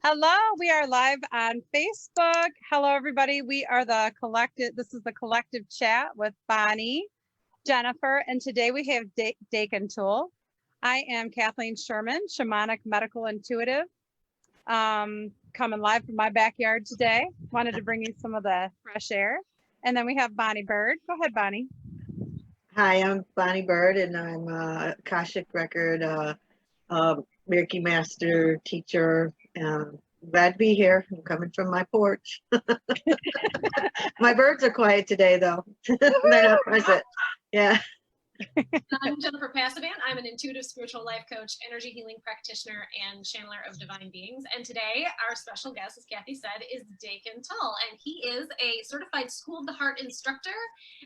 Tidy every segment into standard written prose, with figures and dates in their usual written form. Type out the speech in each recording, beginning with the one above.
Hello, we are live on Facebook. Hello, everybody. We are the Collective. This is the Collective Chat with Bonnie, Jennifer, and today we have DaKen Tul. I am Kathleen Sherman, shamanic medical intuitive, coming live from my backyard today. Wanted to bring you some of the fresh air. And then we have Bonnie Bird. Go ahead, Bonnie. Hi, I'm Bonnie Bird, and I'm a Akashic Record Reiki Master teacher. Glad to be here. I'm coming from my porch. My birds are quiet today, though. They're not present. Yeah. I'm Jennifer Passavant. I'm an intuitive spiritual life coach, energy healing practitioner, and channeler of divine beings. And today, our special guest, as Kathy said, is DaKen Tul. And he is a certified School of the Heart instructor,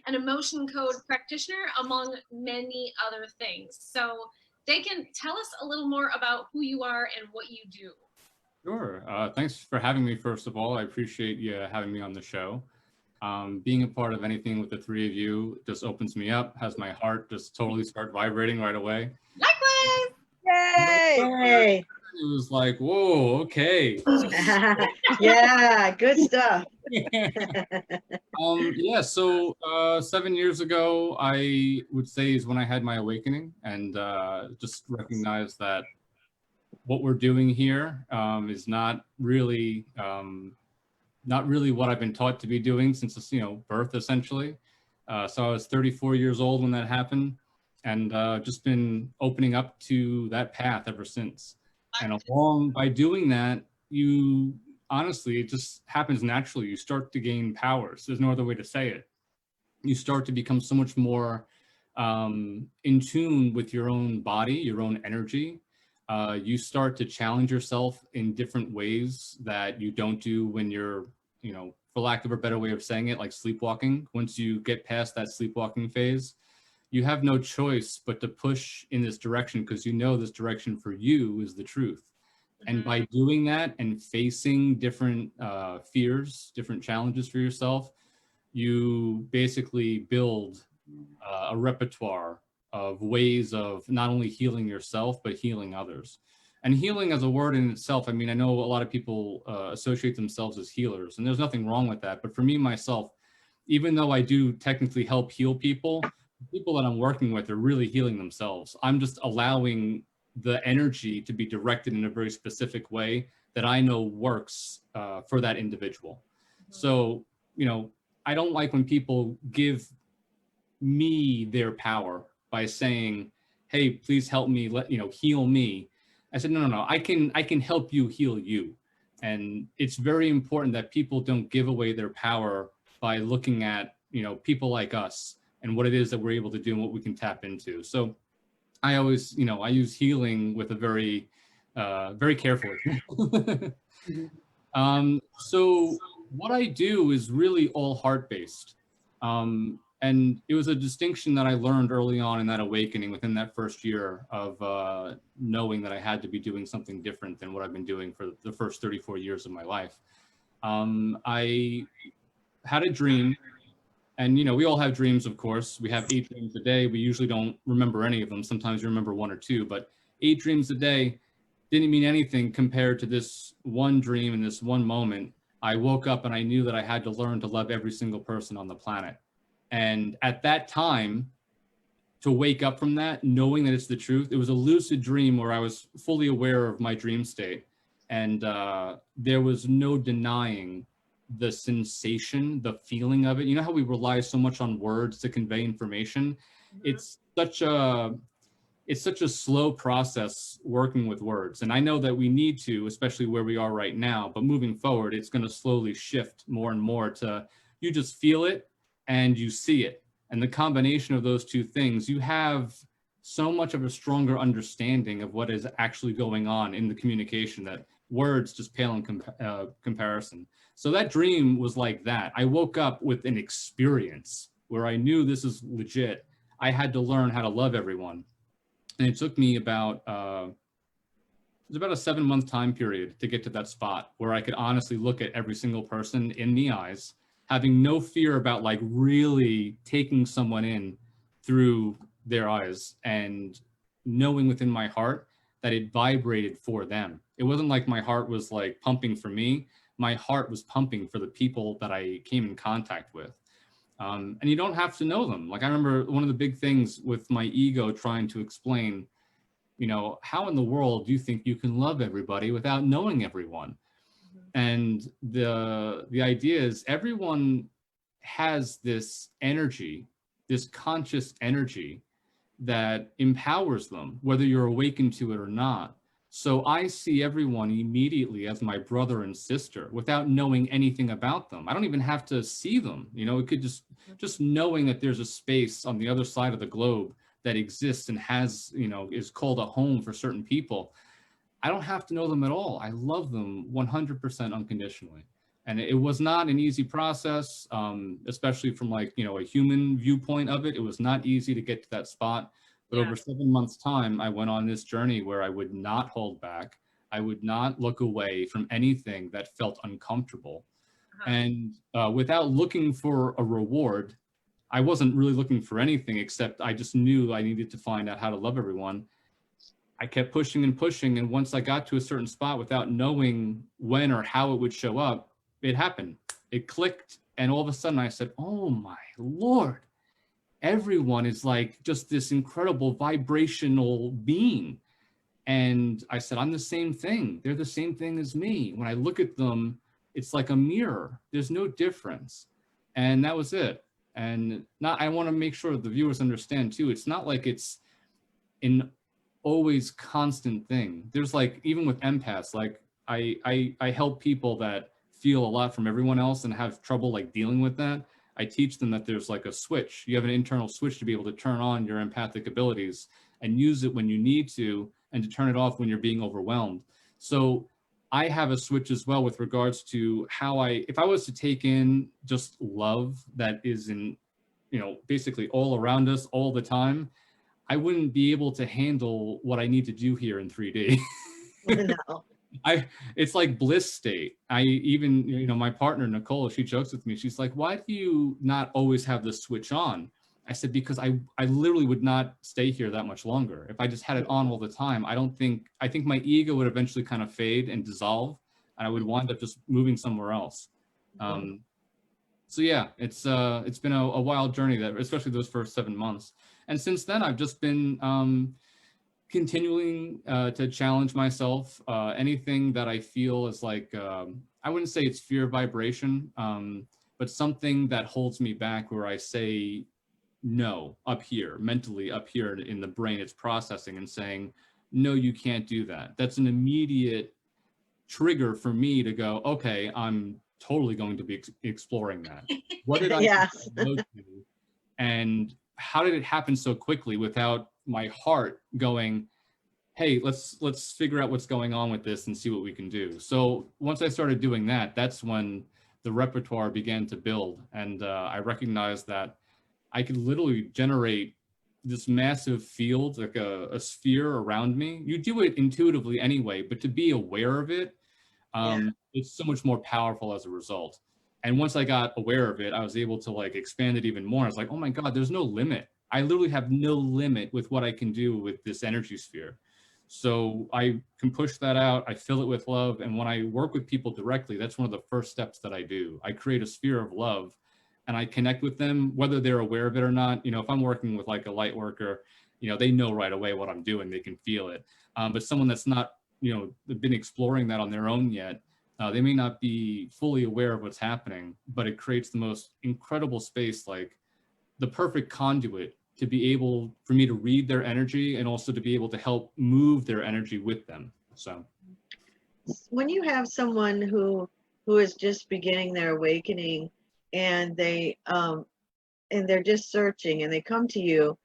an emotion code practitioner, among many other things. So, DaKen, tell us a little more about who you are and what you do. Sure. Thanks for having me, first of all. I appreciate you having me on the show. Being a part of anything with the three of you just opens me up, has my heart just totally start vibrating right away. Likewise! Yay! It was like, whoa, okay. Yeah, good stuff. Yeah, so 7 years ago, I would say is when I had my awakening and just recognized that what we're doing here is not really what I've been taught to be doing since, birth, essentially. So I was 34 years old when that happened, and just been opening up to that path ever since. And by doing that, honestly, it just happens naturally. You start to gain powers. There's no other way to say it. You start to become so much more in tune with your own body, your own energy. You start to challenge yourself in different ways that you don't do when you're, for lack of a better way of saying it, like sleepwalking. Once you get past that sleepwalking phase, you have no choice but to push in this direction because you know this direction for you is the truth. Mm-hmm. And by doing that and facing different fears, different challenges for yourself, you basically build a repertoire of ways of not only healing yourself, but healing others. And healing as a word in itself, I mean, I know a lot of people associate themselves as healers, and there's nothing wrong with that. But for me, myself, even though I do technically help heal people, the people that I'm working with are really healing themselves. I'm just allowing the energy to be directed in a very specific way that I know works for that individual. Mm-hmm. So, I don't like when people give me their power by saying, hey, please help me, heal me. I said, no, I can help you heal you. And it's very important that people don't give away their power by looking at, people like us and what it is that we're able to do and what we can tap into. So I always, I use healing with a very, very carefully. So what I do is really all heart-based. And it was a distinction that I learned early on in that awakening within that first year of knowing that I had to be doing something different than what I've been doing for the first 34 years of my life. I had a dream, and we all have dreams, of course. We have 8 dreams a day. We usually don't remember any of them. Sometimes you remember 1 or 2, but 8 dreams a day didn't mean anything compared to this one dream in this one moment. I woke up and I knew that I had to learn to love every single person on the planet. And at that time, to wake up from that, knowing that it's the truth, it was a lucid dream where I was fully aware of my dream state. And there was no denying the sensation, the feeling of it. You know how we rely so much on words to convey information? Mm-hmm. It's such a slow process working with words. And I know that we need to, especially where we are right now, but moving forward, it's going to slowly shift more and more to you just feel it and you see it. And the combination of those two things, you have so much of a stronger understanding of what is actually going on in the communication that words just pale in comparison. So that dream was like that. I woke up with an experience where I knew this is legit. I had to learn how to love everyone. And it took me about, it was about a 7-month time period to get to that spot where I could honestly look at every single person in the eyes, having no fear about like really taking someone in through their eyes and knowing within my heart that it vibrated for them. It wasn't like my heart was like pumping for me. My heart was pumping for the people that I came in contact with. And you don't have to know them. Like I remember one of the big things with my ego trying to explain, you know, how in the world do you think you can love everybody without knowing everyone? And the idea is everyone has this energy, this conscious energy that empowers them, whether you're awakened to it or not. So I see everyone immediately as my brother and sister without knowing anything about them. I don't even have to see them. You know, it could just knowing that there's a space on the other side of the globe that exists and has, you know, is called a home for certain people. I don't have to know them at all. I love them 100% unconditionally. And it was not an easy process, especially from like, you know, a human viewpoint of it. It was not easy to get to that spot. But over 7 months' time, I went on this journey where I would not hold back. I would not look away from anything that felt uncomfortable. And without looking for a reward, I wasn't really looking for anything except I just knew I needed to find out how to love everyone. I kept pushing and pushing. And once I got to a certain spot without knowing when or how it would show up, it happened. It clicked. And all of a sudden I said, oh my Lord, everyone is like just this incredible vibrational being. And I said, I'm the same thing. They're the same thing as me. When I look at them, it's like a mirror. There's no difference. And that was it. And I want to make sure the viewers understand too, it's not like it's an always constant thing. There's like, even with empaths, like I help people that feel a lot from everyone else and have trouble like dealing with that. I teach them that there's like a switch. You have an internal switch to be able to turn on your empathic abilities and use it when you need to, and to turn it off when you're being overwhelmed. So I have a switch as well with regards to how if I was to take in just love that is in, you know, basically all around us all the time, I wouldn't be able to handle what I need to do here in 3D. No. It's like bliss state. I even, you know, my partner, Nicole, she jokes with me. She's like, why do you not always have the switch on? I said, because I literally would not stay here that much longer. If I just had it on all the time, I think my ego would eventually kind of fade and dissolve, and I would wind up just moving somewhere else. So yeah, it's been a wild journey, that especially those first 7 months. And since then, I've just been continuing to challenge myself. Anything that I feel is like, I wouldn't say it's fear vibration, but something that holds me back, where I say no up here, mentally up here in the brain, it's processing and saying, no, you can't do that. That's an immediate trigger for me to go, okay, I'm totally going to be exploring that. What did I Yes. say no to? And how did it happen so quickly without my heart going, hey, let's figure out what's going on with this and see what we can do. So once I started doing that, that's when the repertoire began to build. And I recognized that I could literally generate this massive field, like a sphere around me. You do it intuitively anyway, but to be aware of it, it's so much more powerful as a result. And once I got aware of it, I was able to like expand it even more. I was like, oh my God, there's no limit. I literally have no limit with what I can do with this energy sphere. So I can push that out. I fill it with love. And when I work with people directly, that's one of the first steps that I do. I create a sphere of love and I connect with them, whether they're aware of it or not. You know, if I'm working with like a light worker, you know, they know right away what I'm doing. They can feel it. But someone that's not, you know, been exploring that on their own yet, they may not be fully aware of what's happening, but it creates the most incredible space, like the perfect conduit to be able for me to read their energy and also to be able to help move their energy with them. So When you have someone who is just beginning their awakening, and they're just searching, and they come to you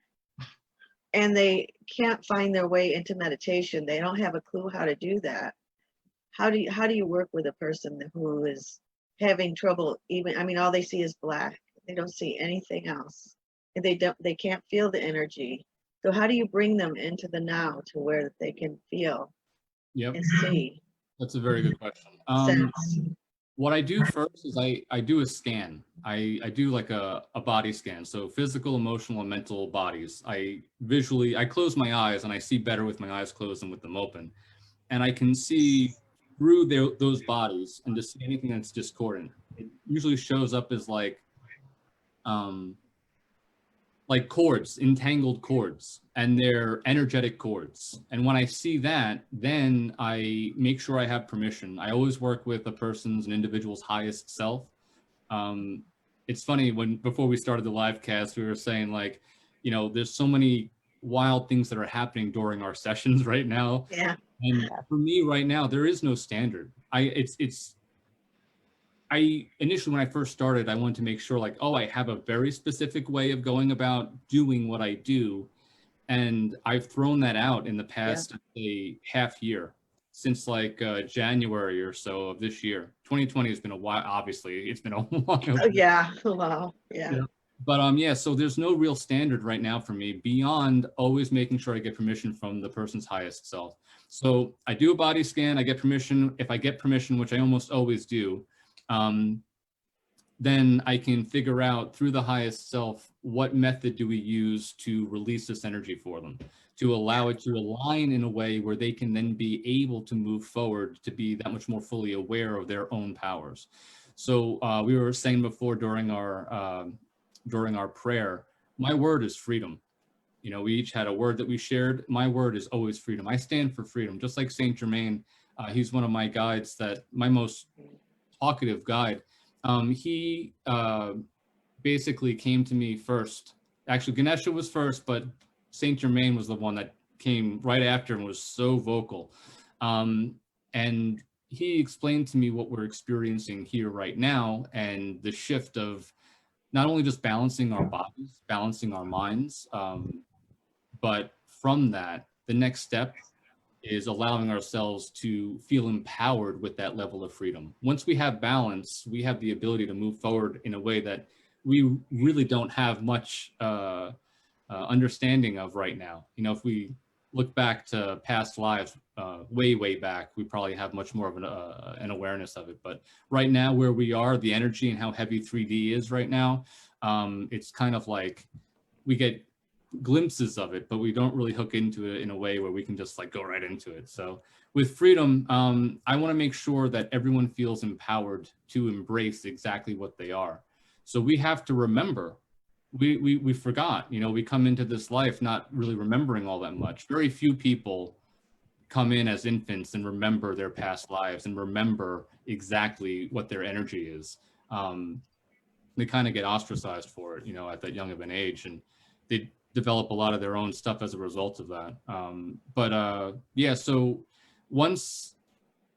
and they can't find their way into meditation, they don't have a clue how to do that. How do you work with a person who is having trouble? Even, I mean, all they see is black. They don't see anything else, and they can't feel the energy. So how do you bring them into the now to where they can feel and see? That's a very good question. Sense. What I do first is I do a scan. I do like a body scan. So physical, emotional, and mental bodies. I close my eyes and I see better with my eyes closed than with them open. and I can see through those bodies and to see anything that's discordant. It usually shows up as like cords, entangled cords, and they're energetic cords. And when I see that, then I make sure I have permission. I always work with a person's, an individual's highest self. It's funny, before we started the live cast, we were saying like, there's so many wild things that are happening during our sessions right now. Yeah. And for me right now, there is no standard. Initially, when I first started, I wanted to make sure like, I have a very specific way of going about doing what I do. And I've thrown that out in the past, a half year, since like January or so of this year. 2020 has been a while, obviously. It's been a while. Oh, yeah. Wow. Yeah. But so there's no real standard right now for me beyond always making sure I get permission from the person's highest self. So I do a body scan, I get permission. If I get permission, which I almost always do, then I can figure out through the highest self, what method do we use to release this energy for them, to allow it to align in a way where they can then be able to move forward, to be that much more fully aware of their own powers. So we were saying before during our prayer, my word is freedom. We each had a word that we shared. My word is always freedom. I stand for freedom, just like Saint Germain. He's one of my guides, my most talkative guide. He basically came to me first. Actually, Ganesha was first, but Saint Germain was the one that came right after and was so vocal. And he explained to me what we're experiencing here right now, and the shift of not only just balancing our bodies, balancing our minds, but from that, the next step is allowing ourselves to feel empowered with that level of freedom. Once we have balance, we have the ability to move forward in a way that we really don't have much understanding of right now. If we look back to past lives, way back, we probably have much more of an awareness of it. But right now, where we are, the energy and how heavy 3D is right now, it's kind of like we get glimpses of it, but we don't really hook into it in a way where we can just like go right into it. So with freedom, I want to make sure that everyone feels empowered to embrace exactly what they are. So we have to remember, we forgot, we come into this life not really remembering all that much. Very few people come in as infants and remember their past lives and remember exactly what their energy is. They kind of get ostracized for it, at that young of an age, and they develop a lot of their own stuff as a result of that. So once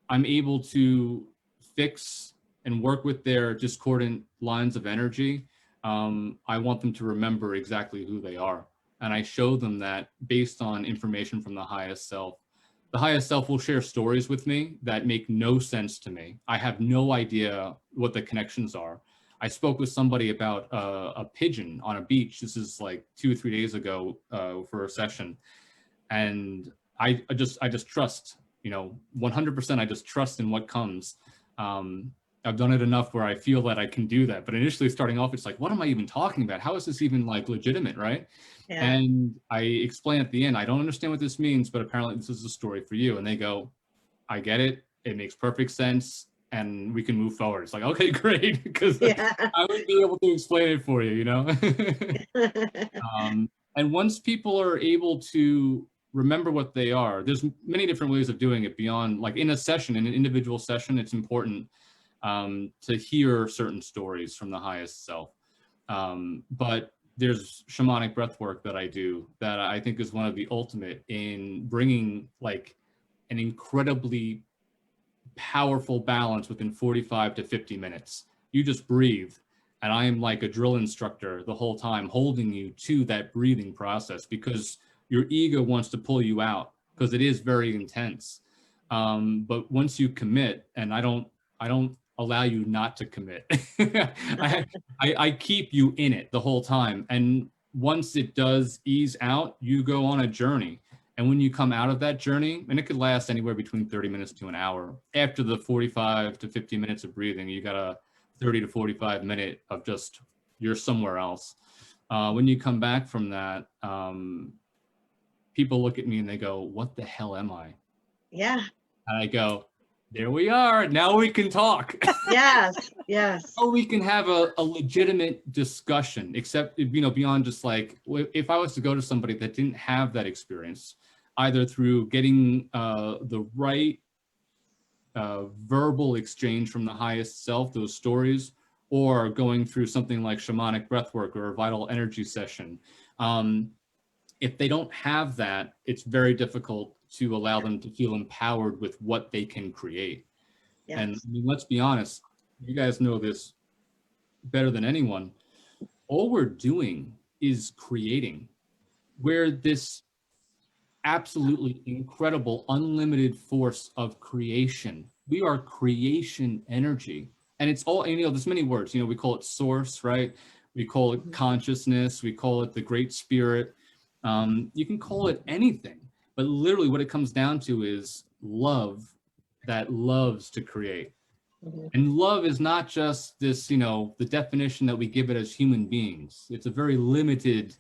I'm able to fix and work with their discordant lines of energy, I want them to remember exactly who they are. And I show them that based on information from the highest self. The highest self will share stories with me that make no sense to me. I have no idea what the connections are. I spoke with somebody about a pigeon on a beach. This is like 2 or 3 days ago for a session. And I just trust, 100%, I just trust in what comes. I've done it enough where I feel that I can do that. But initially starting off, it's like, what am I even talking about? How is this even like legitimate, right? Yeah. And I explain at the end, I don't understand what this means, but apparently this is a story for you. And they go, I get it. It makes perfect sense. And we can move forward. It's like, okay, great, because I would be able to explain it for you, And once people are able to remember what they are, there's many different ways of doing it beyond, like in a session, in an individual session, it's important to hear certain stories from the highest self. But there's shamanic breath work that I do that I think is one of the ultimate in bringing like an incredibly powerful balance within 45 to 50 minutes. You just breathe, and I am like a drill instructor the whole time, holding you to that breathing process because your ego wants to pull you out because it is very intense. But once you commit, and I don't allow you not to commit. I keep you in it the whole time. And once it does ease out, you go on a journey. And when you come out of that journey, and it could last anywhere between 30 minutes to an hour, after the 45 to 50 minutes of breathing, you got a 30 to 45 minute of just, you're somewhere else. When you come back from that, people look at me and they go, what the hell am I? Yeah. And I go, there we are. Now we can talk. Yes, yes. Or we can have a legitimate discussion, except, beyond just like, if I was to go to somebody that didn't have that experience, either through getting the right verbal exchange from the highest self, those stories, or going through something like shamanic breathwork or a vital energy session. If they don't have that, it's very difficult to allow them to feel empowered with what they can create. Yes. And I mean, let's be honest, you guys know this better than anyone. All we're doing is creating. We're this absolutely incredible, unlimited force of creation. We are creation energy. And it's all, there's many words, we call it source, right? We call it consciousness. We call it the great spirit. You can call it anything, but literally what it comes down to is love that loves to create. And love is not just this, the definition that we give it as human beings. It's a very limited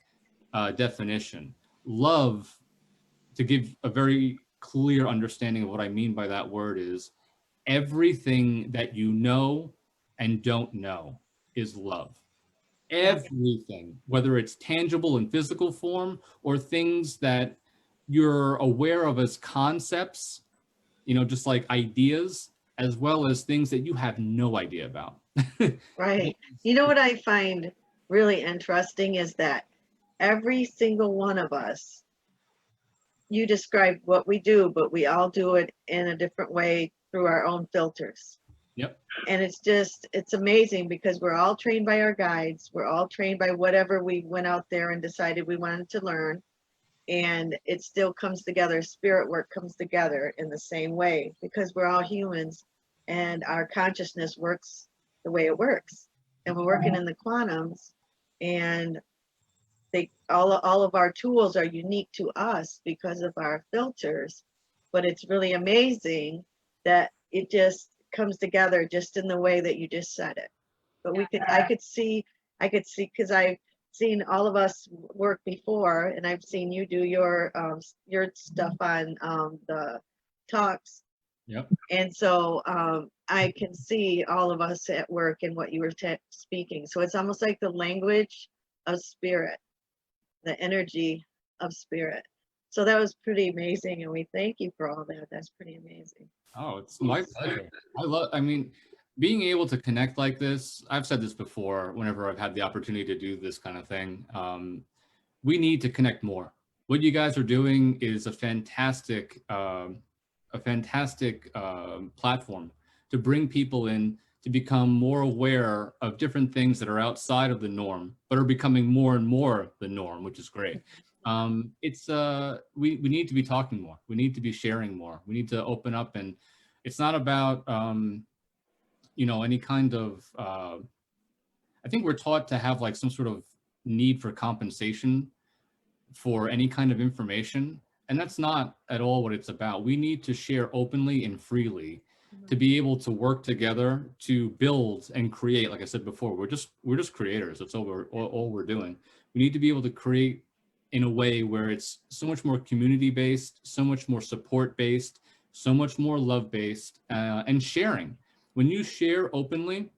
definition. Love, to give a very clear understanding of what I mean by that word, is everything that you know and don't know is love. Everything, whether it's tangible in physical form or things that you're aware of as concepts, just like ideas, as well as things that you have no idea about. Right. You know what I find really interesting is that every single one of us, you described what we do, but we all do it in a different way through our own filters. Yep. And it's amazing because we're all trained by our guides. We're all trained by whatever we went out there and decided we wanted to learn. And it still comes together. Spirit work comes together in the same way because we're all humans and our consciousness works the way it works. And we're working in the quantums, and all of our tools are unique to us because of our filters. But it's really amazing that it just comes together just in the way that you just said it. But I could see because I've seen all of us work before, and I've seen you do your stuff on the talks. Yep. And so I can see all of us at work and what you were speaking. So it's almost like the language of spirit, the energy of spirit. So that was pretty amazing, and we thank you for all that. That's pretty amazing. Oh, it's my pleasure. Being able to connect like this, I've said this before, whenever I've had the opportunity to do this kind of thing, we need to connect more. What you guys are doing is a fantastic platform to bring people in to become more aware of different things that are outside of the norm, but are becoming more and more the norm, which is great. We need to be talking more. We need to be sharing more. We need to open up, and it's not about, any kind of, I think we're taught to have like some sort of need for compensation for any kind of information. And that's not at all what it's about. We need to share openly and freely to be able to work together to build and create. Like I said before, we're just creators. That's all we're doing. We need to be able to create in a way where it's so much more community-based, so much more support-based, so much more love-based, and sharing. When you share openly,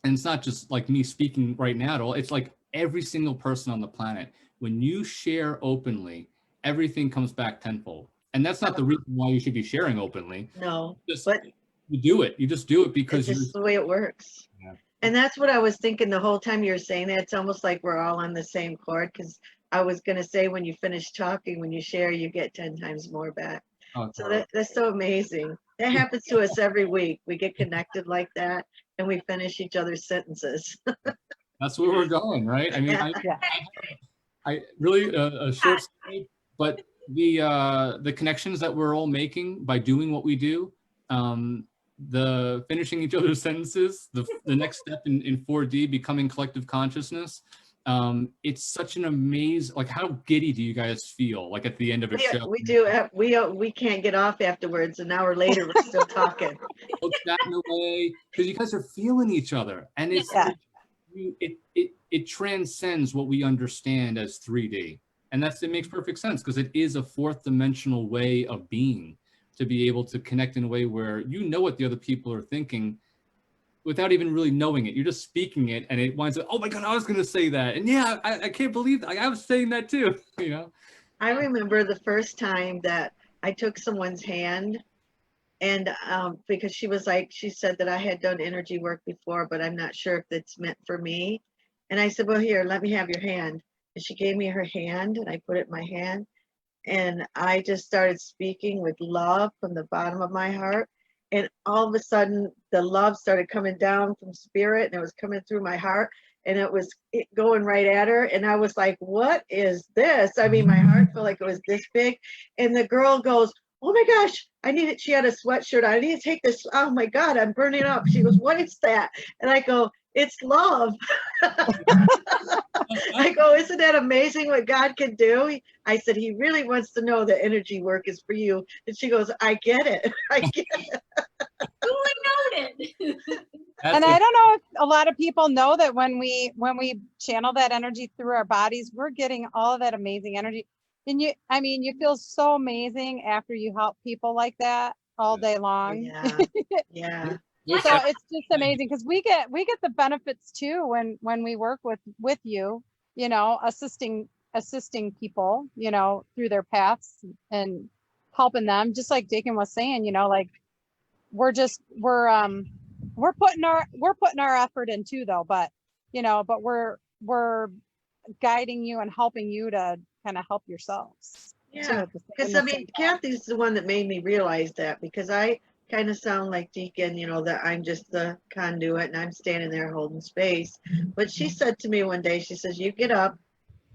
and it's not just like me speaking right now at all, it's like every single person on the planet. When you share openly, everything comes back tenfold. And that's not the reason why you should be sharing openly. No, but you do it. You just do it because it's just the way it works. Yeah. And that's what I was thinking the whole time you were saying that. It's almost like we're all on the same chord, because I was going to say, when you finish talking, when you share, you get 10 times more back. Oh, so that's so amazing. That happens to us every week. We get connected like that, and we finish each other's sentences. That's where we're going, right? I mean, I really a short story, but the connections that we're all making by doing what we do, the finishing each other's sentences, the next step in 4D, becoming collective consciousness. It's such an amazing, like, how giddy do you guys feel like at the end of a show? We do. We can't get off afterwards. An hour later, we're still talking. Chatting away, because you guys are feeling each other, and it transcends what we understand as 3D, and it makes perfect sense, because it is a fourth dimensional way of being. to be able to connect in a way where you know what the other people are thinking without even really knowing it. You're just speaking it, and it winds up, oh my God, I was going to say that. And yeah, I can't believe that. I was saying that too, you know? I remember the first time that I took someone's hand, and because she said that I had done energy work before, but I'm not sure if it's meant for me. And I said, well, here, let me have your hand. And she gave me her hand, and I put it in my hand. And I just started speaking with love from the bottom of my heart. And all of a sudden, the love started coming down from spirit, and it was coming through my heart, and it was going right at her. And I was like, what is this? I mean, my heart felt like it was this big. And the girl goes, oh my gosh, I need it. She had a sweatshirt on. I need to take this. Oh my God, I'm burning up. She goes, what is that? And I go, it's love. I go, isn't that amazing what God can do? I said, he really wants to know that energy work is for you. And she goes, I get it. I get it. Duly noted. And I don't know if a lot of people know that when we channel that energy through our bodies, we're getting all of that amazing energy. And I mean, you feel so amazing after you help people like that all day long. Yeah. Yeah. So it's just amazing because we get the benefits too when we work with you, you know, assisting people, you know, through their paths and helping them. Just like DaKen was saying, you know, like we're putting our effort in too, though, but you know, but we're guiding you and helping you to kind of help yourselves. Yeah, because I mean, Kathy's the one that made me realize that, because I kind of sound like DaKen, you know, that I'm just the conduit and I'm standing there holding space. But she said to me one day, she says, you get up,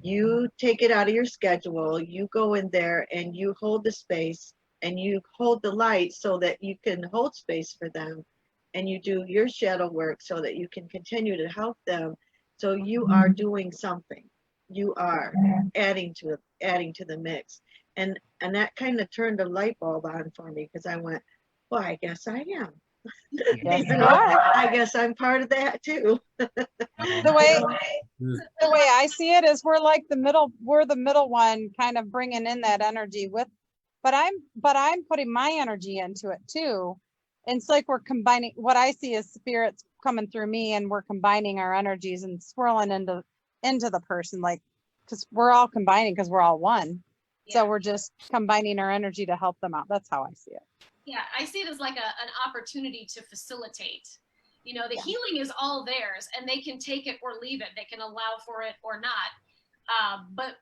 you take it out of your schedule, you go in there and you hold the space and you hold the light so that you can hold space for them, and you do your shadow work so that you can continue to help them. So you are doing something. You are adding to the mix. And that kind of turned a light bulb on for me, because I went, well, I guess I am. Yes, You you know, are. I guess I'm part of that too. The way I see it is we're the middle one, kind of bringing in that energy but I'm putting my energy into it too. And it's like we're combining, what I see is spirits coming through me, and we're combining our energies and swirling into the person, like, because we're all combining because we're all one. Yeah. So we're just combining our energy to help them out. That's how I see it. Yeah, I see it as like an opportunity to facilitate. You know, the healing is all theirs, and they can take it or leave it. They can allow for it or not. But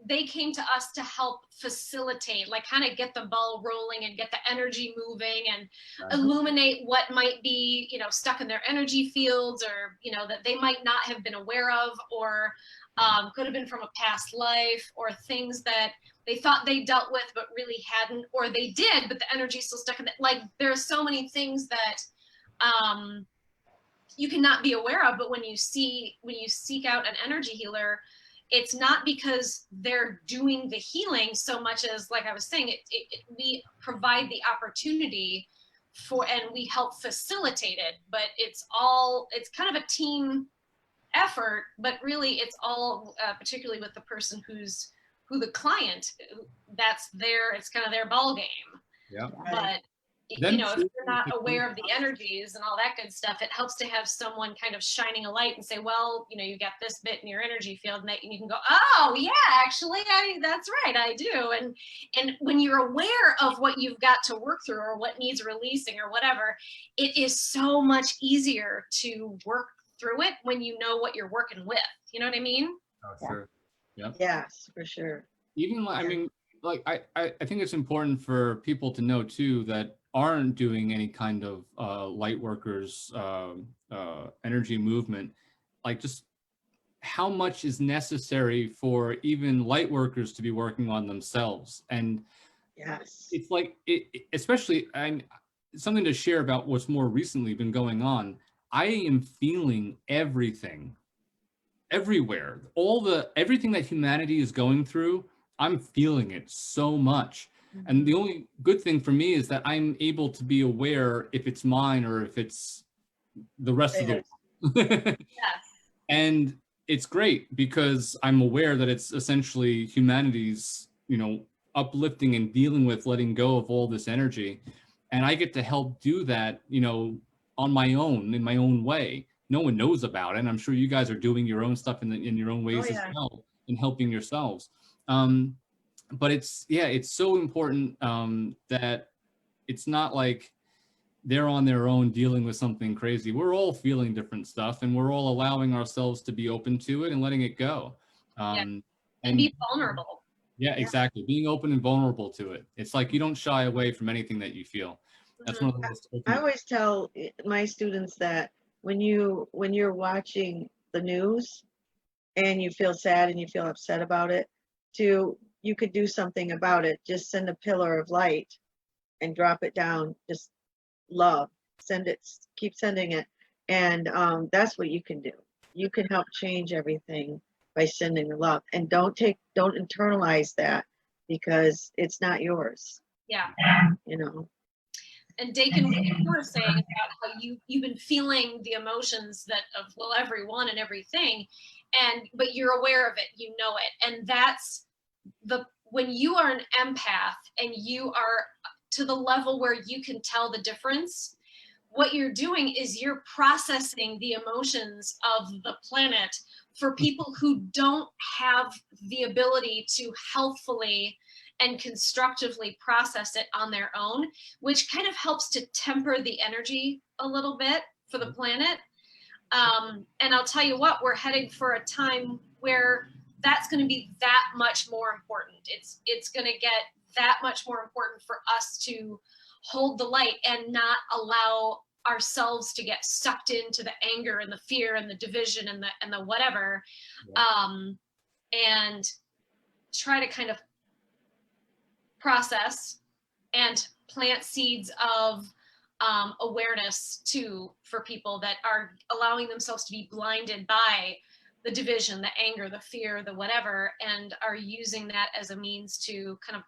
they came to us to help facilitate, like kind of get the ball rolling and get the energy moving and illuminate what might be, you know, stuck in their energy fields, or, you know, that they might not have been aware of, or could have been from a past life, or things that they thought they dealt with but really hadn't, or they did but the energy's still stuck in it. Like, there's so many things that you cannot be aware of, but when you seek out an energy healer, it's not because they're doing the healing so much as, like I was saying, we provide the opportunity for, and we help facilitate it. But it's kind of a team effort, but really it's all particularly with the person who the client, it's kind of their ball game. Yeah. But you know, if you're not aware of the energies and all that good stuff, it helps to have someone kind of shining a light and say, well, you know, you got this bit in your energy field, and you can go, oh yeah, actually, that's right, I do. And when you're aware of what you've got to work through, or what needs releasing, or whatever, it is so much easier to work through it when you know what you're working with. You know what I mean? Oh, sure. Yeah. Yes, for sure. Even I mean, like I think it's important for people to know too that aren't doing any kind of light workers energy movement, like just how much is necessary for even light workers to be working on themselves. And yes, it's like especially something to share about what's more recently been going on. I am feeling everything everywhere, everything that humanity is going through. I'm feeling it so much. And the only good thing for me is that I'm able to be aware if it's mine or if it's the rest of the world. Yes. And it's great because I'm aware that it's essentially humanity's, you know, uplifting and dealing with letting go of all this energy. And I get to help do that, you know, on my own, in my own way. No one knows about it. And I'm sure you guys are doing your own stuff in your own ways as well, in helping yourselves. But it's so important that it's not like they're on their own dealing with something crazy. We're all feeling different stuff, and we're all allowing ourselves to be open to it and letting it go. And be vulnerable. Yeah, exactly. Being open and vulnerable to it. It's like you don't shy away from anything that you feel. That's one of the most I always tell my students that when you're watching the news and you feel sad and you feel upset about it, you could do something about it. Just send a pillar of light and drop it down. Just love. Send it. Keep sending it. And that's what you can do. You can help change everything by sending the love. And don't internalize that, because it's not yours. Yeah. You know. And DaKen, what you were saying about how you've been feeling the emotions of everyone and everything, but you're aware of it, you know it. And that's when you are an empath and you are to the level where you can tell the difference, what you're doing is you're processing the emotions of the planet for people who don't have the ability to healthfully and constructively process it on their own, which kind of helps to temper the energy a little bit for the planet. And I'll tell you what, we're heading for a time where that's going to be that much more important. It's going to get that much more important for us to hold the light and not allow ourselves to get sucked into the anger and the fear and the division and the whatever, and try to kind of process and plant seeds of awareness too for people that are allowing themselves to be blinded by the division, the anger, the fear, the whatever, and are using that as a means to kind of,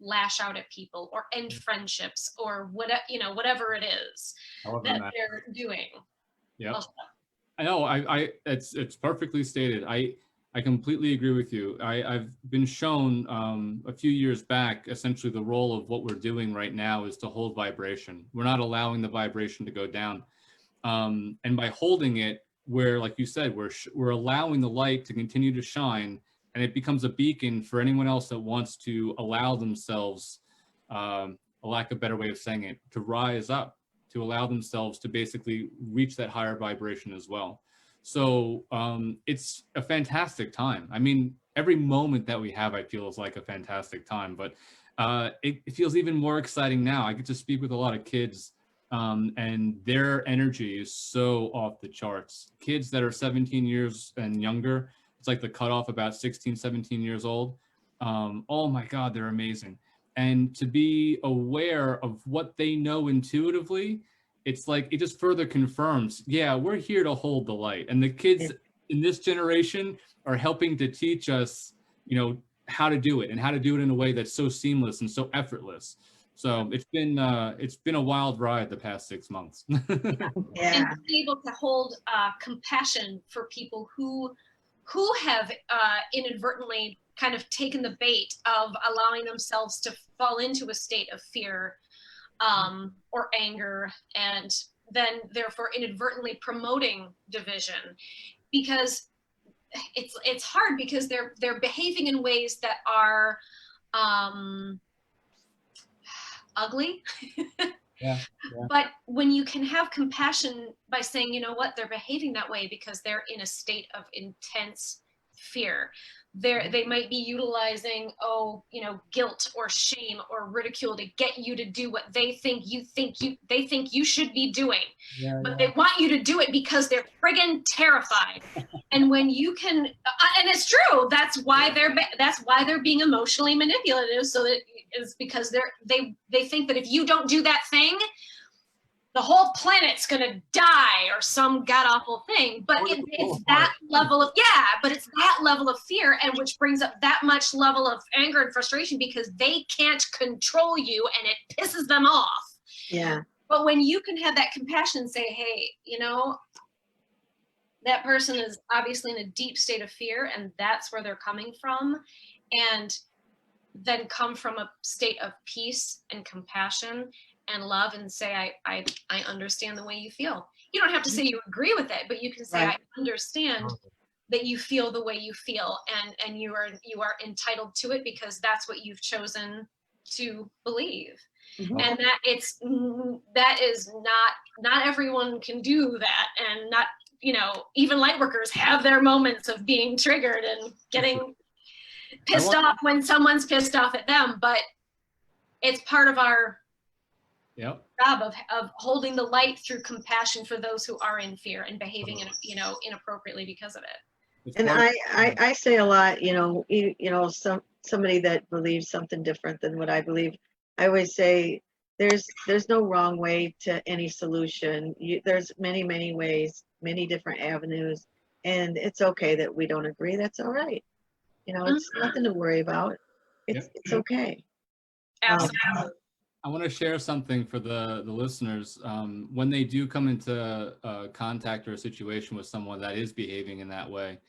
lash out at people or end friendships or whatever it is that they're doing. Yeah, I know. It's perfectly stated. I completely agree with you. I've been shown a few years back, essentially the role of what we're doing right now is to hold vibration. We're not allowing the vibration to go down. And by holding it, like you said, we're allowing the light to continue to shine, and it becomes a beacon for anyone else that wants to allow themselves, a lack of a better way of saying it, to rise up, to allow themselves to basically reach that higher vibration as well. So it's a fantastic time. I mean, every moment that we have, I feel, is like a fantastic time, but it feels even more exciting now. I get to speak with a lot of kids, and their energy is so off the charts. Kids that are 17 years and younger, it's like the cutoff about 16, 17 years old. Oh my God, they're amazing. And to be aware of what they know intuitively, it's like, it just further confirms, yeah, we're here to hold the light. And the kids in this generation are helping to teach us, how to do it, and how to do it in a way that's so seamless and so effortless. So it's been a wild ride the past 6 months. Yeah. And to be able to hold compassion for people who have inadvertently kind of taken the bait of allowing themselves to fall into a state of fear or anger, and then therefore inadvertently promoting division, because it's hard, because they're behaving in ways that are ugly. Yeah. But when you can have compassion by saying, you know what, they're behaving that way because they're in a state of intense fear. They might be utilizing, guilt or shame or ridicule to get you to do what they think you should be doing. But they want you to do it because they're friggin' terrified. And when you can, and it's true, that's why they're being emotionally manipulative. So that is because they think that if you don't do that thing, the whole planet's gonna die or some god awful thing. But it's that level of it's that level of fear, and which brings up that much level of anger and frustration because they can't control you, and it pisses them off. Yeah. But when you can have that compassion and say, hey, that person is obviously in a deep state of fear, and that's where they're coming from, and then come from a state of peace and compassion and love and say, I understand the way you feel. You don't have to say you agree with it, but you can say, Right. I understand that you feel the way you feel, and you are entitled to it because that's what you've chosen to believe. Mhm. And that is not everyone can do that, and not, even light workers have their moments of being triggered and getting pissed off when someone's pissed off at them, but it's part of our job of holding the light through compassion for those who are in fear and behaving inappropriately because of it. And I say a lot, somebody that believes something different than what I believe, I always say there's no wrong way to any solution. There's many ways, many different avenues, and it's okay that we don't agree. That's all right. It's nothing to worry about. It's okay. Absolutely. I want to share something for the listeners. When they do come into contact or a situation with someone that is behaving in that way,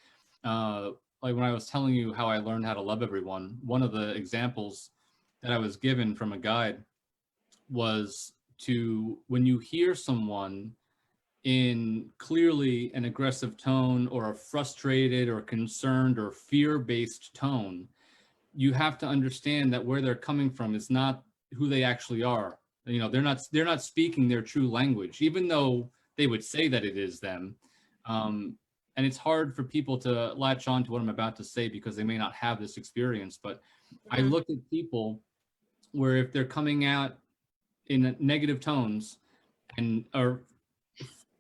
like when I was telling you how I learned how to love everyone, one of the examples that I was given from a guide was when you hear someone in clearly an aggressive tone or a frustrated or concerned or fear-based tone, you have to understand that where they're coming from is not who they actually are. They're not speaking their true language, even though they would say that it is them. And it's hard for people to latch on to what I'm about to say because they may not have this experience. But I look at people where if they're coming out in negative tones and are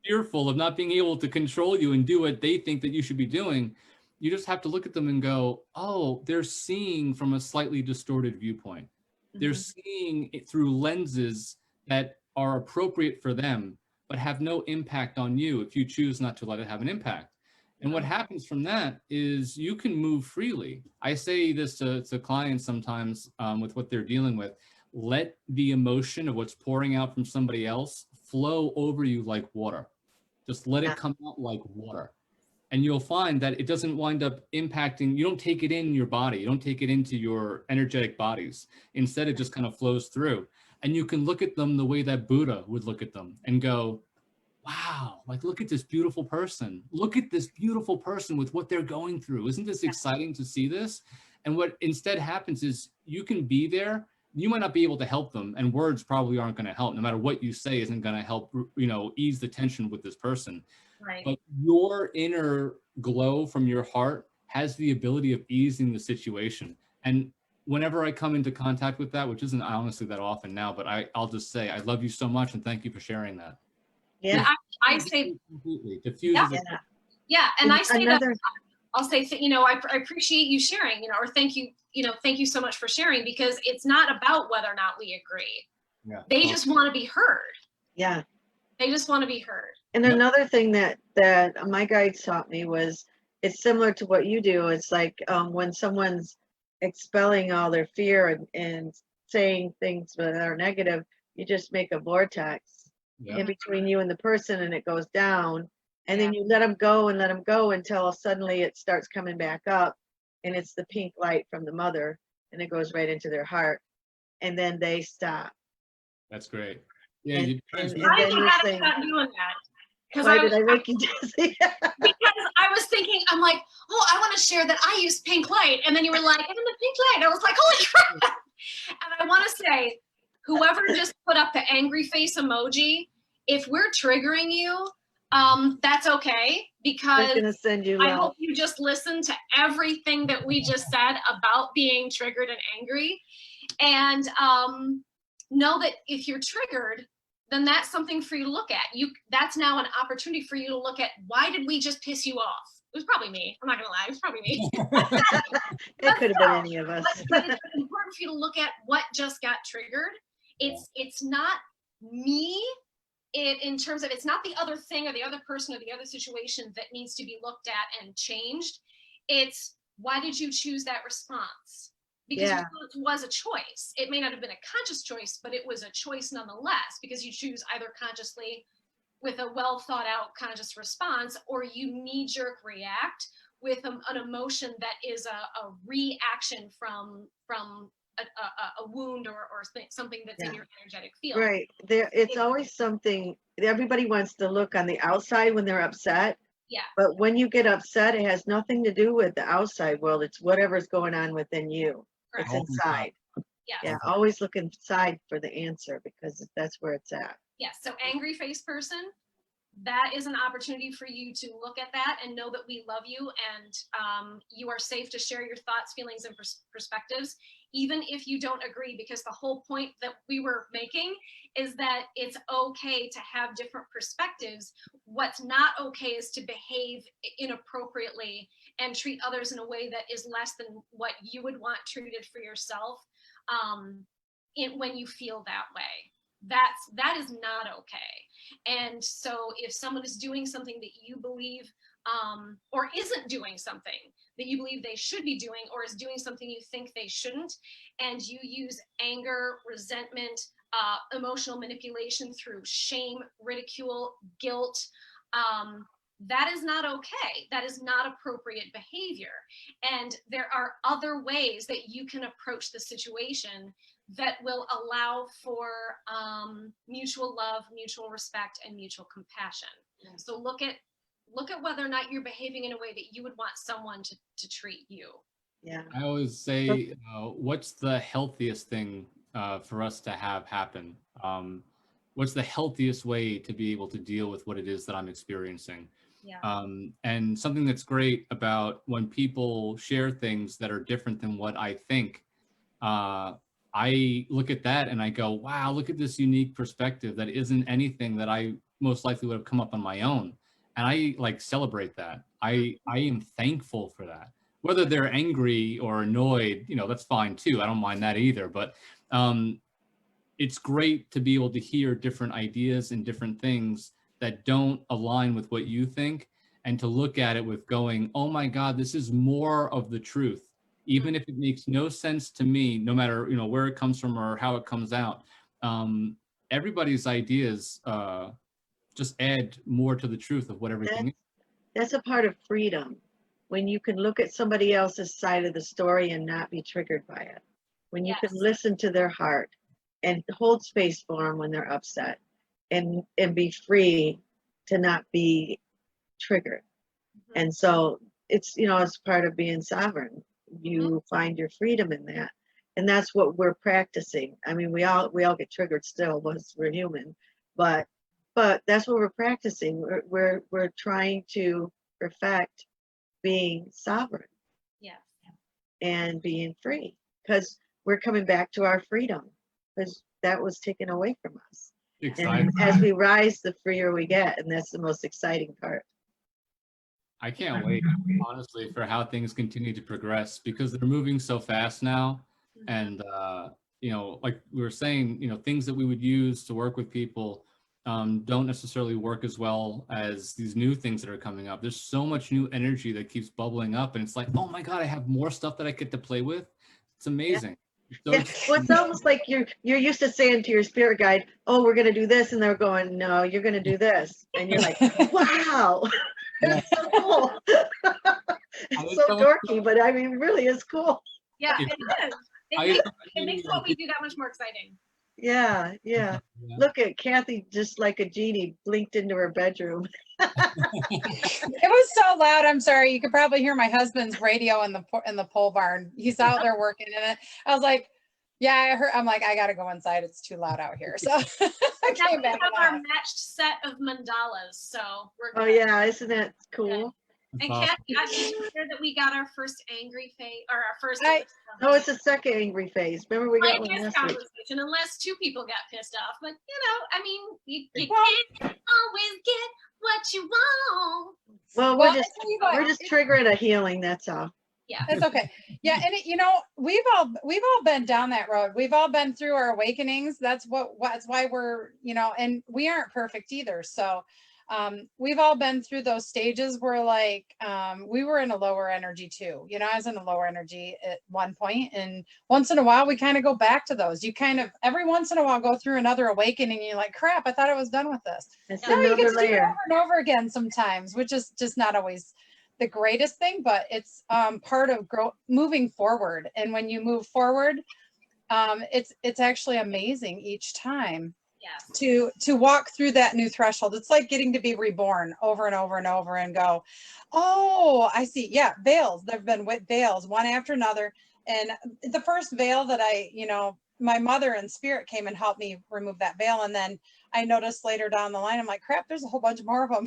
fearful of not being able to control you and do what they think that you should be doing, you just have to look at them and go, oh, they're seeing from a slightly distorted viewpoint. They're seeing it through lenses that are appropriate for them, but have no impact on you if you choose not to let it have an impact. And what happens from that is you can move freely. I say this to clients sometimes with what they're dealing with. Let the emotion of what's pouring out from somebody else flow over you like water. Just let it come out like water. And you'll find that it doesn't wind up impacting, you don't take it in your body, you don't take it into your energetic bodies. Instead, it just kind of flows through. And you can look at them the way that Buddha would look at them and go, wow, like, look at this beautiful person. Look at this beautiful person with what they're going through. Isn't this exciting to see this? And what instead happens is you can be there. You might not be able to help them, and words probably aren't going to help. No matter what you say isn't going to help, ease the tension with this person. Right. But your inner glow from your heart has the ability of easing the situation. And whenever I come into contact with that, which isn't honestly that often now, but I'll just say, I love you so much and thank you for sharing that. Yeah. I say completely diffuses it. and I say that I'll say, I appreciate you sharing, or thank you so much for sharing, because it's not about whether or not we agree. Yeah. They just want to be heard. Yeah. They just want to be heard. And another thing that my guides taught me was, it's similar to what you do. It's like when someone's expelling all their fear and saying things that are negative, you just make a vortex in between you and the person, and it goes down. And then you let them go until suddenly it starts coming back up, and it's the pink light from the mother, and it goes right into their heart, and then they stop. That's great. Yeah. And I then you had to say, stop doing that. why did I make you dizzy? Because I was thinking, I'm like, oh, I want to share that I use pink light. And then you were like, and then the pink light. I was like, holy crap. And I want to say, whoever just put up the angry face emoji, if we're triggering you, that's okay, because I'm gonna send you I love. hope you just listen to everything that we just said about being triggered and angry. And know that if you're triggered, then that's something for you to look at. That's now an opportunity for you to look at, why did we just piss you off? It was probably me. I'm not gonna lie, it was probably me. It could have been any of us. But it's important for you to look at what just got triggered. It's not me. In terms of, it's not the other thing or the other person or the other situation that needs to be looked at and changed. It's, why did you choose that response? Because it was a choice. It may not have been a conscious choice, but it was a choice nonetheless, because you choose either consciously with a well thought out conscious response, or you knee-jerk react with an emotion that is a reaction from a wound or something that's in your energetic field. Right. It's always something, everybody wants to look on the outside when they're upset. Yeah. But when you get upset, it has nothing to do with the outside world. It's whatever's going on within you. Correct. It's inside. Yes. Yeah. Always look inside for the answer, because that's where it's at. Yes. So angry face person, that is an opportunity for you to look at that and know that we love you, and you are safe to share your thoughts, feelings, and perspectives, even if you don't agree, because the whole point that we were making is that it's okay to have different perspectives. What's not okay is to behave inappropriately and treat others in a way that is less than what you would want treated for yourself when you feel that way. That is not okay. And so if someone is doing something that you believe or isn't doing something that you believe they should be doing, or is doing something you think they shouldn't, and you use anger, resentment, emotional manipulation through shame, ridicule, guilt, that is not okay. That is not appropriate behavior. And there are other ways that you can approach the situation that will allow for mutual love, mutual respect, and mutual compassion. Yeah. So look at whether or not you're behaving in a way that you would want someone to treat you. Yeah. I always say, what's the healthiest thing for us to have happen? What's the healthiest way to be able to deal with what it is that I'm experiencing? Yeah. And something that's great about when people share things that are different than what I think, I look at that and I go, wow, look at this unique perspective that isn't anything that I most likely would have come up on my own. And I like celebrate that. I am thankful for that. Whether they're angry or annoyed, that's fine too. I don't mind that either. But it's great to be able to hear different ideas and different things that don't align with what you think, and to look at it with going, oh my God, this is more of the truth. Even if it makes no sense to me, no matter where it comes from or how it comes out, everybody's ideas just add more to the truth of what everything is. That's a part of freedom, when you can look at somebody else's side of the story and not be triggered by it. When you can listen to their heart and hold space for them when they're upset, and be free to not be triggered. And so it's it's part of being sovereign. You find your freedom in that, and that's what we're practicing. I mean, we all get triggered still once we're human, but that's what we're practicing. We're trying to perfect being sovereign, and being free, because we're coming back to our freedom, because that was taken away from us. And as we rise, the freer we get, and that's the most exciting part. I can't wait, honestly, for how things continue to progress, because they're moving so fast now. And, like we were saying, things that we would use to work with people don't necessarily work as well as these new things that are coming up. There's so much new energy that keeps bubbling up, and it's like, oh my God, I have more stuff that I get to play with. It's amazing. Well, it's almost like you're used to saying to your spirit guide, oh, we're going to do this. And they're going, no, you're going to do this. And you're like, wow. It's so cool. It's so dorky, but I mean, really is cool. Yeah, it is. It makes what we do that much more exciting. Yeah. Look at Kathy, just like a genie, blinked into her bedroom. It was so loud. I'm sorry. You could probably hear my husband's radio in the pole barn. He's out there working in it. I was like, yeah, I heard. I'm like, I got to go inside. It's too loud out here. So I came back. We have our matched set of mandalas. So we're good. Oh yeah, isn't that cool? Good. And Kathy, did you hear that we got our first angry phase, or our first? No, it's a second angry phase. Remember we got one last week. Unless two people got pissed off, but I mean, you can't always get what you want. Well, we're just triggering a healing. That's all. Yeah, it's okay. Yeah, and we've all been down that road. We've all been through our awakenings. That's why we're and we aren't perfect either. So. We've all been through those stages where we were in a lower energy too. I was in a lower energy at one point, and once in a while we kind of go back to those. You kind of every once in a while go through another awakening, and you're like, crap, I thought I was done with this. No, you get to do it over and over again sometimes, which is just not always the greatest thing, but it's part of moving forward. And when you move forward, it's actually amazing each time Yes. to walk through that new threshold. It's like getting to be reborn over and over and over and go, oh, I see. Yeah, veils. There've been veils one after another. And the first veil that my mother in spirit came and helped me remove that veil. And then I noticed later down the line, I'm like, crap, there's a whole bunch more of them.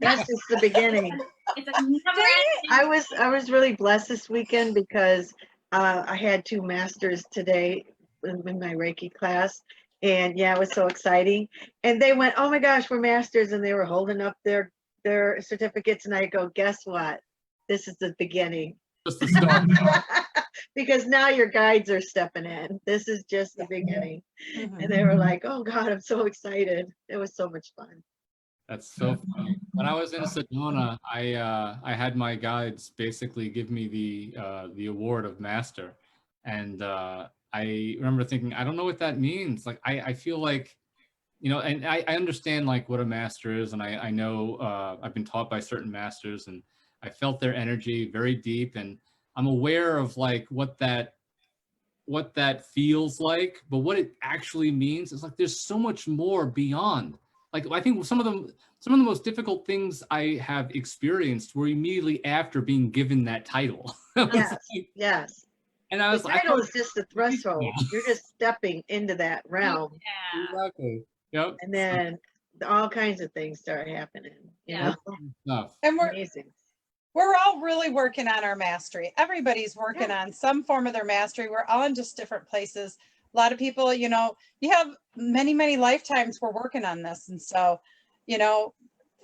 That's just the beginning. It's a never-ending. I was really blessed this weekend because I had 2 masters today in my Reiki class, and yeah, it was so exciting. And they went, "Oh my gosh, we're masters!" And they were holding up their certificates, and I go, "Guess what? This is the beginning." Just the start. Because now your guides are stepping in. This is just the beginning. Mhm. And they were like, "Oh God, I'm so excited." It was so much fun. That's so funny. When I was in Sedona, I had my guides basically give me the award of master, and I remember thinking, I don't know what that means. Like I feel like, and I understand like what a master is, and I know I've been taught by certain masters, and I felt their energy very deep, and I'm aware of like what that feels like, but what it actually means is like there's so much more beyond. Like I think some of the most difficult things I have experienced were immediately after being given that title. Yes, yes. And I The was like, title is just the threshold. You're just stepping into that realm, Yeah. exactly. Yep. and then all kinds of things start happening. You Yeah. know, Stuff. And amazing. we're all really working on our mastery. Everybody's working on some form of their mastery. We're all in just different places. A lot of people, you have many, many lifetimes we're working on this. And so,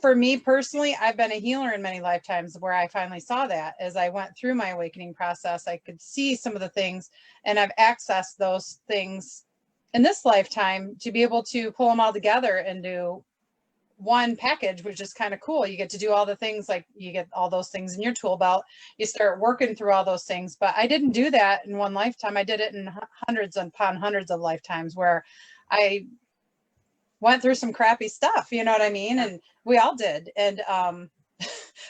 for me personally, I've been a healer in many lifetimes where I finally saw that as I went through my awakening process. I could see some of the things, and I've accessed those things in this lifetime to be able to pull them all together into one package, which is kind of cool. You get to do all the things, like you get all those things in your tool belt. You start working through all those things. But I didn't do that in one lifetime. I did it in hundreds upon hundreds of lifetimes where I went through some crappy stuff, you know what I mean? And we all did. And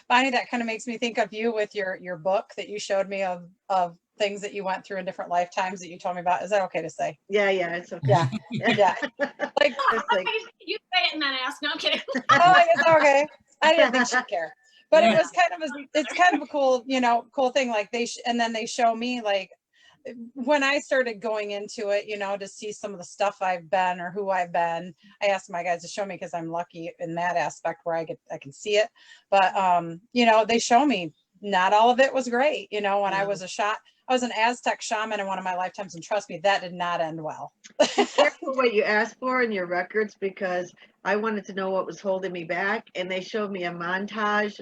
Bonnie, that kind of makes me think of you with your book that you showed me of things that you went through in different lifetimes that you told me about. Is that okay to say? Yeah, it's okay. Yeah. Yeah. Like, It's like, You say it and then ask. No, I'm kidding. oh, it's okay. I didn't think she'd care, but it was it's kind of a cool thing. Like and then they show me like when I started going into it, to see some of the stuff I've been or who I've been. I asked my guys to show me because I'm lucky in that aspect where I can see it. But they show me not all of it was great. When I was I was an Aztec shaman in one of my lifetimes, and trust me, that did not end well. be careful what you ask for in your records, because I wanted to know what was holding me back, and they showed me a montage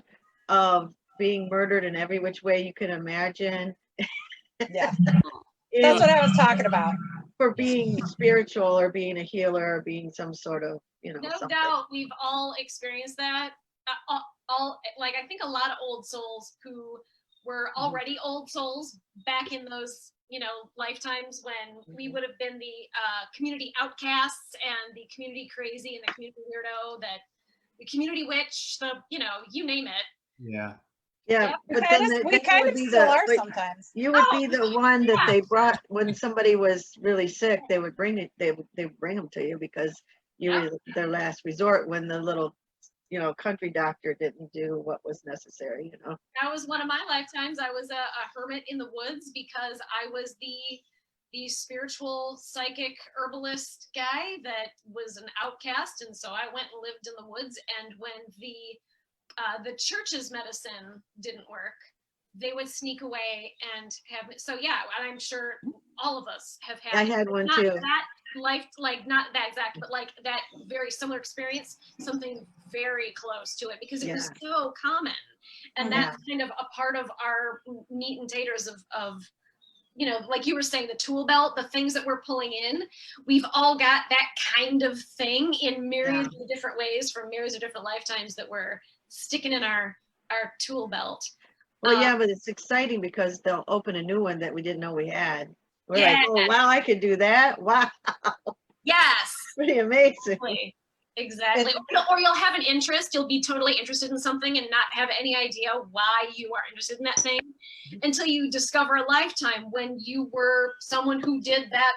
of being murdered in every which way you can imagine. Yeah, that's what I was talking about. For being spiritual or being a healer or being some sort of, No something. doubt we've all experienced that. Like I think a lot of old souls who were already old souls back in those lifetimes when we would have been the community outcasts and the community crazy and the community weirdo, that the community witch, you name it. Yeah, Yeah, but we kind of still are sometimes. You would be the one that they brought when somebody was really sick. They would bring it. They would bring them to you because you were their last resort when the little, country doctor didn't do what was necessary. That was one of my lifetimes. I was a hermit in the woods because I was the spiritual psychic herbalist guy that was an outcast, and so I went and lived in the woods. And when the church's medicine didn't work, they would sneak away and have. So yeah, I'm sure all of us have had. I had one not too. That life, like not that exact, but like that very similar experience, something very close to it, because it was so common, and that's kind of a part of our meat and taters of like you were saying, the tool belt, the things that we're pulling in. We've all got that kind of thing in myriads of different ways from myriads of different lifetimes that we're sticking in our tool belt. Well, but it's exciting because they'll open a new one that we didn't know we had. We're like, oh wow, I could do that. Wow. Yes. Pretty amazing. Exactly. Exactly. Or you'll have an interest, you'll be totally interested in something and not have any idea why you are interested in that thing until you discover a lifetime when you were someone who did that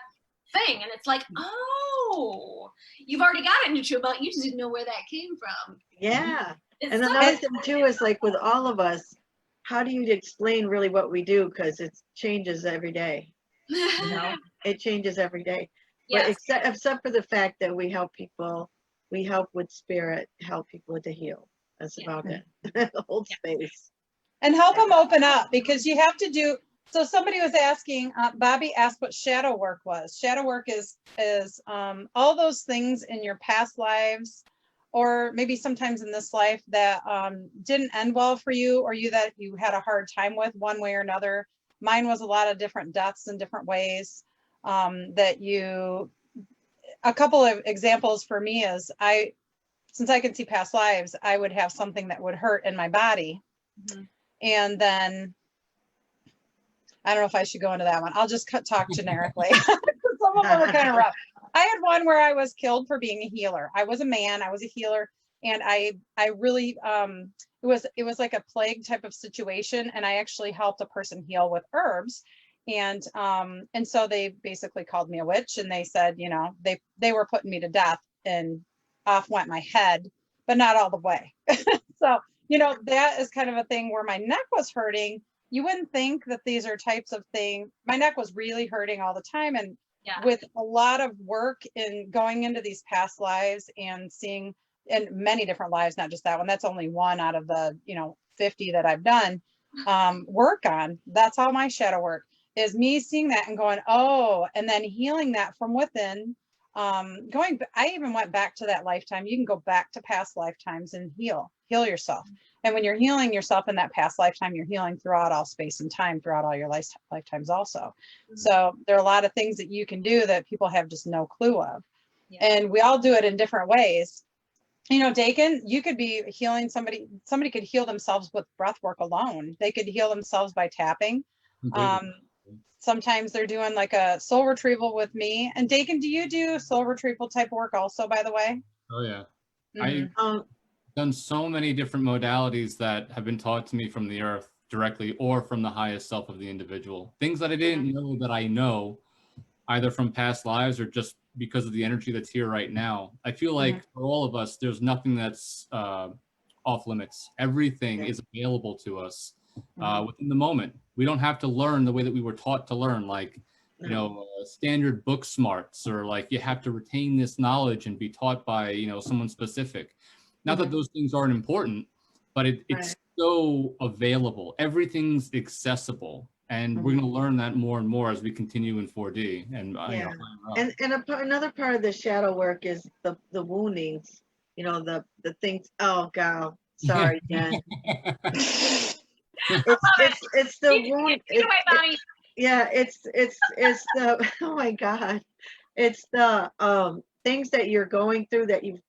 thing. And it's like, oh, you've already got it into your belt. You just didn't know where that came from. Yeah. It's And so- another thing too is like with all of us, how do you explain really what we do? Because it changes every day. You know, it changes every day. But Yes. except for the fact that we help people, we help with spirit, help people to heal. That's Yeah. about it. Hold space. And help them open up, because you have to do. So somebody was asking, Bobby asked what shadow work was. Shadow work is all those things in your past lives, or maybe sometimes in this life that didn't end well for you, or that you had a hard time with one way or another. Mine was a lot of different deaths in different ways. A couple of examples for me is since I can see past lives, I would have something that would hurt in my body. Mm-hmm. And then, I don't know if I should go into that one. I'll just talk generically. Some of them are kind of rough. I had one where I was killed for being a healer. I was a man, I was a healer. And I really, it was like a plague type of situation. And I actually helped a person heal with herbs. And so they basically called me a witch, and they said, you know, they were putting me to death, and off went my head, but not all the way. So, you know, that is kind of a thing where my neck was hurting. You wouldn't think that these are types of things. My neck was really hurting all the time. And with a lot of work in going into these past lives and seeing in many different lives, not just that one, that's only one out of the, 50 that I've done work on. That's all my shadow work is, me seeing that and going, oh, and then healing that from within. I even went back to that lifetime. You can go back to past lifetimes and heal yourself. And when you're healing yourself in that past lifetime, you're healing throughout all space and time, throughout all your lifetimes also. Mm-hmm. So there are a lot of things that you can do that people have just no clue of. Yeah. And we all do it in different ways. You know, DaKen, you could be healing somebody could heal themselves with breath work alone. They could heal themselves by tapping. Sometimes they're doing like a soul retrieval with me. And DaKen, do you do soul retrieval type work also, by the way? Oh yeah. Mm-hmm. I've done so many different modalities that have been taught to me from the earth directly or from the highest self of the individual. Things that I didn't know that I know, either from past lives or just because of the energy that's here right now. I feel like for all of us, there's nothing that's off limits. Everything is available to us within the moment. We don't have to learn the way that we were taught to learn, like, standard book smarts, or like you have to retain this knowledge and be taught by, someone specific. Not that those things aren't important, but it's so available. Everything's accessible. And we're going to learn that more and more as we continue in 4D. And another part of the shadow work is the woundings, the things. Oh God, sorry, Jen. it's the wound. It's the oh my God, it's the things that you're going through that you've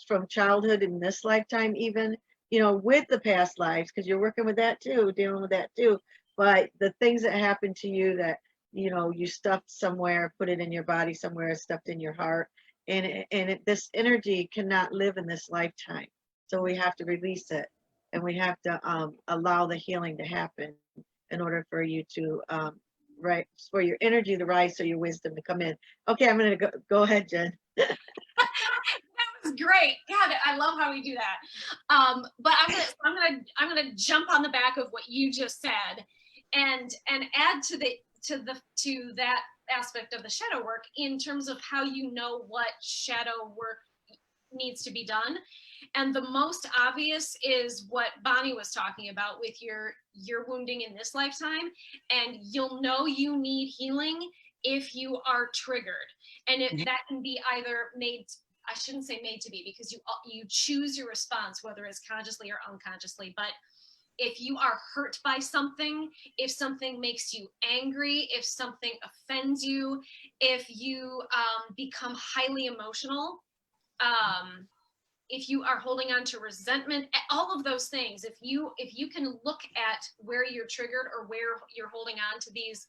from childhood in this lifetime, even with the past lives, because you're working with that too, dealing with that too. But the things that happen to you that, you stuffed somewhere, put it in your body somewhere, stuffed in your heart. And this energy cannot live in this lifetime. So we have to release it. And we have to allow the healing to happen in order for you to, for your energy to rise, so your wisdom to come in. Okay, I'm going to go ahead, Jen. That was great. God, I love how we do that. But I'm gonna jump on the back of what you just said, and add to that aspect of the shadow work in terms of how you know what shadow work needs to be done. And the most obvious is what Bonnie was talking about with your wounding in this lifetime. And you'll know you need healing if you are triggered. And if that can be either I shouldn't say made to be, because you choose your response, whether it's consciously or unconsciously. But if you are hurt by something, if something makes you angry, if something offends you, if you become highly emotional, if you are holding on to resentment, all of those things, if you can look at where you're triggered or where you're holding on to these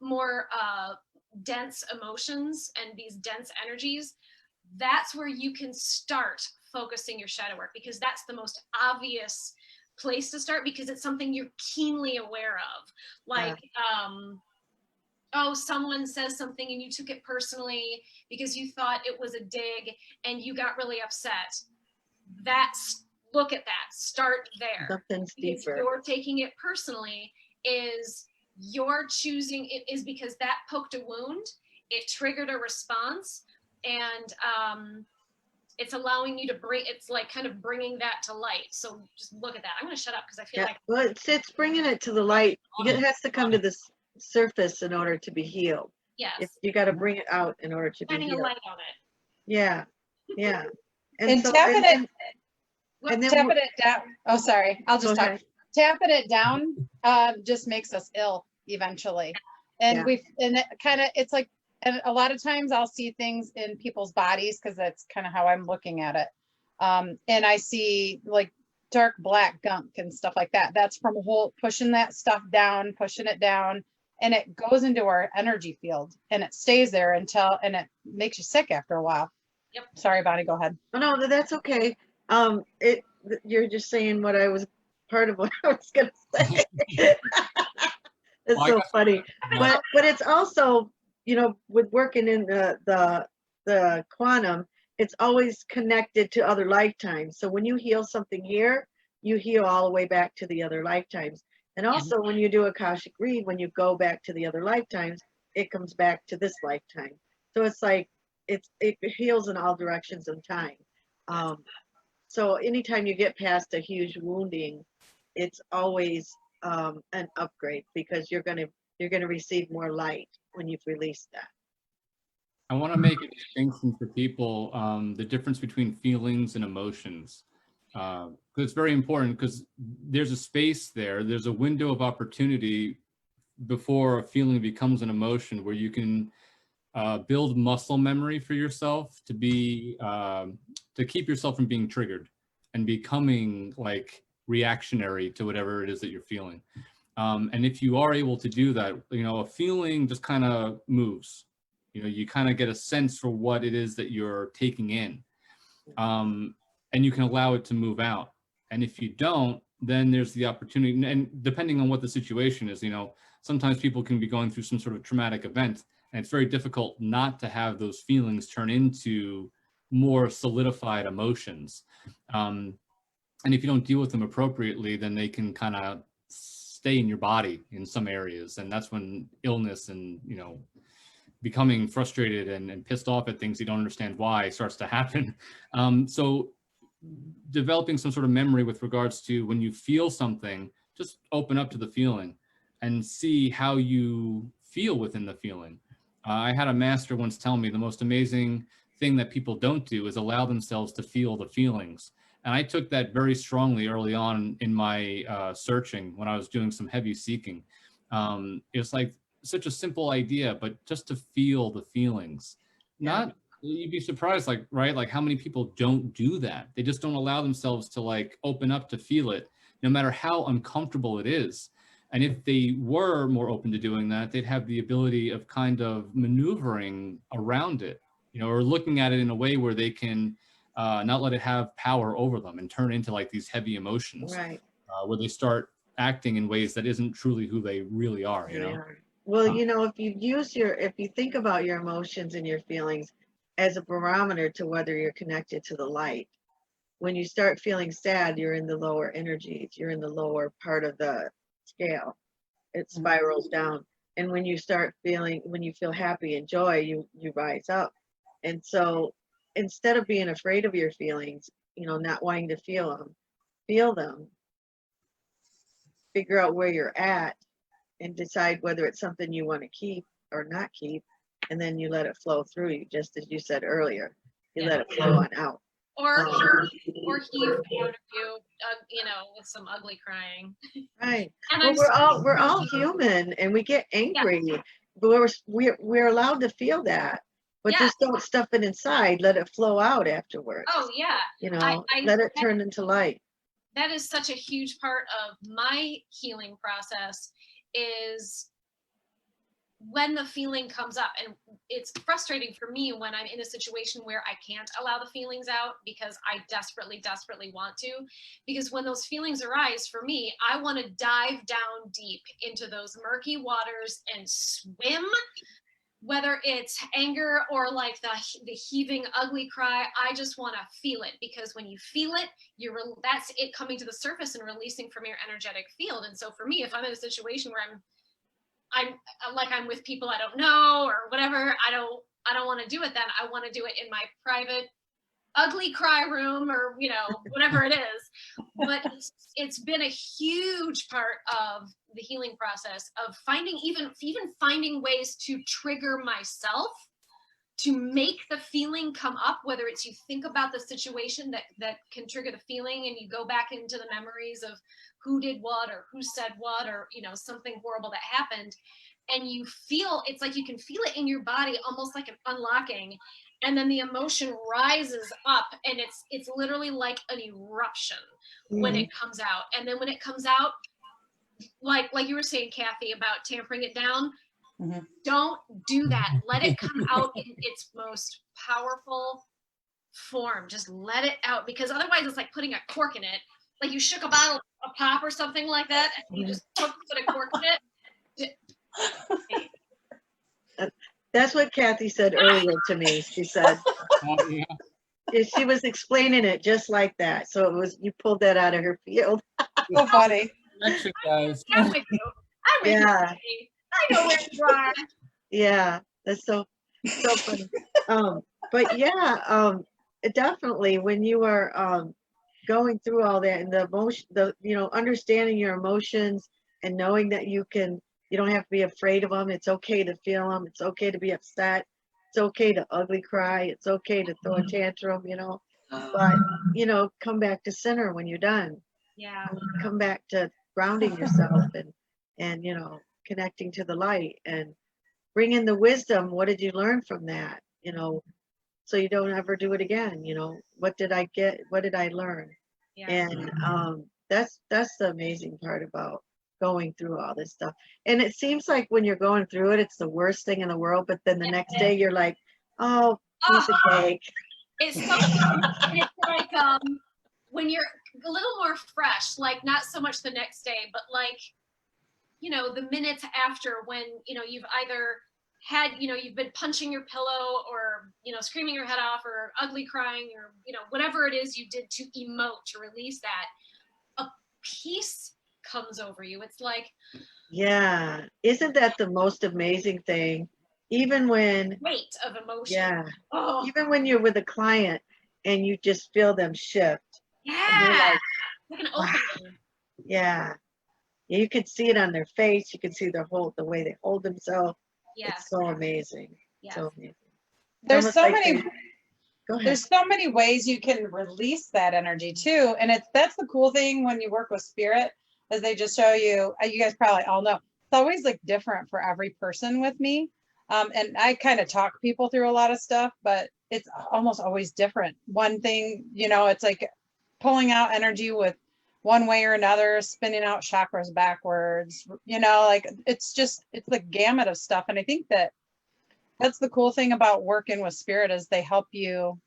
more dense emotions and these dense energies, that's where you can start focusing your shadow work, because that's the most obvious place to start, because it's something you're keenly aware of. Like, oh, someone says something and you took it personally because you thought it was a dig and you got really upset. Look at that, start there. Something's Because deeper. you're taking it personally is you're choosing, it is because that poked a wound, it triggered a response, and it's allowing you to it's like kind of bringing that to light. So just look at that. I'm going to shut up because I feel like. Well, it's bringing it to the light. It has to come to the surface in order to be healed. Yes. You got to bring it out in order to be Shining a healed. light on it. Yeah. And so, tapping it, and then tapping it down. Oh, sorry. I'll just Go talk. ahead. Tapping it down just makes us ill eventually. And it kind of, it's like, and a lot of times I'll see things in people's bodies because that's kind of how I'm looking at it. And I see like dark black gunk and stuff like that. That's from pushing that stuff down, pushing it down, and it goes into our energy field and it stays there and it makes you sick after a while. Yep. Sorry, Bonnie, go ahead. Oh, no, that's okay. You're just saying what I was, part of what I was going to say. It's so funny. But it's also, with working in the quantum, it's always connected to other lifetimes. So when you heal something here, you heal all the way back to the other lifetimes. And also when you do Akashic read, when you go back to the other lifetimes, it comes back to this lifetime. So it's like, it heals in all directions of time. So anytime you get past a huge wounding, it's always an upgrade, because you're gonna receive more light when you've released that. I want to make a distinction for people, the difference between feelings and emotions. Because it's very important, because there's a space there, there's a window of opportunity before a feeling becomes an emotion, where you can build muscle memory for yourself to keep yourself from being triggered and becoming like reactionary to whatever it is that you're feeling. And if you are able to do that, a feeling just kind of moves. You kind of get a sense for what it is that you're taking in, and you can allow it to move out. And if you don't, then there's the opportunity, and depending on what the situation is, sometimes people can be going through some sort of traumatic event, and it's very difficult not to have those feelings turn into more solidified emotions. And if you don't deal with them appropriately, then they can kind of stay in your body in some areas. And that's when illness and, becoming frustrated and pissed off at things you don't understand why starts to happen. So developing some sort of memory with regards to when you feel something, just open up to the feeling and see how you feel within the feeling. I had a master once tell me the most amazing thing that people don't do is allow themselves to feel the feelings. And I took that very strongly early on in my searching when I was doing some heavy seeking. It's like such a simple idea, but just to feel the feelings. You'd be surprised, like how many people don't do that. They just don't allow themselves to like open up to feel it, no matter how uncomfortable it is. And if they were more open to doing that, they'd have the ability of kind of maneuvering around it, or looking at it in a way where they can not let it have power over them and turn into like these heavy emotions, right? Where they start acting in ways that isn't truly who they really are. Well, if you think about your emotions and your feelings as a barometer to whether you're connected to the light. When you start feeling sad, you're in the lower energies, you're in the lower part of the scale. It spirals down. And when you feel happy and joy, you rise up. And so instead of being afraid of your feelings, not wanting to feel them, figure out where you're at and decide whether it's something you want to keep or not keep. And then you let it flow through you, just as you said earlier. You let it flow on out. Or heave out of you, with some ugly crying. Right. And we're all human, and we get angry. Yeah. But we're allowed to feel that, but just don't stuff it inside. Let it flow out afterwards. Oh yeah. Let it turn into light. That is such a huge part of my healing process. Is when the feeling comes up, and it's frustrating for me when I'm in a situation where I can't allow the feelings out because I desperately, desperately want to, because when those feelings arise for me, I want to dive down deep into those murky waters and swim, whether it's anger or like the heaving ugly cry. I just want to feel it, because when you feel it, that's it coming to the surface and releasing from your energetic field. And so for me, if I'm in a situation where I'm with people I don't know or whatever, I don't want to do it then. I want to do it in my private ugly cry room, or whatever it is. But it's been a huge part of the healing process of finding even finding ways to trigger myself to make the feeling come up, whether it's you think about the situation that can trigger the feeling, and you go back into the memories of who did what or who said what, or something horrible that happened, and you feel, it's like you can feel it in your body, almost like an unlocking, and then the emotion rises up, and it's literally like an eruption when it comes out. And then when it comes out, like you were saying, Kathy, about tampering it down, don't do that. Let it come out in its most powerful form. Just let it out, because otherwise it's like putting a cork in it. Like you shook a bottle of pop or something like that, and you just put a cork in it. That's what Kathy said earlier to me. She said, she was explaining it just like that. So it was, you pulled that out of her field. So funny. Connection, guys. I'm with you. I'm with Yeah. you. I know where you are. Yeah, that's so funny. But yeah, definitely when you are going through all that, and the emotion, understanding your emotions and knowing that you don't have to be afraid of them. It's okay to feel them. It's okay to be upset. It's okay to ugly cry. It's okay to throw a tantrum, but come back to center when you're done. Yeah. Come back to grounding yourself and connecting to the light, and bring in the wisdom. What did you learn from that? So you don't ever do it again. What did I get? What did I learn? Yeah. And that's the amazing part about going through all this stuff. And it seems like when you're going through it, it's the worst thing in the world. But then the next day you're like, oh, piece of cake. It's so it's like when you're a little more fresh, like not so much the next day, but like the minutes after, when you've either had you've been punching your pillow, or screaming your head off, or ugly crying, or whatever it is you did to emote, to release that, a peace comes over you. It's like, Yeah, isn't that the most amazing thing? Even when weight of emotion. Yeah, Oh even when you're with a client and you just feel them shift, and you're yeah, like, like an wow. opening. Yeah, you can see it on their face. You can see the way they hold themselves. Yes. It's so amazing. Yes. So amazing. There's Almost so like many. Go ahead. There's so many ways you can release that energy too, and that's the cool thing when you work with spirit, is they just show you. You guys probably all know, it's always like different for every person with me. And I kind of talk people through a lot of stuff, but it's almost always different. One thing, it's like pulling out energy with one way or another, spinning out chakras backwards, like it's the gamut of stuff. And I think that's the cool thing about working with spirit, is they help you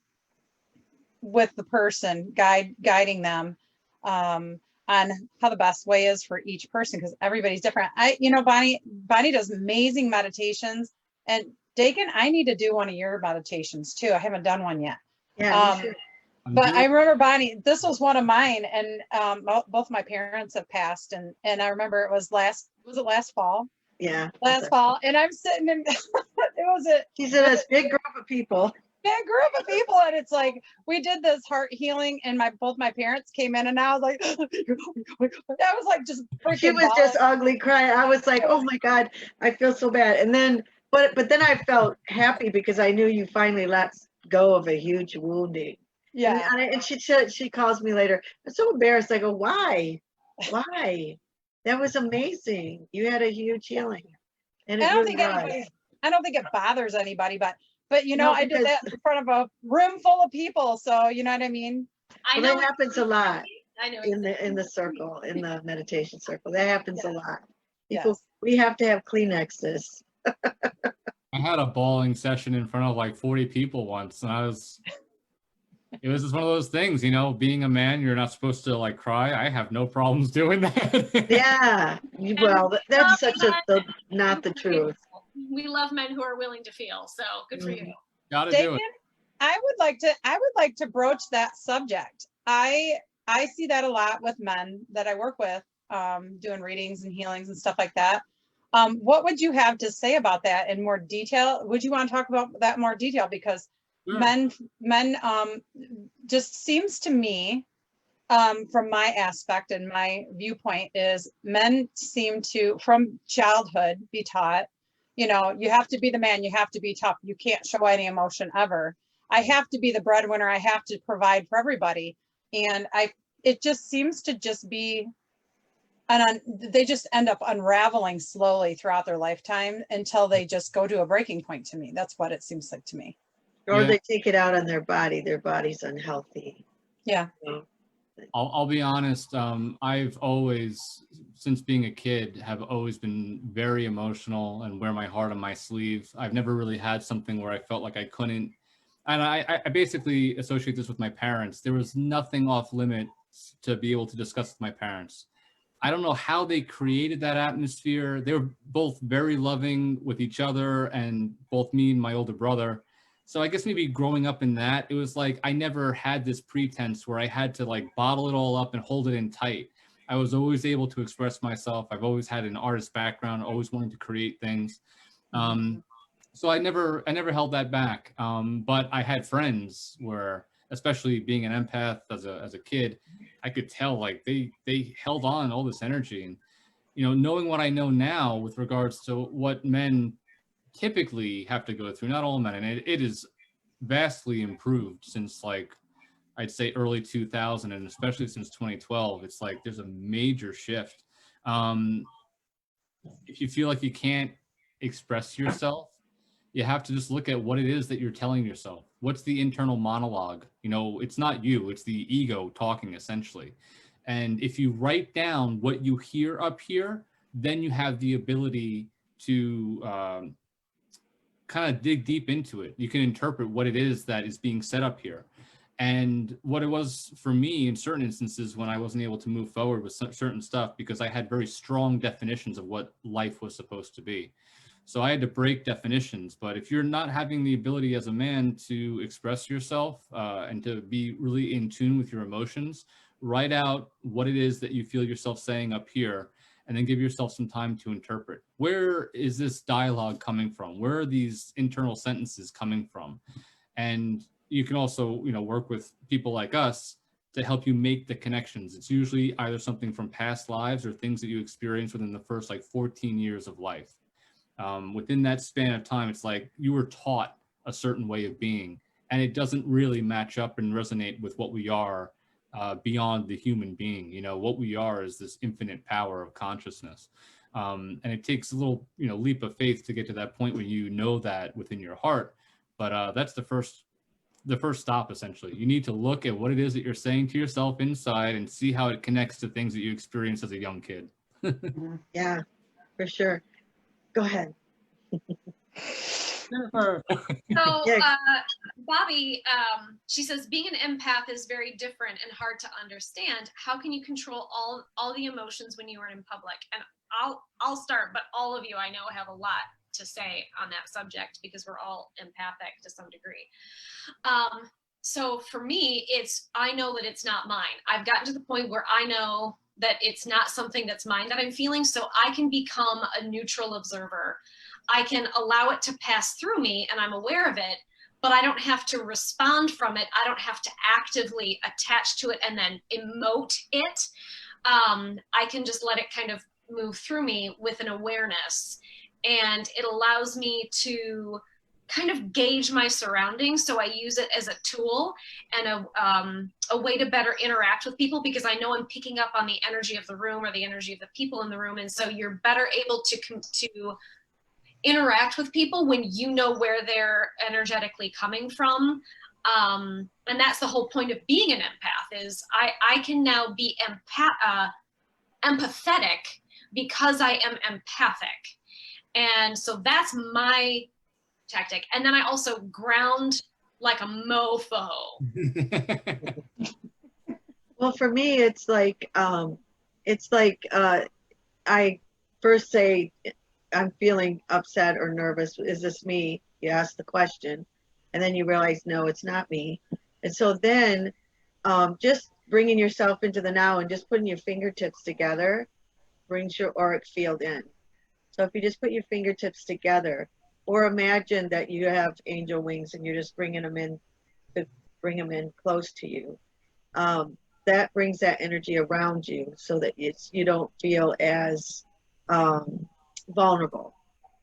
with the person, guiding them on how the best way is for each person, because everybody's different. Bonnie does amazing meditations, and DaKen, I need to do one of your meditations too. I haven't done one yet. Yeah, you should. But I remember, Bonnie, this was one of mine, and both my parents have passed, and I remember it was last fall? Yeah. Last fall, and I'm sitting in, She's in this big group of people. big group of people, and it's like we did this heart healing, and both my parents came in, and I was like, I was like just freaking She was just ugly crying. I was like, oh my God, I feel so bad. And then, but then I felt happy because I knew you finally let go of a huge wounding. Yeah. And she calls me later. I'm so embarrassed. I go, why? That was amazing. You had a huge healing. And I don't think it bothers anybody, but No, I did that in front of a room full of people, so you know what I mean. I know that happens a lot. I know In the circle, in the meditation circle, that happens a lot. People, Yes. we have to have Kleenexes I had a bawling session in front of like 40 people once, and it was just one of those things, you know, being a man, you're not supposed to like cry. I have no problems doing that. Yeah, well, that's not the truth. We love men who are willing to feel, so good for you. Gotta do DaKen, it. I would like to broach that subject. I see that a lot with men that I work with, doing readings and healings and stuff like that. What would you have to say about that in more detail? Would you want to talk about that in more detail? Because Sure. men just seems to me, from my aspect and my viewpoint, is men seem to, from childhood, be taught, you know, you have to be the man, you have to be tough, you can't show any emotion ever. I have to be the breadwinner, I have to provide for everybody. And it just seems to just be, they just end up unraveling slowly throughout their lifetime until they just go to a breaking point. To me, that's what it seems like to me. Or Yeah. they take it out on their body's unhealthy. Yeah. So, I'll be honest. I've always, since being a kid, have always been very emotional and wear my heart on my sleeve. I've never really had something where I felt like I couldn't. And I basically associate this with my parents. There was nothing off limits to be able to discuss with my parents. I don't know how they created that atmosphere. They were both very loving with each other, and both me and my older brother. So I guess maybe growing up in that, it was like I never had this pretense where I had to like bottle it all up and hold it in tight. I was always able to express myself. I've always had an artist background, always wanted to create things. So I never held that back. But I had friends where, especially being an empath as a kid, I could tell like they held on all this energy. And, you know, knowing what I know now with regards to what men typically have to go through, not all men, and it is vastly improved since like I'd say early 2000, and especially since 2012. It's like there's a major shift. If you feel like you can't express yourself, you have to just look at what it is that you're telling yourself. What's the internal monologue? You know, it's not you, it's the ego talking essentially. And if you write down what you hear up here, then you have the ability to kind of dig deep into it. You can interpret what it is that is being set up here. And what it was for me in certain instances when I wasn't able to move forward with certain stuff, because I had very strong definitions of what life was supposed to be. So I had to break definitions. But if you're not having the ability as a man to express yourself and to be really in tune with your emotions, write out what it is that you feel yourself saying up here, and then give yourself some time to interpret. Where is this dialogue coming from? Where are these internal sentences coming from? And you can also, you know, work with people like us to help you make the connections. It's usually either something from past lives or things that you experience within the first like 14 years of life. Within that span of time, it's like you were taught a certain way of being, and it doesn't really match up and resonate with what we are beyond the human being. You know, what we are is this infinite power of consciousness. And it takes a little, you know, leap of faith to get to that point where you know that within your heart. But that's the first stop, essentially. You need to look at what it is that you're saying to yourself inside and see how it connects to things that you experienced as a young kid. yeah, for sure. Go ahead. So, Yeah. Bobby, she says, being an empath is very different and hard to understand. How can you control all the emotions when you are in public? And I'll start, but all of you I know have a lot to say on that subject because we're all empathic to some degree. So for me, I know that it's not mine. I've gotten to the point where I know that it's not something that's mine that I'm feeling, so I can become a neutral observer. I can allow it to pass through me and I'm aware of it, but I don't have to respond from it. I don't have to actively attach to it and then emote it. I can just let it kind of move through me with an awareness, and it allows me to kind of gauge my surroundings. So I use it as a tool and a way to better interact with people, because I know I'm picking up on the energy of the room or the energy of the people in the room. And so you're better able to interact with people when you know where they're energetically coming from. And that's the whole point of being an empath, is I can now be empathetic because I am empathic. And so that's my tactic. And then I also ground like a mofo. Well, for me, it's like I first say, I'm feeling upset or nervous. Is this me? You ask the question, and then you realize, no, it's not me. And so then just bringing yourself into the now and just putting your fingertips together brings your auric field in. So if you just put your fingertips together, or imagine that you have angel wings and you're just bringing them in to bring them in close to you, that brings that energy around you so that you don't feel as vulnerable.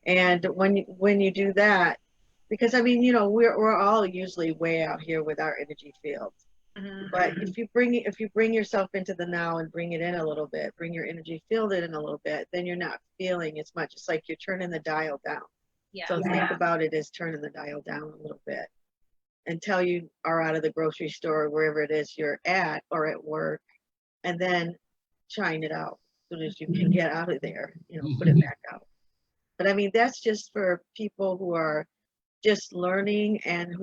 And when you do that, because I mean, we're all usually way out here with our energy fields. But if you bring yourself into the now and bring it in a little bit, bring your energy field in a little bit, then you're not feeling as much. It's like you're turning the dial down. Yeah. So think about it as turning the dial down a little bit until you are out of the grocery store, or wherever it is you're at, or at work, and then shine it out as soon as you can get out of there, put it back out. But I mean, that's just for people who are just learning and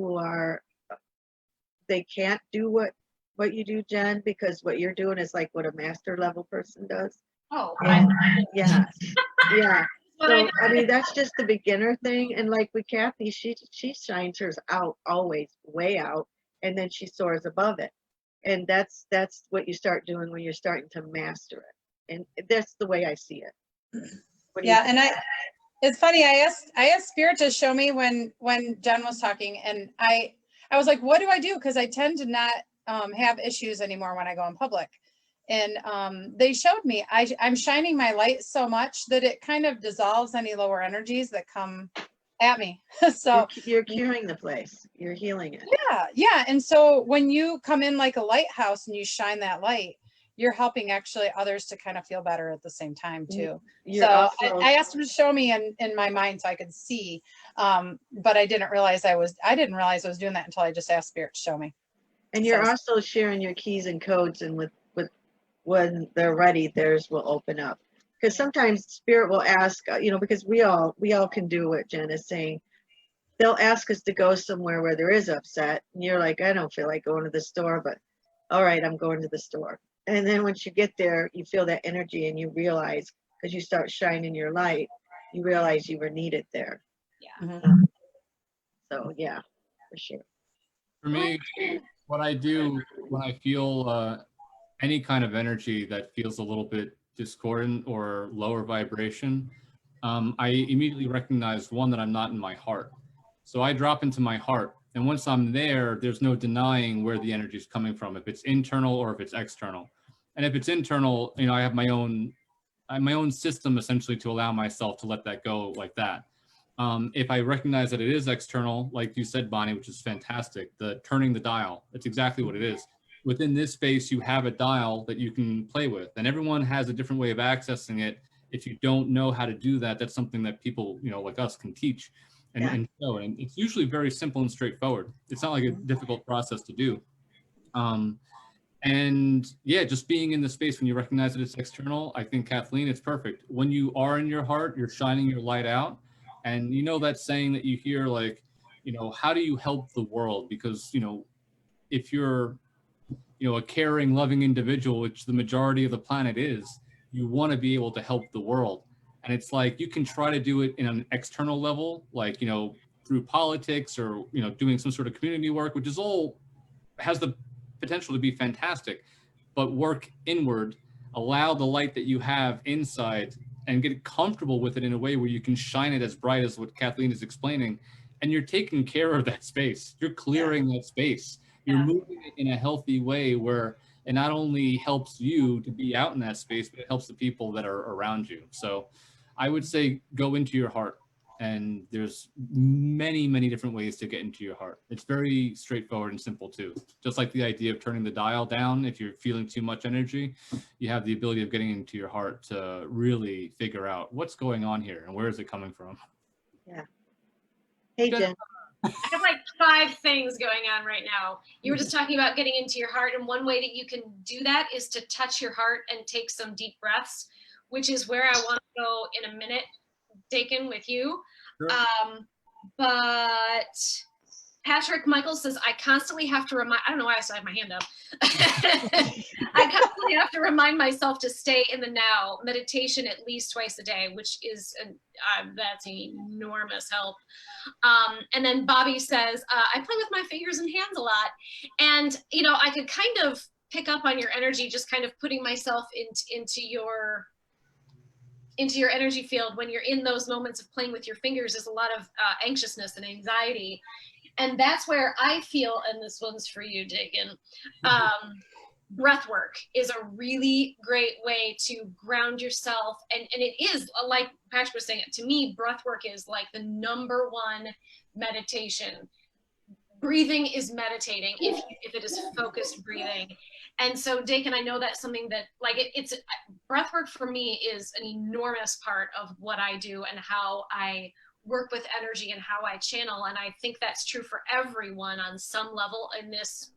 they can't do what you do, Jen, because what you're doing is like what a master level person does. Oh, Yeah. But So I mean, that's just the beginner thing. And like with Kathy, she shines hers out, always way out, and then she soars above it. And that's what you start doing when you're starting to master it. And that's the way I see it. What do you think? And it's funny, I asked Spirit to show me when Jen was talking, and I was like, what do I do? Because I tend to not have issues anymore when I go in public. And they showed me, I'm shining my light so much that it kind of dissolves any lower energies that come at me. So you're curing the place, you're healing it. Yeah. And so when you come in like a lighthouse and you shine that light, you're helping actually others to kind of feel better at the same time too. I asked him to show me in my mind so I could see, but I didn't realize I was doing that until I just asked Spirit to show me. And you're also sharing your keys and codes, and with when they're ready, theirs will open up. Because sometimes Spirit will ask, because we all can do what Jen is saying. They'll ask us to go somewhere where there is upset, and you're like, I don't feel like going to the store, but all right, I'm going to the store. And then once you get there, you feel that energy, and you realize, because you start shining your light, you realize you were needed there. Yeah. So yeah, for sure. For me, what I do when I feel any kind of energy that feels a little bit discordant or lower vibration, I immediately recognize, one, that I'm not in my heart. So I drop into my heart. And once I'm there, there's no denying where the energy is coming from, if it's internal or if it's external. And if it's internal, I have my own system essentially to allow myself to let that go like that. If I recognize that it is external, like you said, Bonnie, which is fantastic, the turning the dial, that's exactly what it is. Within this space, you have a dial that you can play with, and everyone has a different way of accessing it. If you don't know how to do that, that's something that people, like us, can teach and show. And it's usually very simple and straightforward. It's not like a difficult process to do. And yeah, just being in the space when you recognize that it's external, I think, Kathleen, it's perfect. When you are in your heart, you're shining your light out. And that saying that you hear, like, how do you help the world? Because, if you're, a caring, loving individual, which the majority of the planet is, you want to be able to help the world. And it's like, you can try to do it in an external level, like, through politics or, doing some sort of community work, which is all has the potential to be fantastic, but work inward, allow the light that you have inside and get comfortable with it in a way where you can shine it as bright as what Kathleen is explaining. And you're taking care of that space. You're clearing that space. You're moving it in a healthy way where it not only helps you to be out in that space, but it helps the people that are around you. So I would say go into your heart. And there's many, many different ways to get into your heart. It's very straightforward and simple too. Just like the idea of turning the dial down, if you're feeling too much energy, you have the ability of getting into your heart to really figure out what's going on here and where is it coming from. Yeah. Hey, Jen. I have like 5 things going on right now. You were just talking about getting into your heart, and one way that you can do that is to touch your heart and take some deep breaths, which is where I want to go in a minute. DaKen, with you. Sure. But Patrick Michael says, I constantly have to remind, I don't know why I still have my hand up. I constantly have to remind myself to stay in the now. Meditation at least twice a day, which is, that's an enormous help. And then Bobby says, I play with my fingers and hands a lot. And, you know, I could kind of pick up on your energy, just kind of putting myself into your energy field. When you're in those moments of playing with your fingers, there's a lot of anxiousness and anxiety. And that's where I feel, and this one's for you, DaKen, breath work is a really great way to ground yourself. And it is, like Patrick was saying, to me, breath work is like the #1 meditation. Breathing is meditating if it is focused breathing. And so, DaKen, I know that's something that, like, it's breath work for me is an enormous part of what I do and how I work with energy and how I channel. And I think that's true for everyone on some level in this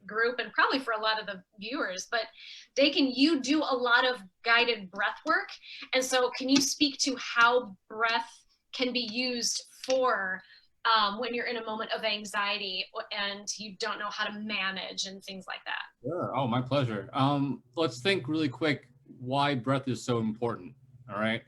group, and probably for a lot of the viewers. But DaKen, you do a lot of guided breath work. And so can you speak to how breath can be used for when you're in a moment of anxiety and you don't know how to manage and things like that? Sure. Oh, my pleasure. Let's think really quick why breath is so important. All right.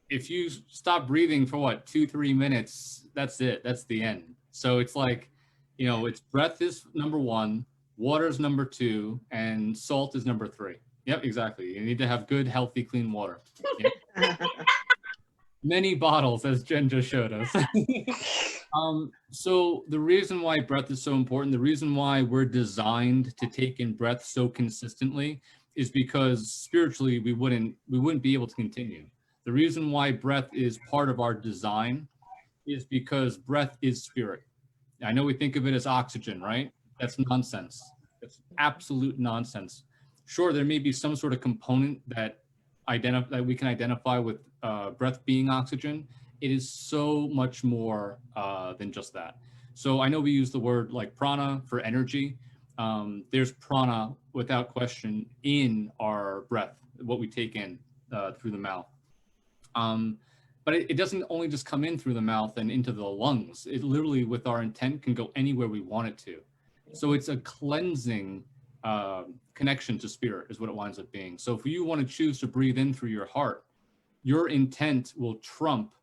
If you stop breathing for what, 2-3 minutes, that's it. That's the end. So it's like, you know, it's breath is #1, water is #2, and salt is #3. Yep, exactly. You need to have good, healthy, clean water. Yep. Many bottles, as Jen just showed us. So the reason why breath is so important, the reason why we're designed to take in breath so consistently, is because spiritually we wouldn't be able to continue. The reason why breath is part of our design is because breath is spirit. I know we think of it as oxygen, right? That's nonsense. That's absolute nonsense. Sure, there may be some sort of component that we can identify with breath being oxygen. It is so much more than just that. So I know we use the word like prana for energy. There's prana without question in our breath, what we take in through the mouth. But it doesn't only just come in through the mouth and into the lungs. It literally, with our intent, can go anywhere we want it to. So it's a cleansing connection to spirit is what it winds up being. So if you want to choose to breathe in through your heart, your intent will trump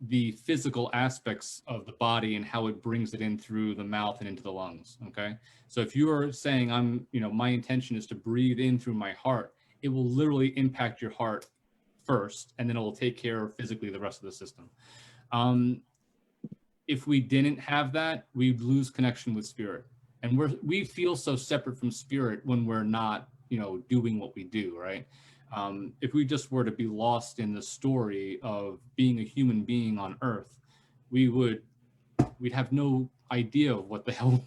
the physical aspects of the body and how it brings it in through the mouth and into the lungs. Okay. So if you are saying, my intention is to breathe in through my heart, it will literally impact your heart first, and then it will take care of physically the rest of the system. If we didn't have that, we'd lose connection with spirit. And we feel so separate from spirit when we're not, doing what we do, right? If we just were to be lost in the story of being a human being on Earth, we'd have no idea of what the hell,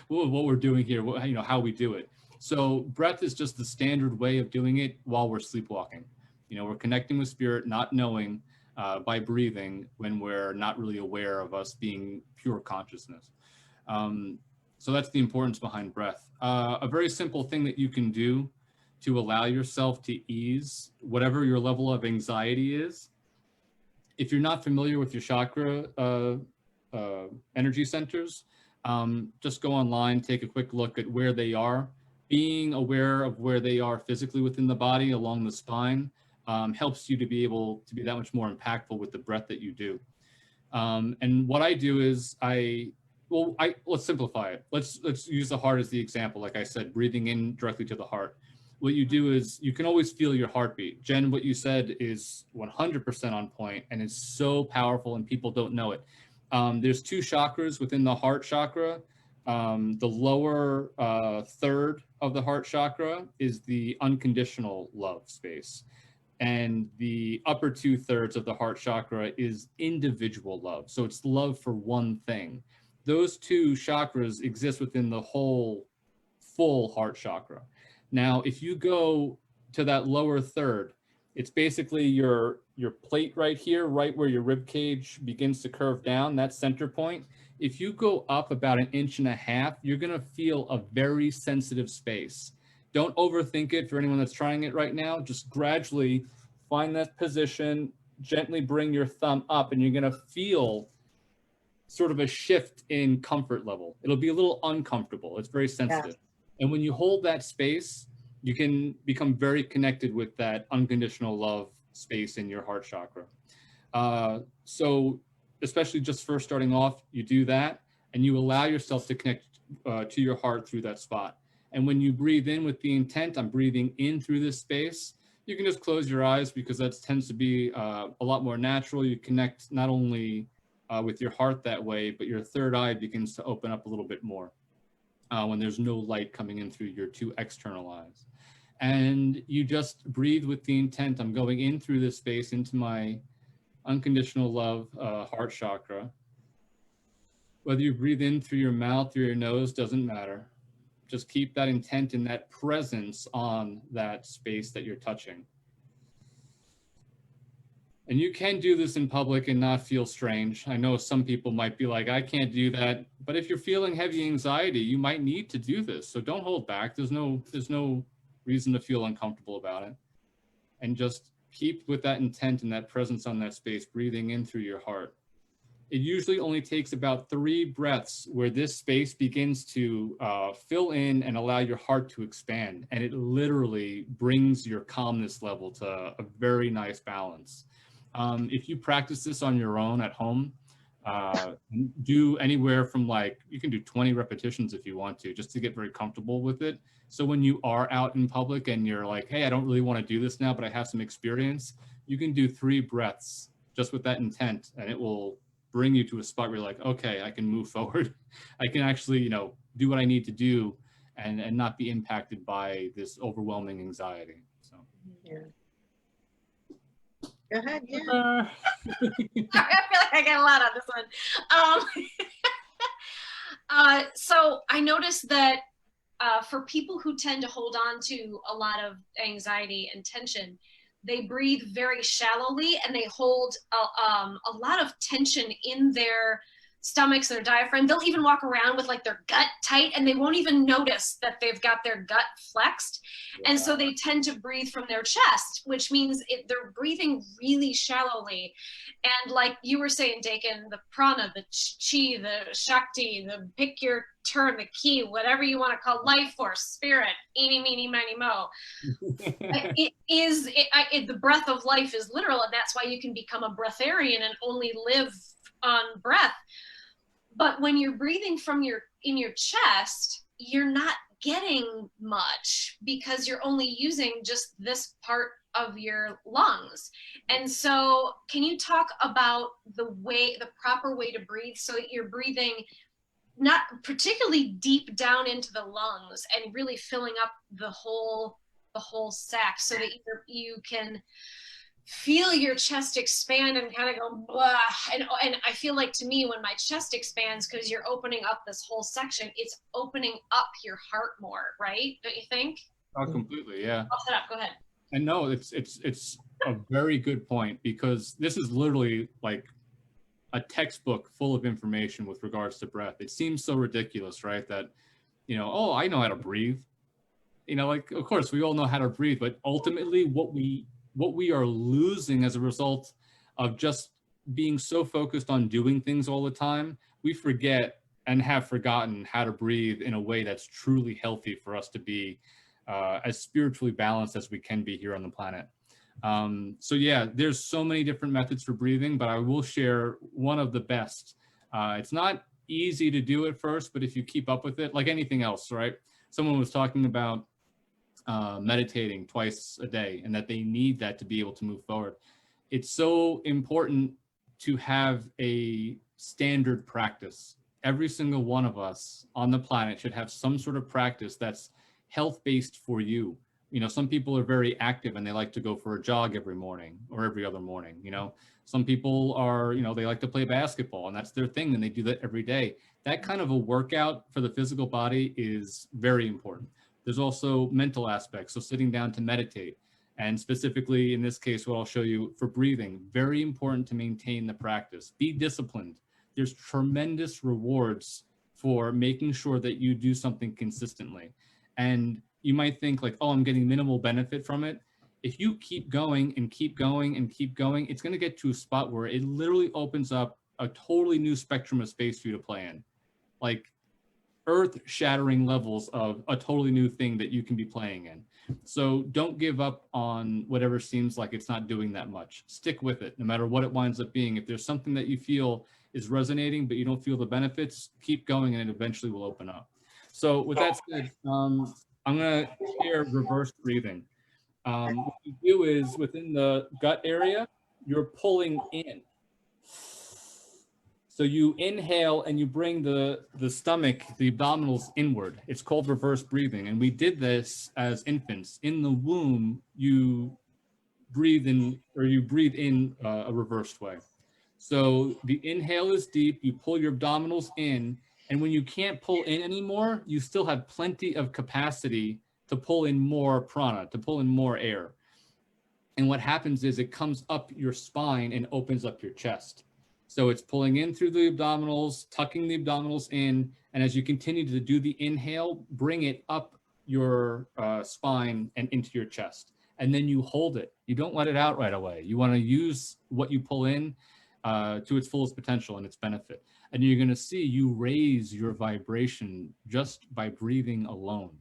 what we're doing here, how we do it. So breath is just the standard way of doing it while we're sleepwalking. We're connecting with spirit, not knowing by breathing when we're not really aware of us being pure consciousness. So that's the importance behind breath. A very simple thing that you can do to allow yourself to ease whatever your level of anxiety is. If you're not familiar with your chakra energy centers, just go online, take a quick look at where they are. Being aware of where they are physically within the body along the spine helps you to be able to be that much more impactful with the breath that you do. And what I do is let's simplify it. Let's use the heart as the example. Like I said, breathing in directly to the heart. What you do is you can always feel your heartbeat. Jen, what you said is 100% on point, and it's so powerful, and people don't know it. There's 2 chakras within the heart chakra. The lower third of the heart chakra is the unconditional love space. And the upper 2/3 of the heart chakra is individual love. So it's love for one thing. Those 2 chakras exist within the whole full heart chakra. Now, if you go to that lower third, it's basically your plate right here, right where your rib cage begins to curve down, that center point. If you go up about 1.5 inches, you're going to feel a very sensitive space. Don't overthink it for anyone that's trying it right now. Just gradually find that position, gently bring your thumb up, and you're going to feel sort of a shift in comfort level. It'll be a little uncomfortable. It's very sensitive. And when you hold that space, you can become very connected with that unconditional love space in your heart chakra. So especially just first starting off, you do that and you allow yourself to connect to your heart through that spot. And when you breathe in with the intent, I'm breathing in through this space, you can just close your eyes because that tends to be a lot more natural. You connect not only with your heart that way, but your third eye begins to open up a little bit more when there's no light coming in through your two external eyes. And you just breathe with the intent, I'm going in through this space into my unconditional love heart chakra. Whether you breathe in through your mouth or your nose, doesn't matter. Just keep that intent and that presence on that space that you're touching. And you can do this in public and not feel strange. I know some people might be like, I can't do that. But if you're feeling heavy anxiety, you might need to do this. So don't hold back. There's no reason to feel uncomfortable about it. And just keep with that intent and that presence on that space, breathing in through your heart. It usually only takes about 3 breaths where this space begins to fill in and allow your heart to expand. And it literally brings your calmness level to a very nice balance. If you practice this on your own at home, do anywhere from you can do 20 repetitions if you want to, just to get very comfortable with it. So when you are out in public and you're like, hey, I don't really want to do this now, but I have some experience, you can do 3 breaths just with that intent, and it will bring you to a spot where you're like, okay, I can move forward. I can actually, do what I need to do and not be impacted by this overwhelming anxiety. So. Yeah. Go ahead. Yeah. I feel like I got a lot on this one. So I noticed that for people who tend to hold on to a lot of anxiety and tension, they breathe very shallowly and they hold a lot of tension in their stomachs, their diaphragm. They'll even walk around with their gut tight and they won't even notice that they've got their gut flexed. Yeah. And so they tend to breathe from their chest, which means they're breathing really shallowly. And like you were saying, DaKen, the prana, the chi, the shakti, the pick your term, the key, whatever you want to call life force, spirit, eeny, meeny, miny, mo. The breath of life is literal, and that's why you can become a breatharian and only live on breath. But when you're breathing from in your chest, you're not getting much because you're only using just this part of your lungs. And so can you talk about the proper way to breathe so that you're breathing not particularly deep down into the lungs and really filling up the whole sac so that you can feel your chest expand and kind of go blah. And I feel like, to me, when my chest expands, because you're opening up this whole section, it's opening up your heart more, right? Don't you think? Oh, completely, yeah. I'll set up, go ahead. And no, it's a very good point, because this is literally like a textbook full of information with regards to breath. It seems so ridiculous, right? That, oh, I know how to breathe. Of course we all know how to breathe, but ultimately what we are losing as a result of just being so focused on doing things all the time, we forget and have forgotten how to breathe in a way that's truly healthy for us to be as spiritually balanced as we can be here on the planet. So yeah, there's so many different methods for breathing, but I will share one of the best. It's not easy to do at first, but if you keep up with it, like anything else, right? Someone was talking about meditating twice a day and that they need that to be able to move forward. It's so important to have a standard practice. Every single one of us on the planet should have some sort of practice that's health-based for you. Some people are very active and they like to go for a jog every morning or every other morning. Some people are, they like to play basketball and that's their thing and they do that every day. That kind of a workout for the physical body is very important. There's also mental aspects, so sitting down to meditate. And specifically in this case, what I'll show you for breathing, very important to maintain the practice. Be disciplined. There's tremendous rewards for making sure that you do something consistently. And you might think like, oh, I'm getting minimal benefit from it. if you keep going and keep going and keep going, it's going to get to a spot where it literally opens up a totally new spectrum of space for you to play in. Like earth-shattering levels of a totally new thing that you can be playing in. So don't give up on whatever seems like it's not doing that much. Stick with it, no matter what it winds up being. If there's something that you feel is resonating, but you don't feel the benefits, keep going and it eventually will open up. So with that said, I'm gonna share reverse breathing. What you do is within the gut area, you're pulling in. So you inhale and you bring the stomach, the abdominals inward. It's called reverse breathing. And we did this as infants. In the womb, you breathe in, or you breathe in a reversed way. So the inhale is deep, you pull your abdominals in, and when you can't pull in anymore, you still have plenty of capacity to pull in more prana, to pull in more air. And what happens is it comes up your spine and opens up your chest. So it's pulling in through the abdominals, tucking the abdominals in, and as you continue to do the inhale, bring it up your spine and into your chest. And then you hold it. You don't let it out right away. You want to use what you pull in to its fullest potential and its benefit. And you're going to see you raise your vibration just by breathing alone.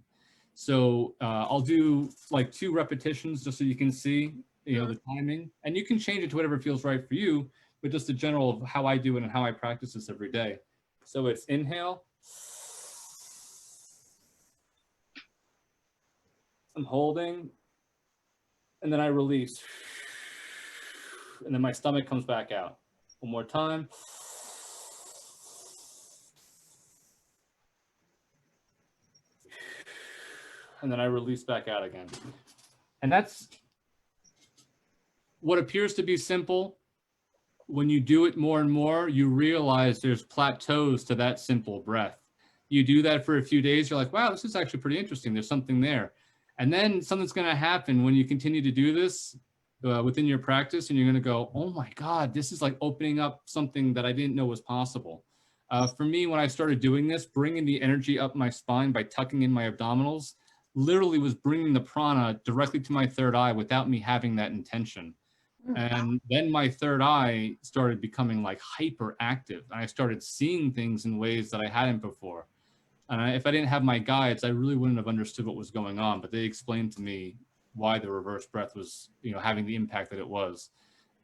So I'll do like 2 repetitions just so you can see, the timing, and you can change it to whatever feels right for you, but just the general of how I do it and how I practice this every day. So it's inhale. I'm holding, and then I release. And then my stomach comes back out. One more time. And then I release back out again. And that's what appears to be simple. When you do it more and more, you realize there's plateaus to that simple breath. You do that for a few days, you're like, wow, this is actually pretty interesting. There's something there. And then something's going to happen when you continue to do this within your practice, and you're going to go, oh my God, this is like opening up something that I didn't know was possible. For me, when I started doing this, bringing the energy up my spine by tucking in my abdominals, literally was bringing the prana directly to my third eye without me having that intention. And then my third eye started becoming like hyperactive, and I started seeing things in ways that I hadn't before. And if I didn't have my guides, I really wouldn't have understood what was going on, but they explained to me why the reverse breath was, having the impact that it was,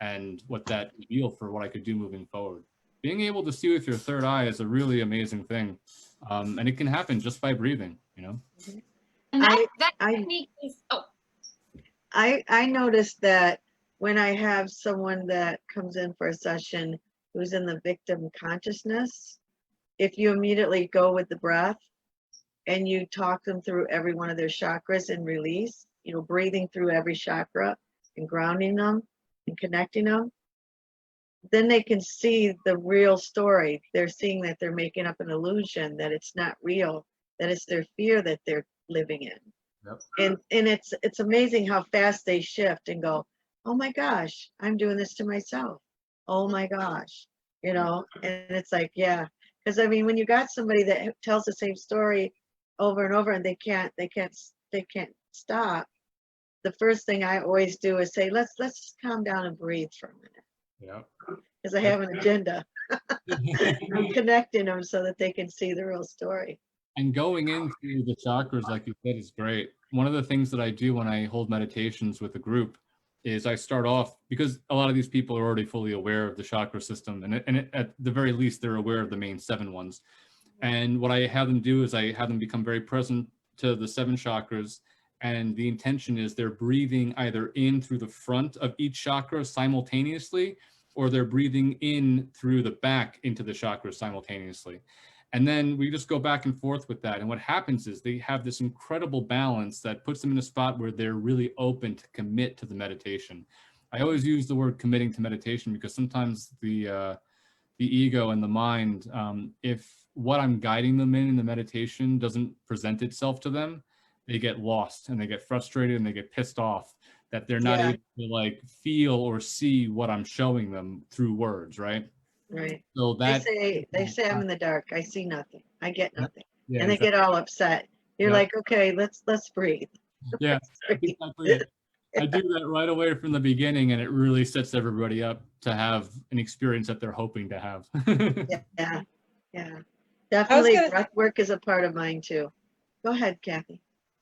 and what that revealed for what I could do moving forward. Being able to see with your third eye is a really amazing thing. And it can happen just by breathing, And that technique is, I noticed that when I have someone that comes in for a session who's in the victim consciousness, if you immediately go with the breath and you talk them through every one of their chakras and release, breathing through every chakra and grounding them and connecting them, then they can see the real story. They're seeing that they're making up an illusion, that it's not real, that it's their fear that they're living in. Yep. And it's amazing how fast they shift and go, oh my gosh, I'm doing this to myself. Oh my gosh, and it's like, yeah. Because I mean, when you got somebody that tells the same story over and over and they can't stop, the first thing I always do is say, let's calm down and breathe for a minute. Yeah. Because I have an agenda. I'm connecting them so that they can see the real story. And going into the chakras, like you said, is great. One of the things that I do when I hold meditations with a group is I start off, because a lot of these people are already fully aware of the chakra system, and at the very least, they're aware of the main 7 ones. And what I have them do is I have them become very present to the 7 chakras, and the intention is they're breathing either in through the front of each chakra simultaneously, or they're breathing in through the back into the chakras simultaneously. And then we just go back and forth with that. And what happens is they have this incredible balance that puts them in a spot where they're really open to commit to the meditation. I always use the word committing to meditation because sometimes the ego and the mind, if what I'm guiding them in the meditation doesn't present itself to them, they get lost and they get frustrated and they get pissed off that they're not able to like feel or see what I'm showing them through words, right? Right. So that they say I'm in the dark. I see nothing. I get nothing. Yeah, and they get all upset. You're like, okay, let's breathe. Yeah, Let's breathe. exactly. I do that right away from the beginning, and it really sets everybody up to have an experience that they're hoping to have. Yeah, yeah. Definitely gonna- breath work is a part of mine too. Go ahead, Kathy.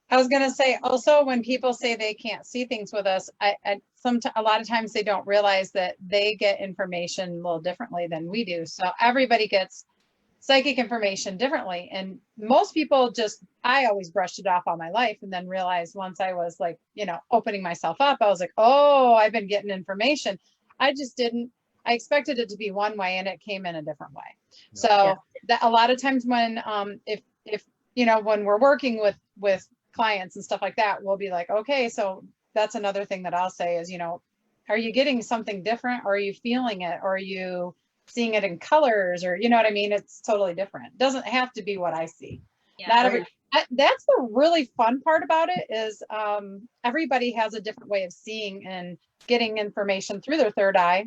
I was going to say also, when people say they can't see things with us, a lot of times they don't realize that they get information a little differently than we do. So everybody gets psychic information differently. And most people I always brushed it off all my life, and then realized once I was like, opening myself up, I was like, oh, I've been getting information. I just didn't, I expected it to be one way and it came in a different way. So Yeah. that a lot of times when, if, when we're working with clients and stuff like that, we'll be like, okay, so that's another thing that I'll say is, are you getting something different? Or are you feeling it? Or are you seeing it in colors? Or, you know what I mean? It's totally different. It doesn't have to be what I see. Yeah. Not every, that's the really fun part about it is everybody has a different way of seeing and getting information through their third eye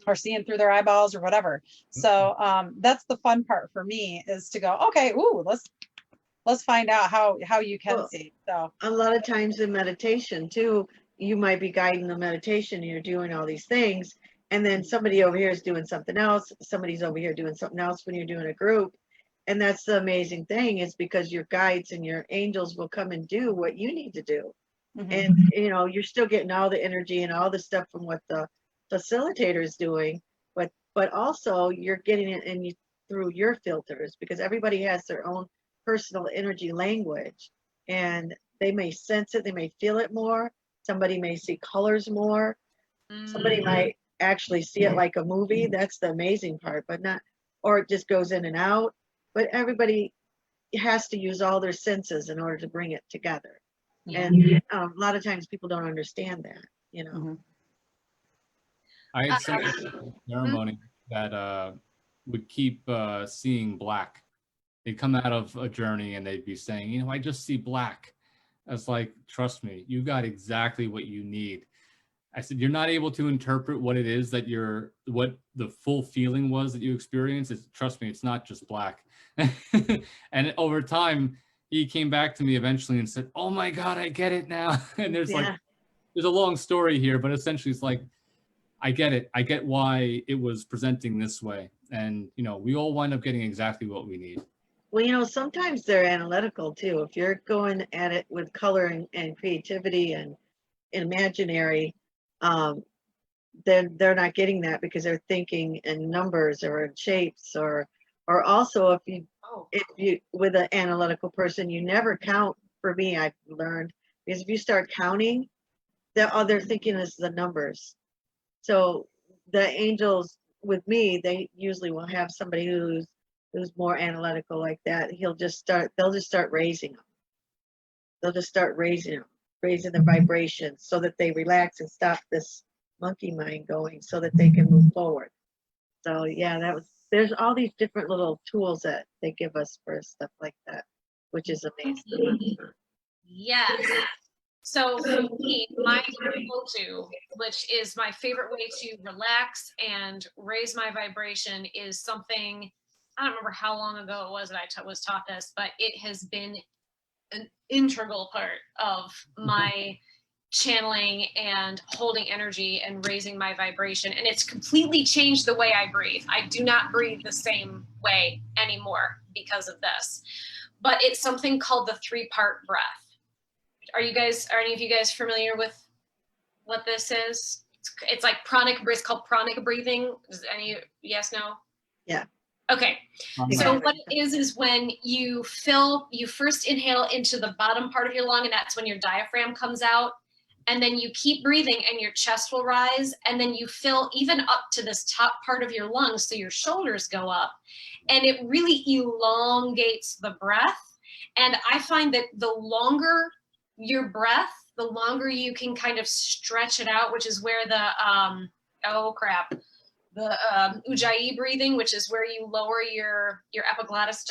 or seeing through their eyeballs or whatever. So that's the fun part for me, is to go, okay, ooh, let's find out how you can see. So A lot of times in meditation too, you might be guiding the meditation and you're doing all these things, and then somebody over here is doing something else, somebody's over here doing something else when you're doing a group. And that's the amazing thing, is because your guides and your angels will come and do what you need to do. And you're still getting all the energy and all the stuff from what the facilitator is doing, but also you're getting it through your filters, because everybody has their own personal energy language, and they may sense it, they may feel it more. Somebody may see colors more. Somebody might actually see it like a movie. That's the amazing part, but not, or it just goes in and out. But everybody has to use all their senses in order to bring it together. Yeah. And a lot of times people don't understand that. I had somebody in the ceremony that would keep seeing black. They'd come out of a journey and they'd be saying, I just see black. I was like, trust me, you got exactly what you need. I said, you're not able to interpret what it is that what the full feeling was that you experienced. Trust me, it's not just black. And over time, he came back to me eventually and said, oh my God, I get it now. And there's a long story here, but essentially it's like, I get it. I get why it was presenting this way. And, we all wind up getting exactly what we need. Well, sometimes they're analytical too. If you're going at it with color and creativity and imaginary, then they're not getting that, because they're thinking in numbers or in shapes, or also if you with an analytical person, you never count. For me, I've learned, because if you start counting, all they're thinking is the numbers. So the angels with me, they usually will have somebody who's more analytical like that. They'll just start raising them. They'll just start raising the vibrations, so that they relax and stop this monkey mind going, so that they can move forward. So yeah, there's all these different little tools that they give us for stuff like that, which is amazing. Yes. So for me, my go-to, which is my favorite way to relax and raise my vibration, is something, I don't remember how long ago it was that I was taught this, but it has been an integral part of my channeling and holding energy and raising my vibration. And it's completely changed the way I breathe. I do not breathe the same way anymore because of this. But it's something called the 3-part breath. Are any of you guys familiar with what this is? It's like pranic, it's called pranic breathing. Yes, no? Yeah. Okay. So what it is when you first inhale into the bottom part of your lung, and that's when your diaphragm comes out. And then you keep breathing and your chest will rise. And then you fill even up to this top part of your lungs, so your shoulders go up. And it really elongates the breath. And I find that the longer your breath, the longer you can kind of stretch it out, which is where the ujjayi breathing, which is where you lower your epiglottis,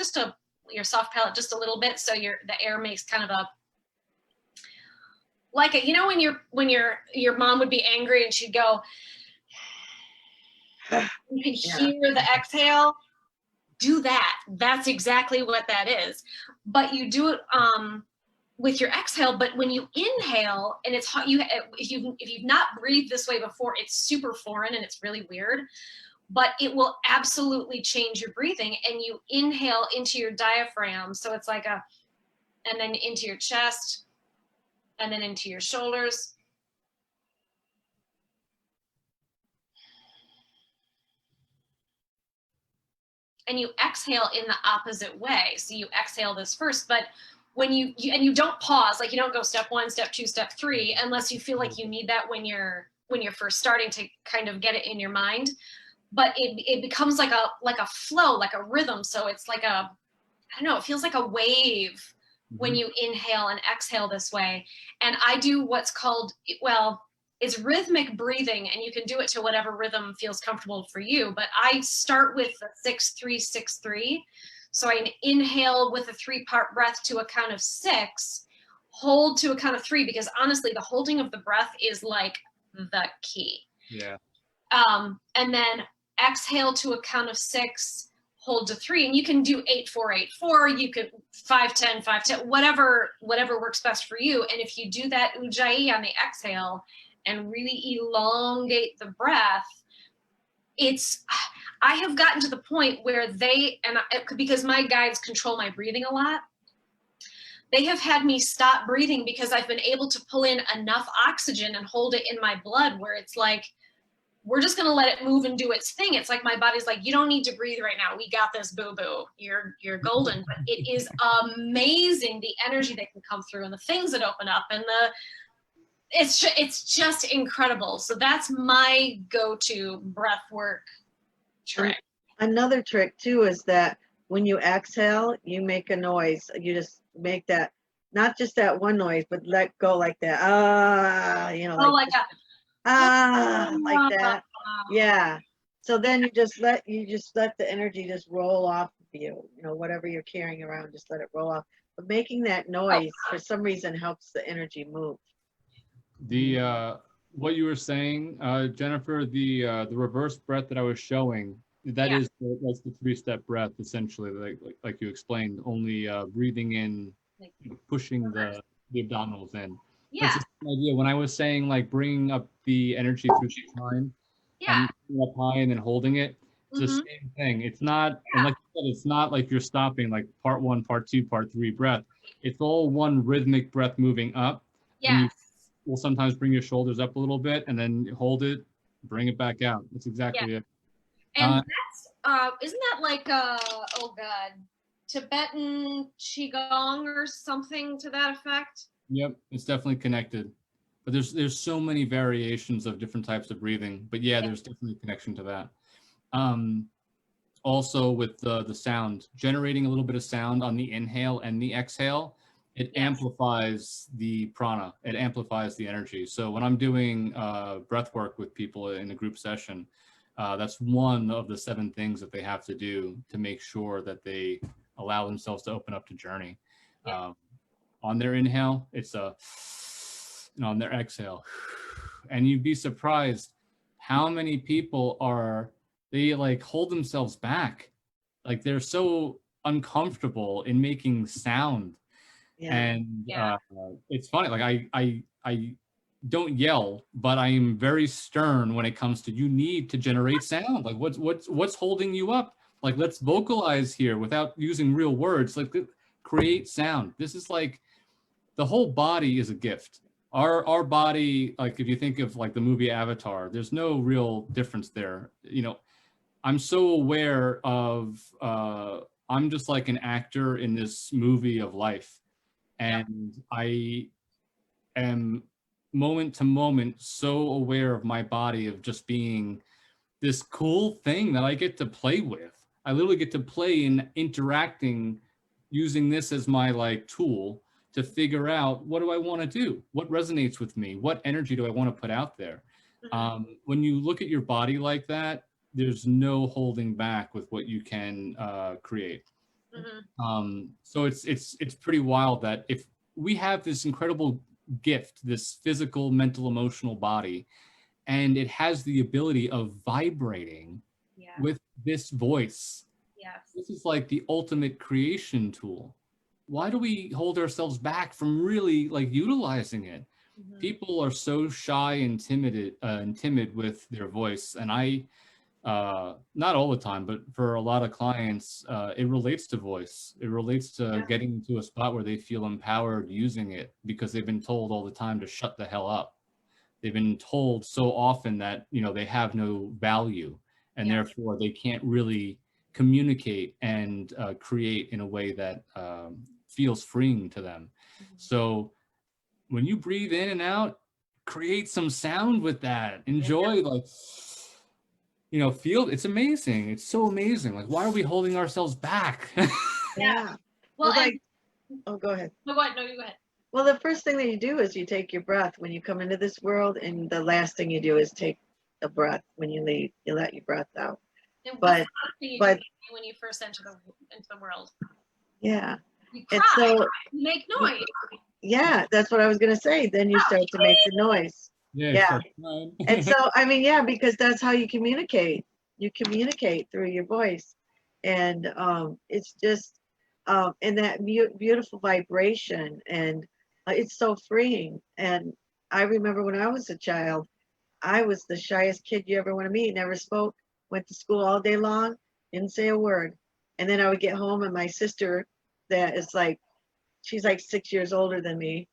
your soft palate just a little bit, so the air makes kind of a, like when your mom would be angry and she'd go, you can hear the exhale. Do that. That's exactly what that is. But you do it with your exhale, but when you inhale, and it's hot, if you've not breathed this way before, it's super foreign and it's really weird, but it will absolutely change your breathing. And you inhale into your diaphragm, so it's like and then into your chest, and then into your shoulders. And you exhale in the opposite way. So you exhale this first, but when you don't pause, like you don't go step 1, step 2, step 3, unless you feel like you need that when you're first starting to kind of get it in your mind. But it becomes like a flow, like a rhythm. So it's like I don't know, it feels like a wave when you inhale and exhale this way. And I do what's called, well, it's rhythmic breathing, and you can do it to whatever rhythm feels comfortable for you. But I start with the 6-3-6-3. So I inhale with a 3-part breath to a count of 6, hold to a count of 3, because honestly, the holding of the breath is like the key. Yeah. And then exhale to a count of 6, hold to 3, and you can do 8-4-8-4. You could 5-10, 5-10, whatever works best for you. And if you do that ujjayi on the exhale and really elongate the breath, I have gotten to the point where because my guides control my breathing a lot, they have had me stop breathing because I've been able to pull in enough oxygen and hold it in my blood where it's like, we're just going to let it move and do its thing. It's like my body's like, you don't need to breathe right now. We got this, boo-boo. You're golden. But it is amazing the energy that can come through and the things that open up, and it's just incredible. So that's my go-to breath work trick. Another trick too is that when you exhale, you make a noise. You just make that, not just that one noise, but let go like that. Like that. Yeah. So then you just let the energy just roll off of you. Whatever you're carrying around, just let it roll off. But making that noise for some reason helps the energy move. What you were saying, Jennifer, the reverse breath that I was showing, that's the 3-step breath essentially, like you explained, only breathing in, pushing the abdominals in. Yeah. That's the same idea. When I was saying like bringing up the energy through the spine, and up high and then holding it, it's the same thing. It's not, and like you said, it's not like you're stopping like part 1, part 2, part 3 breath. It's all one rhythmic breath moving up. Yeah. You will sometimes bring your shoulders up a little bit and then hold it, bring it back out. That's exactly it. And that's isn't that like Tibetan Qigong or something to that effect? Yep, it's definitely connected. But there's so many variations of different types of breathing. But yeah, there's definitely a connection to that. Also with the sound, generating a little bit of sound on the inhale and the exhale, it amplifies the prana, it amplifies the energy. So when I'm doing breath work with people in a group session, that's one of the 7 things that they have to do to make sure that they allow themselves to open up to journey. On their inhale, it's and on their exhale. And you'd be surprised how many people they like hold themselves back. Like they're so uncomfortable in making sound. Yeah. And it's funny, like I don't yell, but I am very stern when it comes to, you need to generate sound. Like what's holding you up? Like, let's vocalize here without using real words. Like, create sound. This is like, the whole body is a gift. Our body, like if you think of like the movie Avatar, there's no real difference there. I'm so aware of, I'm just like an actor in this movie of life. And I am moment to moment so aware of my body, of just being this cool thing that I get to play with. I literally get to play in interacting, using this as my like tool to figure out, what do I want to do? What resonates with me? What energy do I want to put out there? When you look at your body like that, there's no holding back with what you can create. So it's pretty wild that if we have this incredible gift, this physical, mental, emotional body, and it has the ability of vibrating with this voice. This is like the ultimate creation tool. why do we hold ourselves back from really like utilizing it? Mhm. People are so shy and timid with their voice. And not all the time, but for a lot of clients, it relates to voice. It relates to getting to a spot where they feel empowered using it because they've been told all the time to shut the hell up. They've been told so often that, they have no value, and therefore they can't really communicate and create in a way that feels freeing to them. So when you breathe in and out, create some sound with that. Enjoy, like, feel, it's amazing. It's so amazing. Like, why are we holding ourselves back? Yeah. Well, Like, oh, go ahead. no, go ahead. No, you go ahead. Well, the first thing that you do is you take your breath when you come into this world, and the last thing you do is take a breath when you leave. You let your breath out. And But- what's the first thing you but- do when you first enter into the world? Yeah. You And cry, so, you make noise. yeah, that's what I was going to say. Then you start to make the noise. Yeah. And so, I mean, yeah, because that's how you communicate. You communicate through your voice. And it's just, and that beautiful vibration. And it's so freeing. And I remember when I was a child, I was the shyest kid you ever want to meet. Never spoke, went to school all day long, didn't say a word. And then I would get home, and my sister, that is like, she's like 6 years older than me,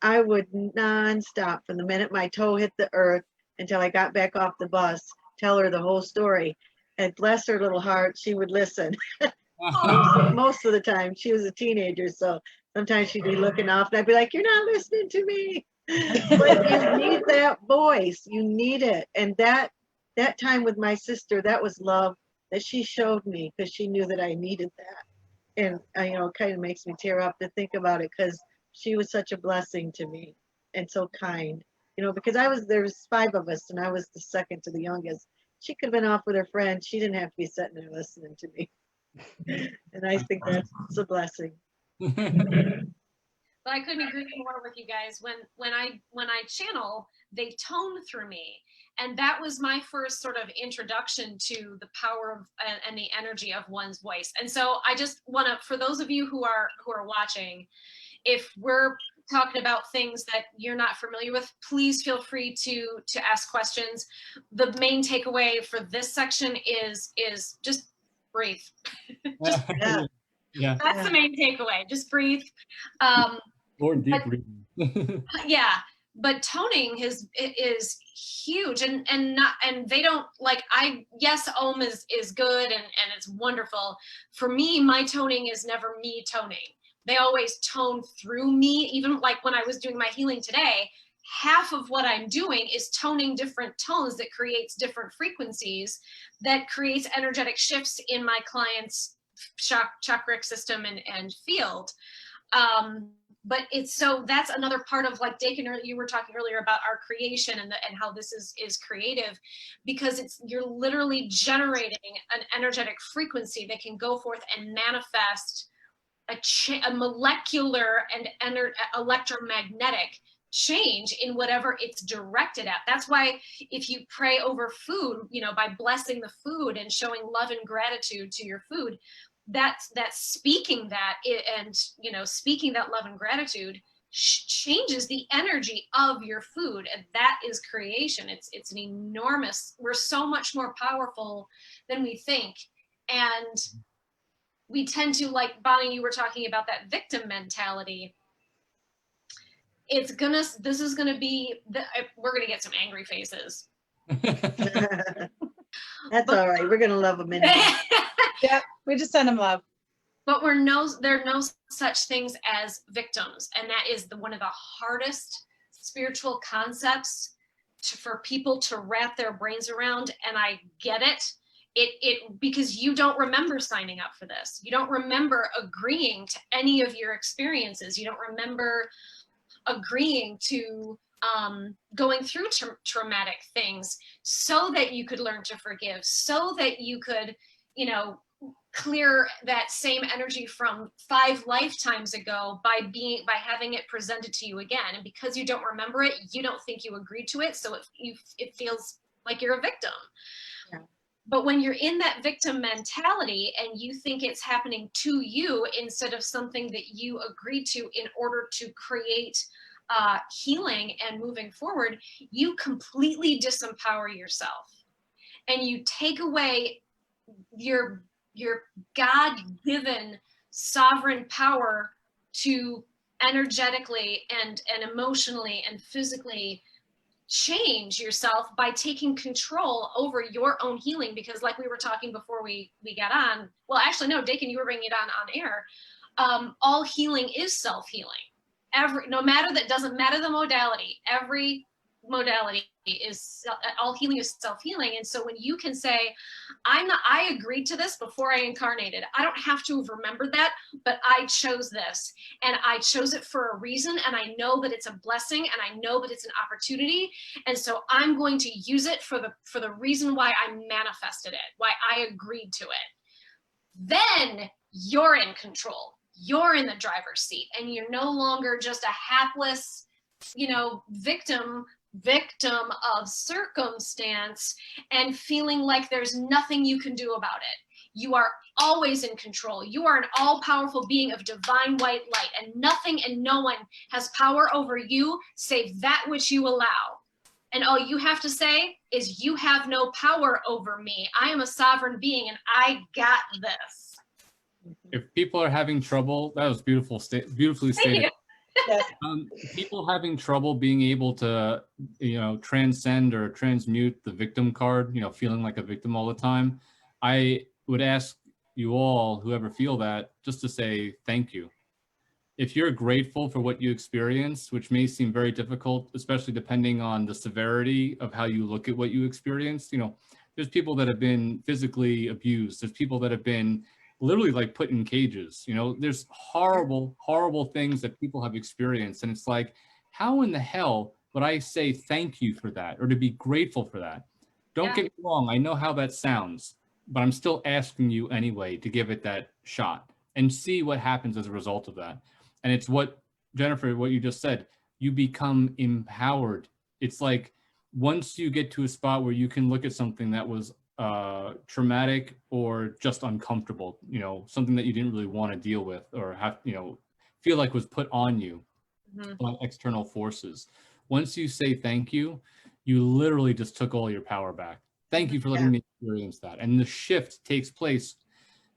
I would nonstop from the minute my toe hit the earth until I got back off the bus, tell her the whole story. And bless her little heart, she would listen. Most of the time, she was a teenager, so sometimes she'd be looking off, and I'd be like, "You're not listening to me." But you need that voice. You need it. And that time with my sister, that was love that she showed me, because she knew that I needed that. And it kind of makes me tear up to think about it, because she was such a blessing to me and so kind. Because there was 5 of us, and I was the second to the youngest. She could have been off with her friends. She didn't have to be sitting there listening to me. And I think that's a blessing. But I couldn't agree more with you guys. When I channel, they tone through me, and that was my first sort of introduction to the power of and the energy of one's voice. And so I just want to, for those of you who are watching, if we're talking about things that you're not familiar with, please feel free to ask questions. The main takeaway for this section is just breathe. Yeah. That's the main takeaway. Just breathe. Or deep breathing. Yeah, but toning is huge, and they don't like, yes, Om is good and it's wonderful. For me, my toning is never me toning. They always tone through me. Even like when I was doing my healing today, half of what I'm doing is toning different tones that creates different frequencies, that creates energetic shifts in my client's chakric system and field. But that's another part of, like, DaKen, you were talking earlier about our creation and how this is creative, because you're literally generating an energetic frequency that can go forth and manifest a molecular and electromagnetic change in whatever it's directed at. That's why if you pray over food, by blessing the food and showing love and gratitude to your food, that's speaking that and speaking that love and gratitude changes the energy of your food, and that is creation. It's an enormous, we're so much more powerful than we think. And we tend to, like Bonnie, you were talking about that victim mentality. This is gonna be we're gonna get some angry faces. That's all right. We're gonna love them anyway. Yeah, we just send them love. But there are no such things as victims, and that is one of the hardest spiritual concepts for people to wrap their brains around. And I get it. It because you don't remember signing up for this. You don't remember agreeing to any of your experiences. You don't remember agreeing to going through traumatic things so that you could learn to forgive, so that you could, clear that same energy from 5 lifetimes ago by having it presented to you again. And because you don't remember it, you don't think you agreed to it, so it feels like you're a victim. Yeah. But when you're in that victim mentality and you think it's happening to you instead of something that you agreed to in order to create healing and moving forward, you completely disempower yourself and you take away your God-given sovereign power to energetically and emotionally and physically change yourself by taking control over your own healing. Because like we were talking before we got on, well, actually, no, DaKen, you were bringing it on air. All healing is self-healing. No matter that, doesn't matter the modality, every modality is, all healing is self-healing. And so when you can say, I agreed to this before I incarnated. I don't have to have remembered that, but I chose this and I chose it for a reason. And I know that it's a blessing and I know that it's an opportunity. And so I'm going to use it for the reason why I manifested it, why I agreed to it. Then you're in control. You're in the driver's seat and you're no longer just a hapless, victim of circumstance and feeling like there's nothing you can do about it. You are always in control. You are an all-powerful being of divine white light, and nothing and no one has power over you save that which you allow. And all you have to say is, you have no power over me. I am a sovereign being and I got this. If people are having trouble, that was beautifully stated. People having trouble being able to, transcend or transmute the victim card, feeling like a victim all the time, I would ask you all, whoever feel that, just to say thank you. If you're grateful for what you experienced, which may seem very difficult, especially depending on the severity of how you look at what you experienced, there's people that have been physically abused. There's people that have been literally like put in cages. There's horrible, horrible things that people have experienced. And it's like, how in the hell would I say thank you for that or to be grateful for that? Don't get me wrong. I know how that sounds, but I'm still asking you anyway to give it that shot and see what happens as a result of that. And it's what, Jennifer, what you just said, you become empowered. It's like once you get to a spot where you can look at something that was traumatic or just uncomfortable, something that you didn't really want to deal with or have, feel like was put on you by external forces. Once you say thank you, you literally just took all your power back. Thank you for letting me experience that. And the shift takes place.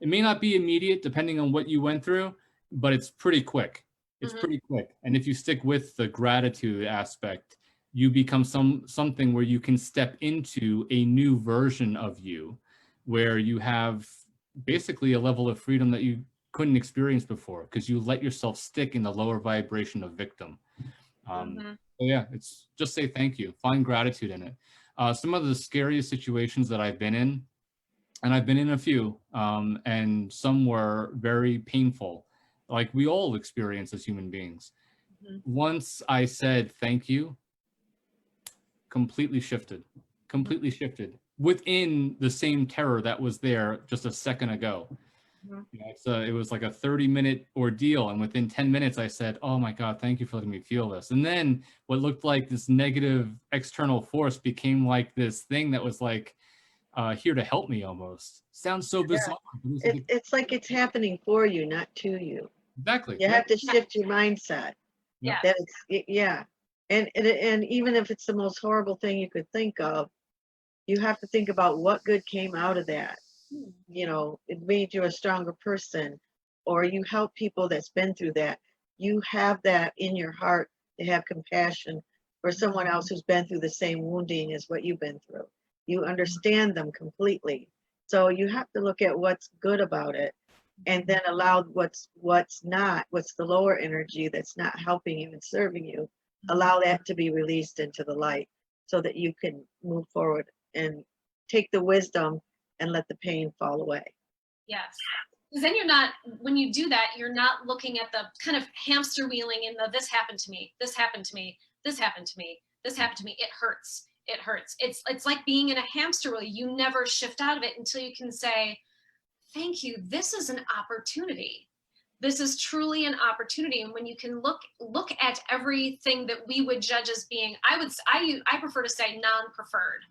It may not be immediate depending on what you went through, but it's pretty quick. It's pretty quick. And if you stick with the gratitude aspect, you become something where you can step into a new version of you, where you have basically a level of freedom that you couldn't experience before because you let yourself stick in the lower vibration of victim. So yeah, it's just say thank you. Find gratitude in it. Some of the scariest situations that I've been in, and I've been in a few, and some were very painful, like we all experience as human beings. Once I said thank you, completely shifted within the same terror that was there just a second ago. It was like a 30-minute ordeal, and within 10 minutes I said, oh my God, thank you for letting me feel this. And then what looked like this negative external force became like this thing that was like here to help me almost. Sounds so bizarre. It's like it's happening for you, not to you. Exactly. You have to shift your mindset. That and even if it's the most horrible thing you could think of, you have to think about what good came out of that. It made you a stronger person, or you help people that's been through that. You have that in your heart to have compassion for someone else who's been through the same wounding as what you've been through. You understand them completely. So you have to look at what's good about it and then allow what's the lower energy that's not helping you and serving you, allow that to be released into the light so that you can move forward and take the wisdom and let the pain fall away. Yes. Because then when you do that, you're not looking at the kind of hamster wheeling in the, this happened to me, this happened to me, this happened to me, this happened to me. It hurts. It hurts. It's like being in a hamster wheel. You never shift out of it until you can say, thank you. This is an opportunity. This is truly an opportunity. And when you can look at everything that we would judge as being, I prefer to say non-preferred.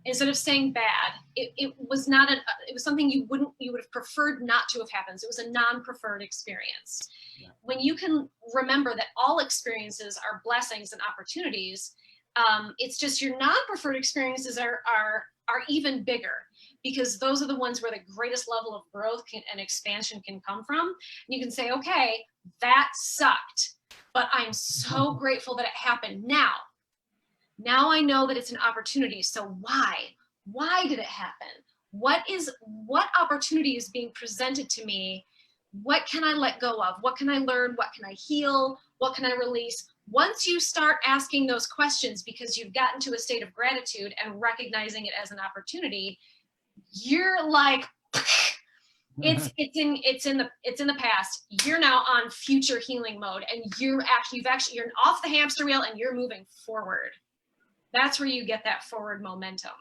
instead of saying bad, it was not it was something you would have preferred not to have happened. So it was a non-preferred experience. Yeah. When you can remember that all experiences are blessings and opportunities, it's just your non-preferred experiences are even bigger, because those are the ones where the greatest level of growth and expansion can come from. And you can say, okay, that sucked, but I'm so grateful that it happened now. Now I know that it's an opportunity. So why did it happen? What opportunity is being presented to me? What can I let go of? What can I learn? What can I heal? What can I release? Once you start asking those questions, because you've gotten to a state of gratitude and recognizing it as an opportunity, you're like, it's in the past. You're now on future healing mode, and you're off the hamster wheel and you're moving forward. That's where you get that forward momentum.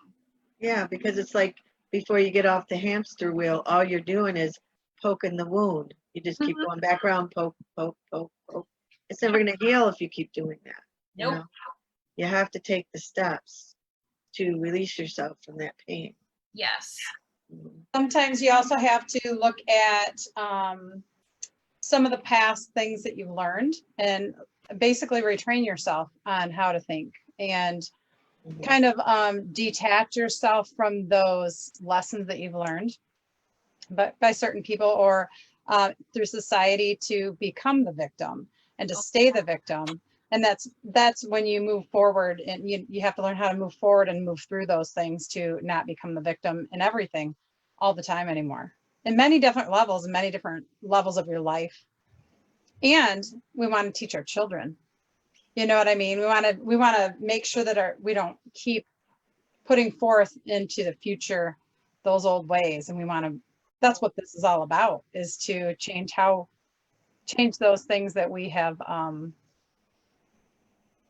Yeah, because it's like before you get off the hamster wheel, all you're doing is poking the wound. You just keep going back around, poke, poke, poke, poke. It's never going to heal if you keep doing that. Nope. You know? You have to take the steps to release yourself from that pain. Yes. Sometimes you also have to look at some of the past things that you've learned and basically retrain yourself on how to think, and kind of detach yourself from those lessons that you've learned, but by certain people or through society, to become the victim and to stay the victim. And that's when you move forward, and you have to learn how to move forward and move through those things to not become the victim in everything all the time anymore, in many different levels of your life. And we want to teach our children. You know what I mean? We want to make sure that we don't keep putting forth into the future those old ways. And that's what this is all about, is to change those things that we have.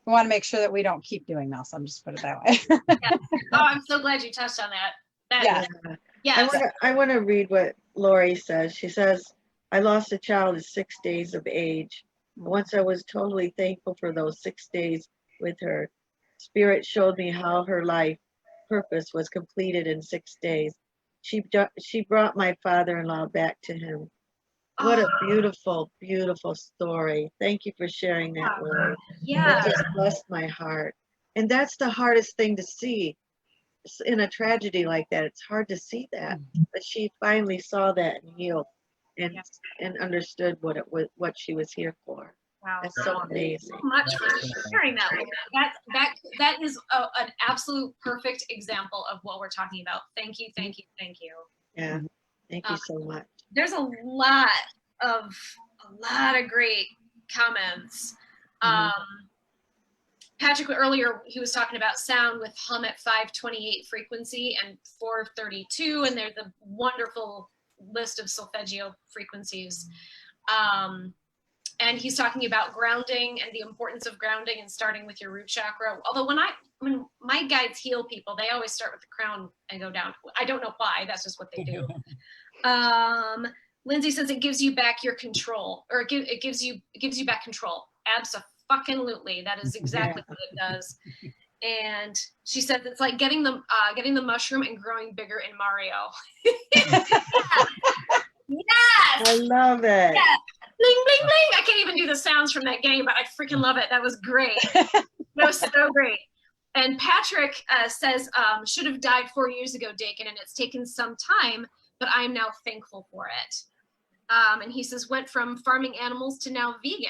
We want to make sure that we don't keep doing this. I'm just put it that way. Yeah. Oh, I'm so glad you touched on that. Yeah. I want to read what Lori says. She says, I lost a child at 6 days of age. Once I was totally thankful for those 6 days with her. Spirit showed me how her life purpose was completed in 6 days. She brought my father-in-law back to him. What a beautiful, beautiful story. Thank you for sharing that, Lori. Yeah. That just blessed my heart. And that's the hardest thing to see in a tragedy like that. It's hard to see that. But she finally saw that and healed and understood what she was here for. Wow. That's so amazing. Thank you so much for sharing that. That is an absolute perfect example of what we're talking about. Thank you, thank you, thank you. Yeah. Thank you so much. There's a lot of great comments. Patrick earlier, he was talking about sound with hum at 528 frequency and 432, and there's a wonderful list of solfeggio frequencies. And he's talking about grounding and the importance of grounding and starting with your root chakra. Although when my guides heal people, they always start with the crown and go down. I don't know why, that's just what they do. Lindsay says it gives you back your control, or it gives you back control. Abso-fucking-lutely. That is exactly what it does. And she said it's like getting the mushroom and growing bigger in Mario. Yes. I love it. Yes. Bling, bling, bling. I can't even do the sounds from that game, but I freaking love it. That was great. That was so great. And Patrick says, should have died 4 years ago, DaKen, and it's taken some time, but I'm now thankful for it. And he says, went from farming animals to now vegan.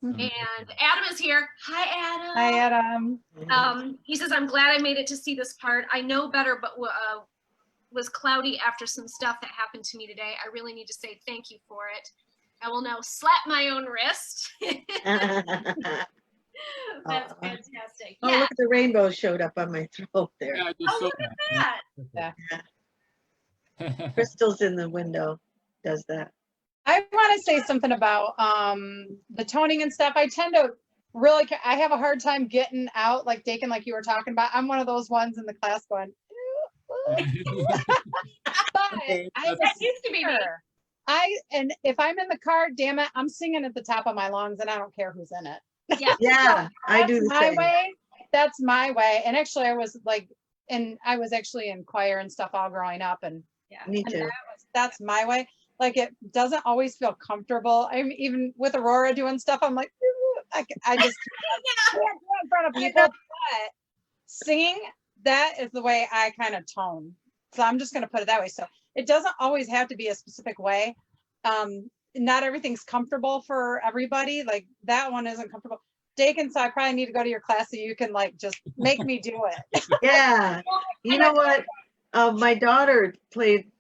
And Adam is here. Hi, Adam. Hi, Adam. He says, I'm glad I made it to see this part. I know better, but was cloudy after some stuff that happened to me today. I really need to say thank you for it. I will now slap my own wrist. That's fantastic. Oh, look at the rainbow showed up on my throat there. Yeah, Look at that. Yeah. Crystals in the window does that. I want to say something about the toning and stuff. I tend to really, I have a hard time getting out, like DaKen, like you were talking about. I'm one of those ones in the class going, but That used to be me. And if I'm in the car, damn it, I'm singing at the top of my lungs, and I don't care who's in it. Yeah. Yeah, I do the my same. way. that's my way. And actually I was like, I was actually in choir and stuff all growing up, and Me and too. that's my way. Like, it doesn't always feel comfortable. I'm even with Aurora doing stuff, I'm like, "Ooh," I just can't do it in front of people. But singing, that is the way I kind of tone. So I'm just going to put it that way. So it doesn't always have to be a specific way. Not everything's comfortable for everybody. Like, that one isn't comfortable. DaKen, so I probably need to go to your class so you can like just make me do it. Yeah. You know what? My daughter played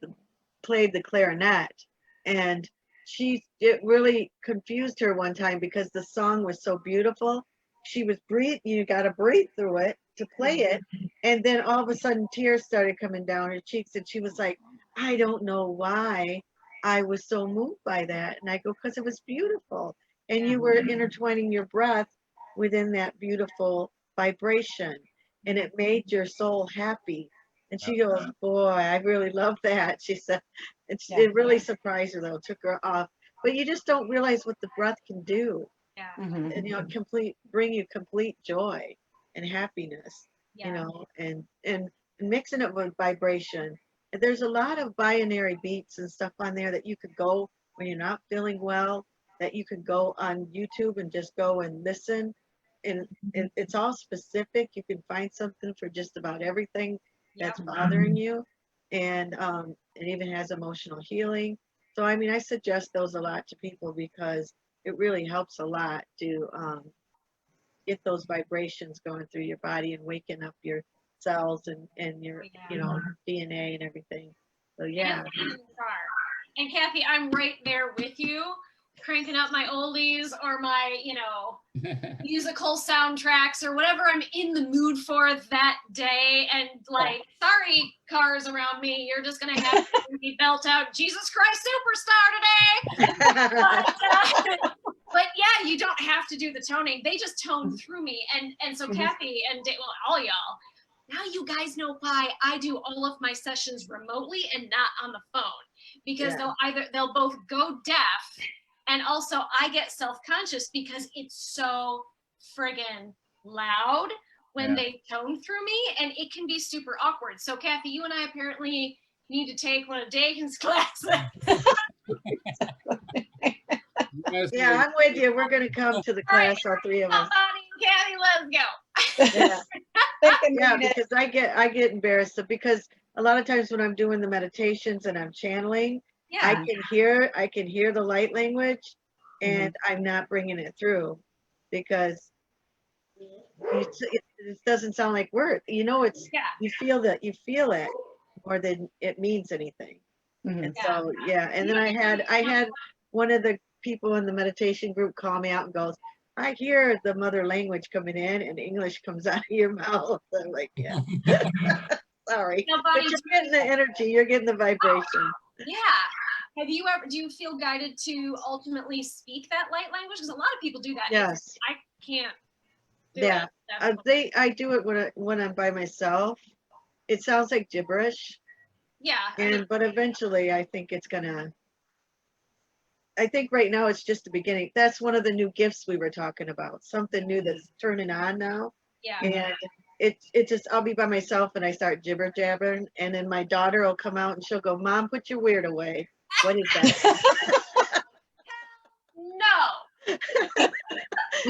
the clarinet, and it really confused her one time because the song was so beautiful. She was you got to breathe through it to play it, and then all of a sudden tears started coming down her cheeks, and she was like, I don't know why I was so moved by that. And I go, because it was beautiful, and you were intertwining your breath within that beautiful vibration, and it made your soul happy. And she goes, boy, I really love that. She said, it really surprised her though, took her off. But you just don't realize what the breath can do. Yeah. Mhm. And, you know, bring you complete joy and happiness, Yeah. you know, and mixing it with vibration. And there's a lot of binary beats and stuff on there that you could go when you're not feeling well, that you could go on YouTube and just go and listen. And it's all specific. You can find something for just about everything that's bothering you. And it even has emotional healing. So, I mean, I suggest those a lot to people because it really helps a lot to get those vibrations going through your body and waking up your cells and your, you know, DNA and everything. So, yeah. And Kathy, I'm right there with you, cranking up my oldies or my, musical soundtracks or whatever I'm in the mood for that day. And like, sorry, cars around me, you're just gonna have to belt out Jesus Christ Superstar today. But yeah, you don't have to do the toning. They just tone through me. And so Kathy and well, all y'all, now you guys know why I do all of my sessions remotely and not on the phone, because they'll both go deaf, and also I get self-conscious because it's so friggin' loud when they tone through me, and it can be super awkward. So Kathy, you and I apparently need to take one of DaKen's classes. Yeah, I'm with you. We're going to come to the class, all three of us. Kathy, let's go. Yeah, because I get embarrassed because a lot of times when I'm doing the meditations and I'm channeling, I can hear the light language, and I'm not bringing it through because it doesn't sound like words. You know, you feel it more than it means anything. And so and then I had one of the people in the meditation group call me out and goes, I hear the mother language coming in and English comes out of your mouth. I'm like, yeah. Sorry. But you're getting the energy, you're getting the vibration. Yeah. Do you feel guided to ultimately speak that light language? Because a lot of people do that. Yes. I can't do it. I do it when I'm by myself. It sounds like gibberish. Yeah. But eventually I think I think right now it's just the beginning. That's one of the new gifts we were talking about. Something new that's turning on now. Yeah. And it just, I'll be by myself and I start jibber jabbering, and then my daughter will come out and she'll go, Mom, put your weird away. What is that? No.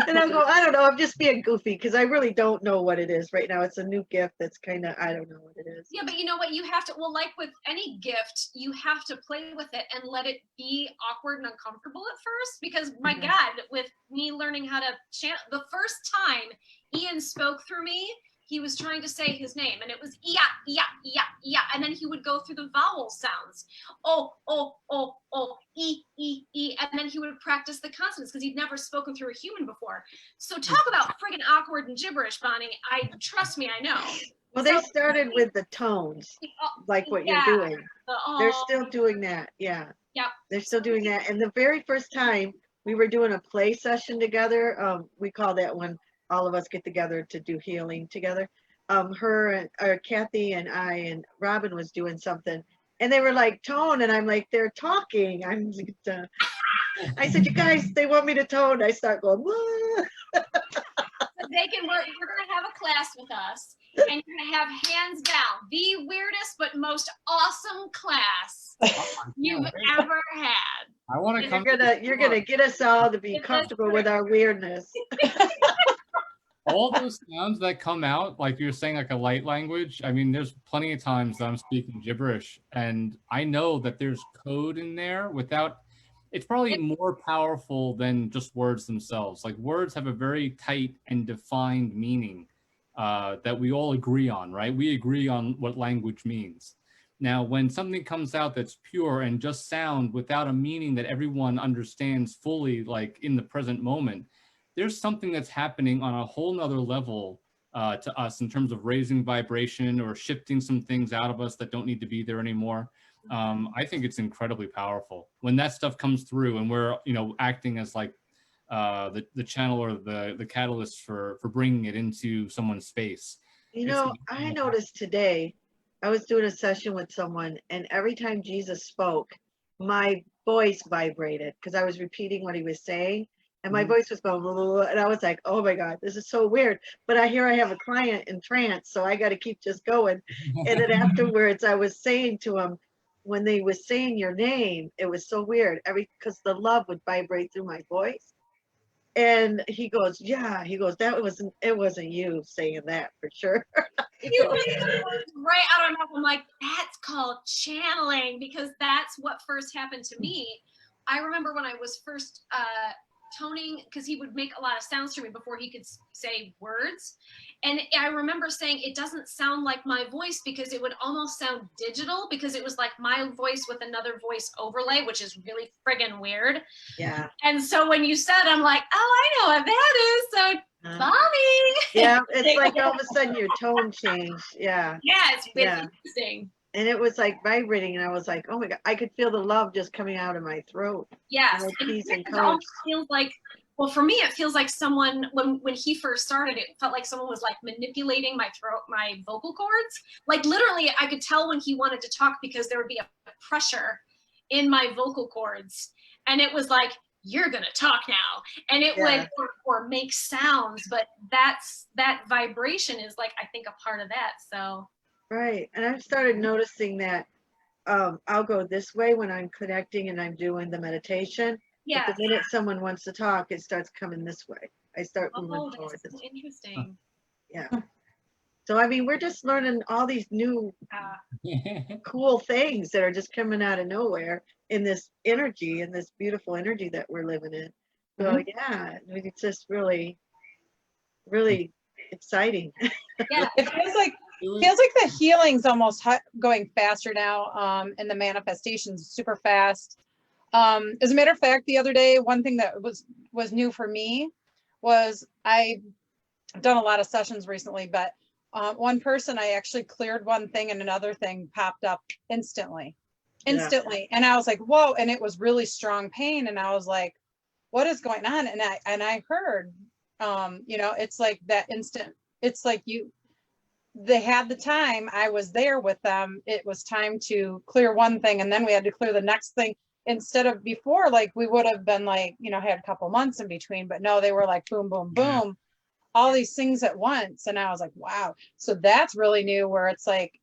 And I'll go, I don't know, I'm just being goofy because I really don't know what it is right now. It's a new gift that's kind of, I don't know what it is. Yeah, but you know what? You have to, well, like with any gift, you have to play with it and let it be awkward and uncomfortable at first. Because my God, with me learning how to chant, the first time Ian spoke through me, he was trying to say his name, and it was yeah, yeah, yeah, yeah, and then he would go through the vowel sounds, e, and then he would practice the consonants because he'd never spoken through a human before. So talk about friggin' awkward and gibberish, Bonnie. Trust me, I know. Well, they started with the tones, like what you're doing. They're still doing that, yeah. Yep. They're still doing that. And the very first time we were doing a play session together, we call that when all of us get together to do healing together. Kathy and I and Robin was doing something, and they were like, tone, and I'm like, they're talking. I said, you guys, they want me to tone. I start going, Daken, you're going to have a class with us, and you're going to have hands down the weirdest but most awesome class you've ever had. I want to come. You're gonna get us all to be comfortable with our weirdness. All those sounds that come out, like you're saying, like a light language. I mean, there's plenty of times that I'm speaking gibberish, and I know that there's code in there without. It's probably more powerful than just words themselves. Like words have a very tight and defined meaning that we all agree on, right? We agree on what language means. Now, when something comes out that's pure and just sound without a meaning that everyone understands fully, like in the present moment, there's something that's happening on a whole nother level to us in terms of raising vibration or shifting some things out of us that don't need to be there anymore. I think it's incredibly powerful when that stuff comes through and we're, acting as like the channel or the catalyst for bringing it into someone's space. I noticed today, I was doing a session with someone, and every time Jesus spoke, my voice vibrated because I was repeating what he was saying, and my voice was going, blah, blah, blah, and I was like, oh my God, this is so weird. But I have a client in trance, so I got to keep just going. And then afterwards, I was saying to him, when they was saying your name, it was so weird, because the love would vibrate through my voice. And he goes, yeah, it wasn't you saying that for sure. You right out of my mouth. I'm like, that's called channeling, because that's what first happened to me. I remember when I was first toning, because he would make a lot of sounds to me before he could say words. And I remember saying, it doesn't sound like my voice, because it would almost sound digital, because it was like my voice with another voice overlay, which is really friggin' weird. Yeah. And so when you said, I'm like, oh, I know what that is. So Bonnie. Yeah, it's like all of a sudden your tone changed. Yeah. Yeah, it's really interesting. And it was like vibrating, and I was like, oh my God, I could feel the love just coming out of my throat. Yes. It almost feels like, well, for me, it feels like someone, when he first started, it felt like someone was like manipulating my throat, my vocal cords. Like literally, I could tell when he wanted to talk, because there would be a pressure in my vocal cords. And it was like, you're going to talk now. And it would, or make sounds, but that vibration is like, I think, a part of that. So. Right. And I've started noticing that I'll go this way when I'm connecting and I'm doing the meditation. Yeah. But the minute someone wants to talk, it starts coming this way. I start moving forward. That's so interesting. Yeah. So, I mean, we're just learning all these new cool things that are just coming out of nowhere in this energy, in this beautiful energy that we're living in. So, yeah, it's just really, really exciting. Yeah. It feels like the healing's almost going faster now, and the manifestation's super fast. As a matter of fact, the other day, one thing that was new for me was I've done a lot of sessions recently, but one person, I actually cleared one thing and another thing popped up instantly. And I was like, whoa. And it was really strong pain. And I was like, what is going on? And I heard, it's like that instant, it's like they had the time. I was there with them. It was time to clear one thing, and then we had to clear the next thing. Instead of before, like we would have been like, had a couple months in between, but no, they were like boom, boom, boom, all these things at once. And I was like, wow. So that's really new, where it's like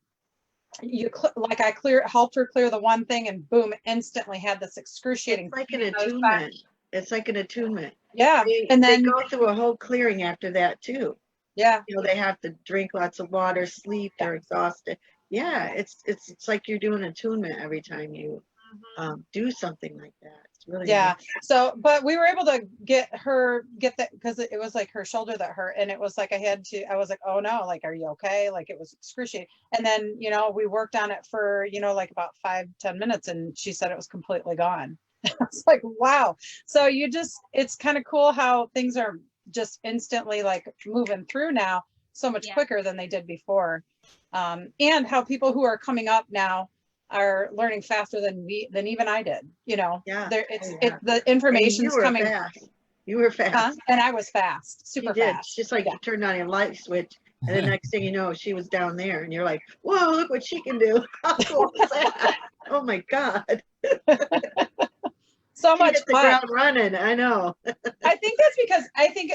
helped her clear the one thing, and boom, instantly had this excruciating. It's like an attunement. It's like an attunement. Yeah. And then they go through a whole clearing after that too. Yeah. They have to drink lots of water, sleep, they're exhausted. Yeah, it's like you're doing attunement every time you do something like that. It's really nice. So, but we were able to get that, because it was like her shoulder that hurt, and it was like I was like, oh no, like, are you okay? Like, it was excruciating. And then we worked on it for like about 5-10 minutes, and she said it was completely gone. I was like, wow. So it's kind of cool how things are just instantly like moving through now so much quicker than they did before, and how people who are coming up now are learning faster than even I did. The information's coming. You were fast. And I was fast, super fast. Just like you turned on a light switch, and the next thing you know, she was down there, and you're like, whoa, look what she can do. How cool is that? Oh my God. so She much hit the fun. ground running. I know. I think that's because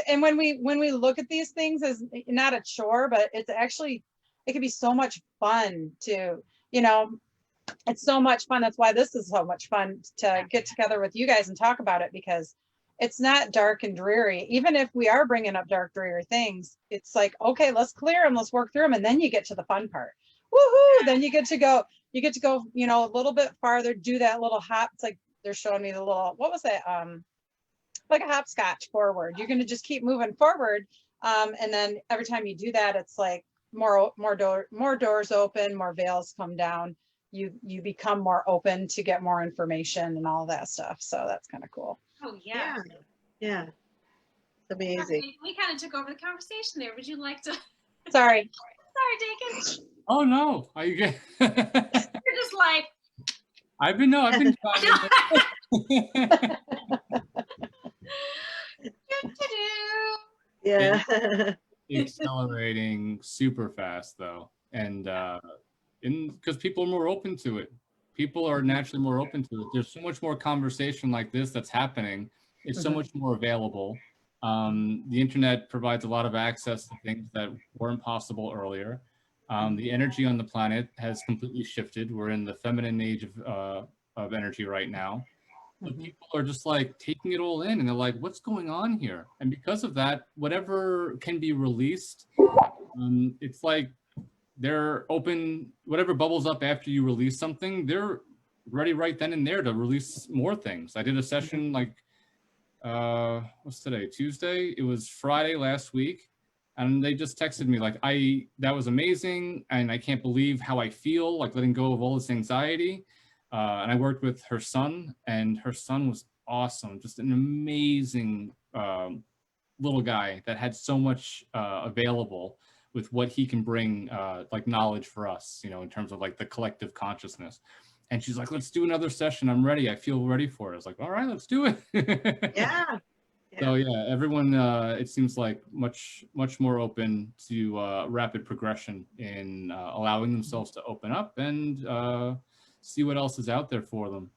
and when we look at these things as not a chore, but it's actually, it can be so much fun to, you know, it's so much fun. That's why this is so much fun to get together with you guys and talk about it, because it's not dark and dreary. Even if we are bringing up dark, dreary things, it's like, okay, let's clear them, let's work through them. And then you get to the fun part. Woohoo. Then you get to go, you know, a little bit farther, do that little hop. It's like, they're showing me the little, what was it? Like a hopscotch forward. You're going to just keep moving forward. And then every time you do that, it's like more doors open, more veils come down. You become more open to get more information and all that stuff. So that's kind of cool. Oh yeah. Yeah. It's amazing. We kind of took over the conversation there. Would you like to? Sorry. Sorry, Dakin. Oh no, are you good? You're just like. I've been trying. Yeah. Accelerating super fast though, and because people are more open to it. People are naturally more open to it. There's so much more conversation like this that's happening. It's so much more available. The internet provides a lot of access to things that weren't possible earlier. The energy on the planet has completely shifted. We're in the feminine age of energy right now. So people are just like taking it all in, and they're like, what's going on here? And because of that, whatever can be released, it's like they're open, whatever bubbles up after you release something, they're ready right then and there to release more things. I did a session like, what's today, Tuesday? It was Friday last week. And they just texted me like, that was amazing. And I can't believe how I feel, like letting go of all this anxiety. And I worked with her son, and her son was awesome. Just an amazing little guy that had so much available with what he can bring, like knowledge for us, you know, in terms of like the collective consciousness. And she's like, let's do another session. I'm ready. I feel ready for it. I was like, all right, let's do it. Yeah. So yeah, everyone, it seems like much more open to rapid progression in allowing themselves to open up and see what else is out there for them.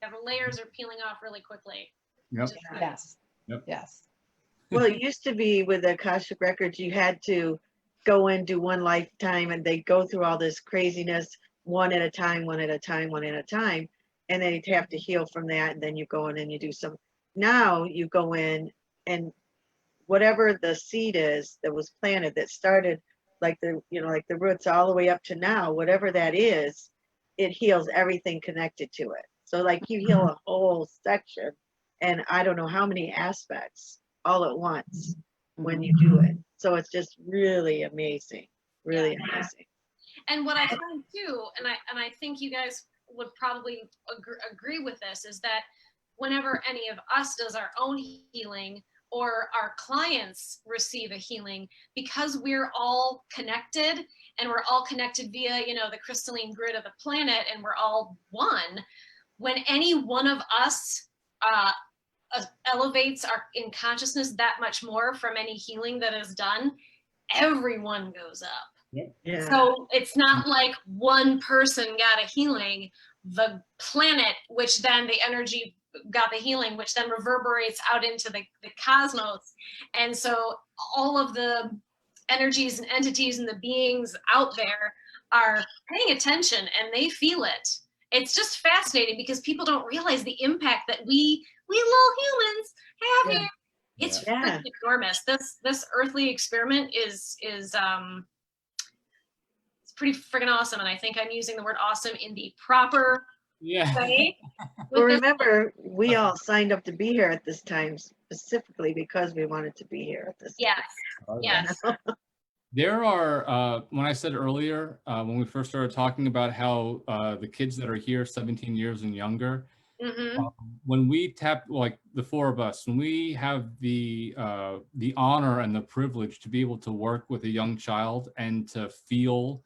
Yeah, the layers are peeling off really quickly. Yep. Yes. Yep. Yes. Well, it used to be with the Akashic Records, you had to go in, do one lifetime, and they go through all this craziness one at a time, one at a time, one at a time. And then you'd have to heal from that. And then you go in and you do some. Now you go in, and whatever the seed is that was planted, that started like like the roots all the way up to now, whatever that is, it heals everything connected to it. So like you heal a whole section, and I don't know how many aspects all at once when you do it. So it's just really amazing, really amazing. And what I find too, and I think you guys would probably agree with this, is that whenever any of us does our own healing or our clients receive a healing, because we're all connected, and we're all connected via, you know, the crystalline grid of the planet, and we're all one, when any one of us elevates in consciousness that much more from any healing that is done, everyone goes up. Yeah. So it's not like one person got a healing, the planet, which then the energy got the healing, which then reverberates out into the cosmos. And so all of the energies and entities and the beings out there are paying attention, and they feel it. It's just fascinating because people don't realize the impact that we little humans have here. It's freaking enormous. This earthly experiment is it's pretty freaking awesome, and I think I'm using the word awesome in the proper way. Well, remember, we all signed up to be here at this time specifically because we wanted to be here at this time. Yes. There are, when I said earlier, when we first started talking about how the kids that are here, 17 years and younger, when we tap, like the four of us, when we have the honor and the privilege to be able to work with a young child and to feel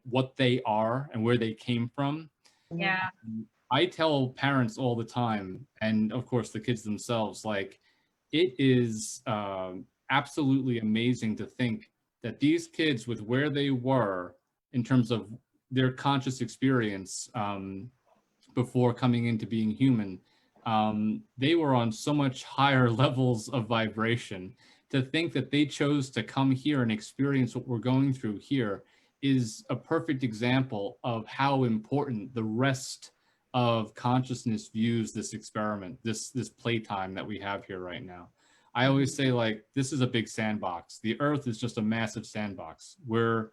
what they are and where they came from. Yeah. I tell parents all the time, and of course the kids themselves, like it is absolutely amazing to think that these kids, with where they were in terms of their conscious experience, before coming into being human, they were on so much higher levels of vibration. To think that they chose to come here and experience what we're going through here is a perfect example of how important the rest of consciousness views this experiment, this playtime that we have here right now. I always say, like, this is a big sandbox. The earth is just a massive sandbox. We're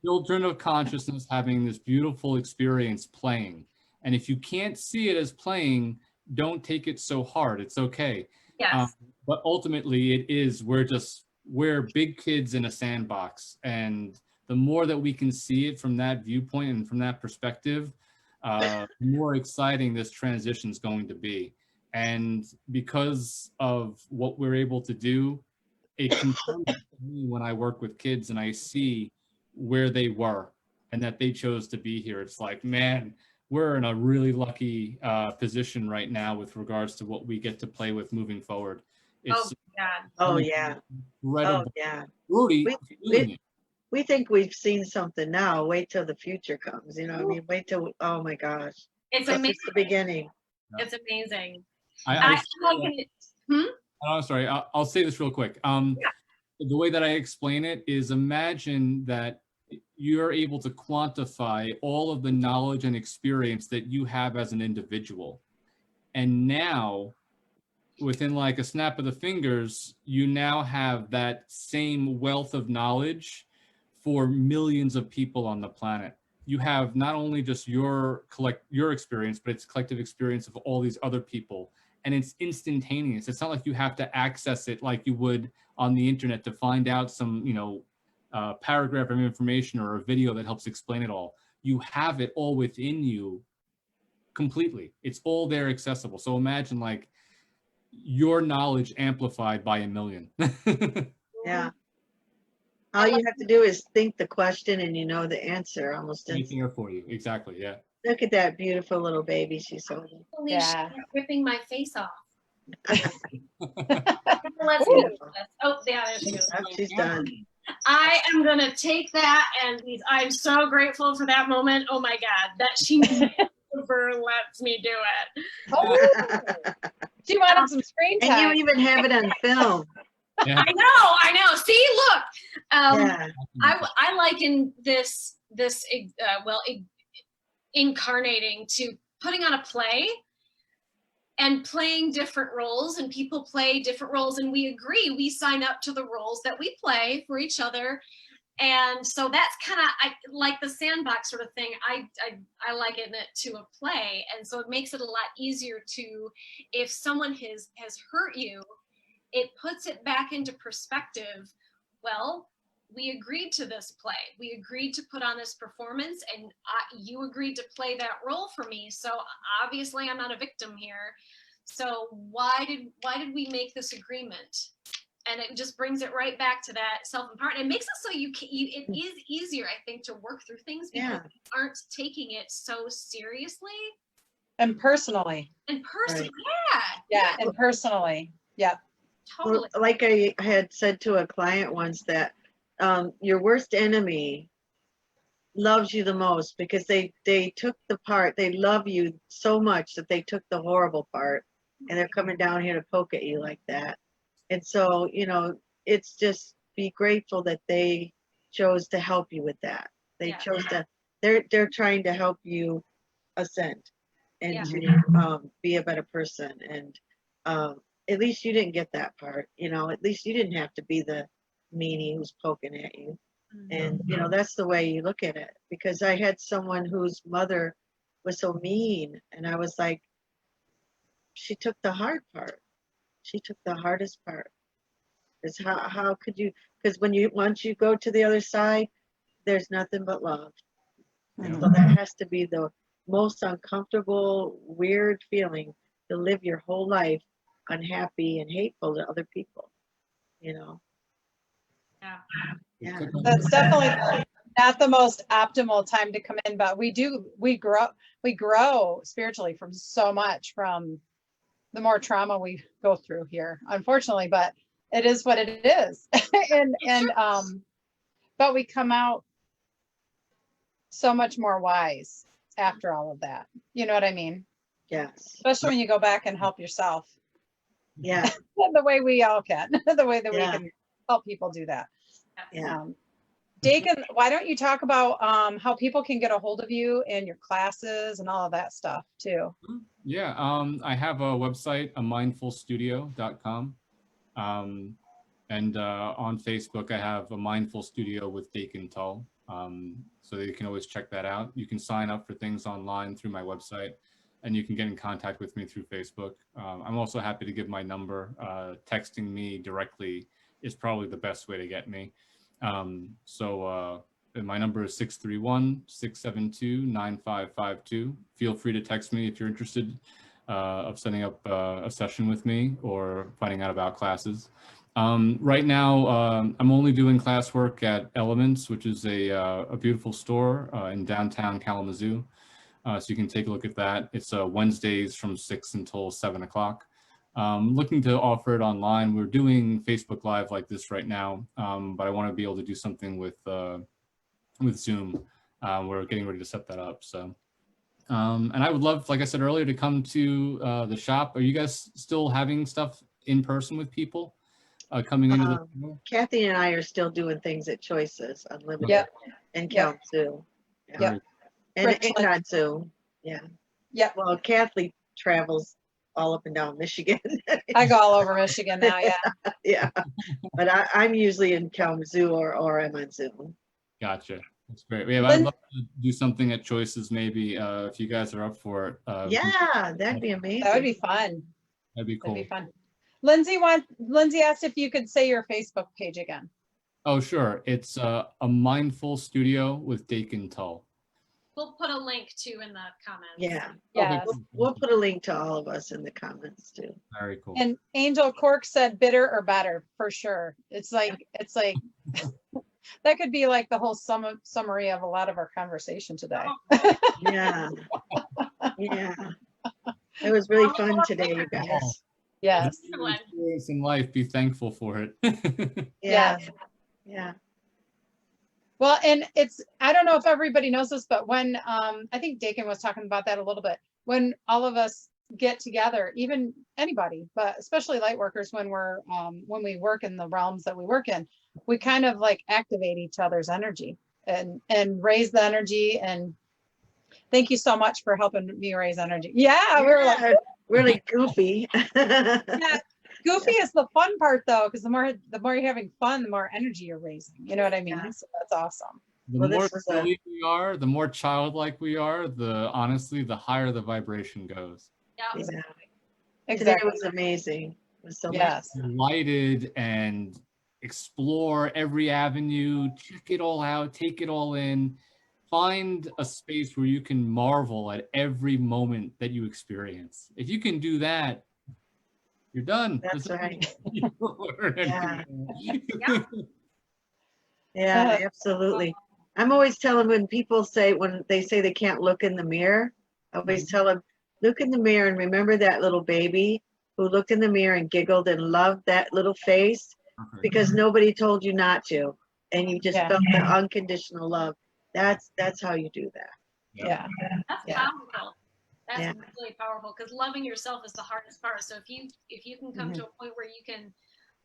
children of consciousness having this beautiful experience playing. And if you can't see it as playing, don't take it so hard. It's okay. Yes. But ultimately it is, we're big kids in a sandbox. And the more that we can see it from that viewpoint and from that perspective, the more exciting this transition is going to be. And because of what we're able to do, it confirms to me when I work with kids and I see where they were and that they chose to be here. It's like, man, we're in a really lucky position right now with regards to what we get to play with moving forward. It's God. Oh, yeah. incredible. Oh, yeah. Rudy, We think we've seen something now. Wait till the future comes. You know what I mean? Wait till, oh my gosh. It's This amazing. is the beginning. It's amazing. I'm sorry. sorry, I'll say this real quick. The way that I explain it is, imagine that you're able to quantify all of the knowledge and experience that you have as an individual. And now, within like a snap of the fingers, you now have that same wealth of knowledge for millions of people on the planet. You have not only just your experience, but it's collective experience of all these other people. And it's instantaneous. It's not like you have to access it like you would on the internet to find out some, paragraph of information or a video that helps explain it all. You have it all within you completely. It's all there accessible. So imagine like your knowledge amplified by a million. Yeah. All you have to do is think the question and you know the answer almost Anything instantly. here for you. Exactly. Yeah. Look at that beautiful little baby she's holding. Holy Yeah. shit, ripping my face off. Oh, Let's do this. Oh, yeah, there she goes. she's done. I am gonna take that, and I'm so grateful for that moment. Oh my God, that she never lets me do it. Oh, she wanted some screen And time. you even have it on film. Yeah. I know. See, look, Yeah. I liken this incarnating to putting on a play and playing different roles, and people play different roles, and we agree, we sign up to the roles that we play for each other. And so that's kind of like the sandbox sort of thing. I liken it to a play, and so it makes it a lot easier to, if someone has hurt you, it puts it back into perspective. Well, we agreed to this play. We agreed to put on this performance, and you agreed to play that role for me. So obviously I'm not a victim here. So why did we make this agreement? And it just brings it right back to that self-empowerment. It makes it so it is easier, I think, to work through things because you aren't taking it so seriously. And personally. And personally, Right. Yeah, and personally. Yep. Totally. Well, like I had said to a client once that your worst enemy loves you the most because they took the part, they love you so much that they took the horrible part and they're coming down here to poke at you like that. And so, it's just be grateful that they chose to help you with that. They chose to, they're trying to help you ascend and to be a better person. And at least you didn't get that part, at least you didn't have to be the meanie who's poking at you. And, that's the way you look at it. Because I had someone whose mother was so mean, and I was like, she took the hard part. She took the hardest part. Because how could you, because once you go to the other side, there's nothing but love. And so that has to be the most uncomfortable, weird feeling to live your whole life unhappy and hateful to other people, Yeah. Yeah. That's definitely not the most optimal time to come in, but we grow spiritually from so much from the more trauma we go through here, unfortunately, but it is what it is. But we come out so much more wise after all of that. You know what I mean? Yes. Especially when you go back and help yourself. Yeah. The way we all can, the way that we Yeah. can help people do that. Yeah. DaKen, why don't you talk about how people can get a hold of you and your classes and all of that stuff too? Yeah, I have a website, amindfulstudio.com. And on Facebook, I have a Mindful Studio with DaKen Tul. So you can always check that out. You can sign up for things online through my website, and you can get in contact with me through Facebook. I'm also happy to give my number. Texting me directly is probably the best way to get me. And my number is 631-672-9552. Feel free to text me if you're interested of setting up a session with me or finding out about classes. Right now, I'm only doing classwork at Elements, which is a beautiful store in downtown Kalamazoo. So you can take a look at that. It's Wednesdays from 6 until 7 o'clock. Looking to offer it online. We're doing Facebook Live like this right now, but I want to be able to do something with Zoom. We're getting ready to set that up. So, and I would love, like I said earlier, to come to the shop. Are you guys still having stuff in person with people coming into the store? Kathy and I are still doing things at Choices Unlimited Yep. and Yep. Kalamazoo. Yep. And Richland. on Zoom. Yeah. Yep. Well, Kathleen travels all up and down Michigan. I go all over Michigan now. Yeah. Yeah. But I'm usually in Kalamazoo or I'm on Zoom. Gotcha. That's great. Yeah, I'd love to do something at Choices maybe if you guys are up for it. Yeah, that'd be amazing. That would be fun. That'd be cool. That'd be fun. Lindsay asked if you could say your Facebook page again. Oh, sure. It's a Mindful Studio with DaKen Tul. We'll put a link too in the comments. Yeah. Yes. We'll put a link to all of us in the comments too. Very cool. And Angel Cork said bitter or better for sure. It's like that could be like the whole summary of a lot of our conversation today. Yeah. Yeah. It was really fun today, you guys. Yes. Experience in life, be thankful for it. Yeah. Yes. Yeah. Well, and I don't know if everybody knows this, but when I think DaKen was talking about that a little bit, when all of us get together, even anybody, but especially light workers, when we work in the realms that we work in, we kind of like activate each other's energy and raise the energy. And thank you so much for helping me raise energy. Yeah, we were like really goofy. yeah. Goofy is the fun part though, because the more you're having fun, the more energy you're raising. You know what I mean? Yeah. So that's awesome. The more silly we are, the more childlike we are, honestly, the higher the vibration goes. Yeah. Yeah. Today was amazing. It was so Yes. Delighted and explore every avenue, check it all out, take it all in, find a space where you can marvel at every moment that you experience. If you can do that, you're done. That's right. Yeah. Yeah, absolutely. I'm always telling when they say they can't look in the mirror, I always tell them, look in the mirror and remember that little baby who looked in the mirror and giggled and loved that little face because nobody told you not to. And you just felt the unconditional love. That's how you do that. Yeah. That's powerful. That's really powerful because loving yourself is the hardest part. So if you can come to a point where you can,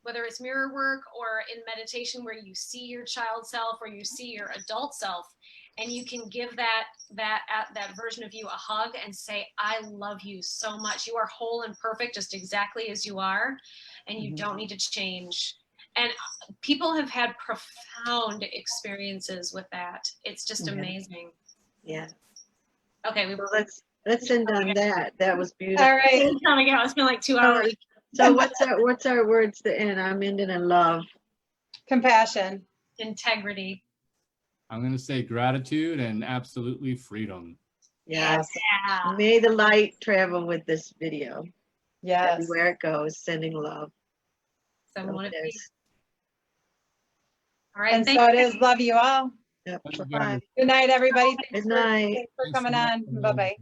whether it's mirror work or in meditation where you see your child self or you see your adult self, and you can give that version of you a hug and say, I love you so much. You are whole and perfect just exactly as you are, and you don't need to change. And people have had profound experiences with that. It's just amazing. Yeah. Okay, let's end on that. That was beautiful. All right. It's been like 2 hours. So what's our words to end? I'm ending in love. Compassion. Integrity. I'm going to say gratitude and absolutely freedom. Yes. Yeah. May the light travel with this video. Yes. Everywhere it goes, sending love. Someone it is. All right. And so it is. Love you all. Yep. Thank you, Bye. Good night, everybody. Good night. Thanks for coming on. Bye-bye.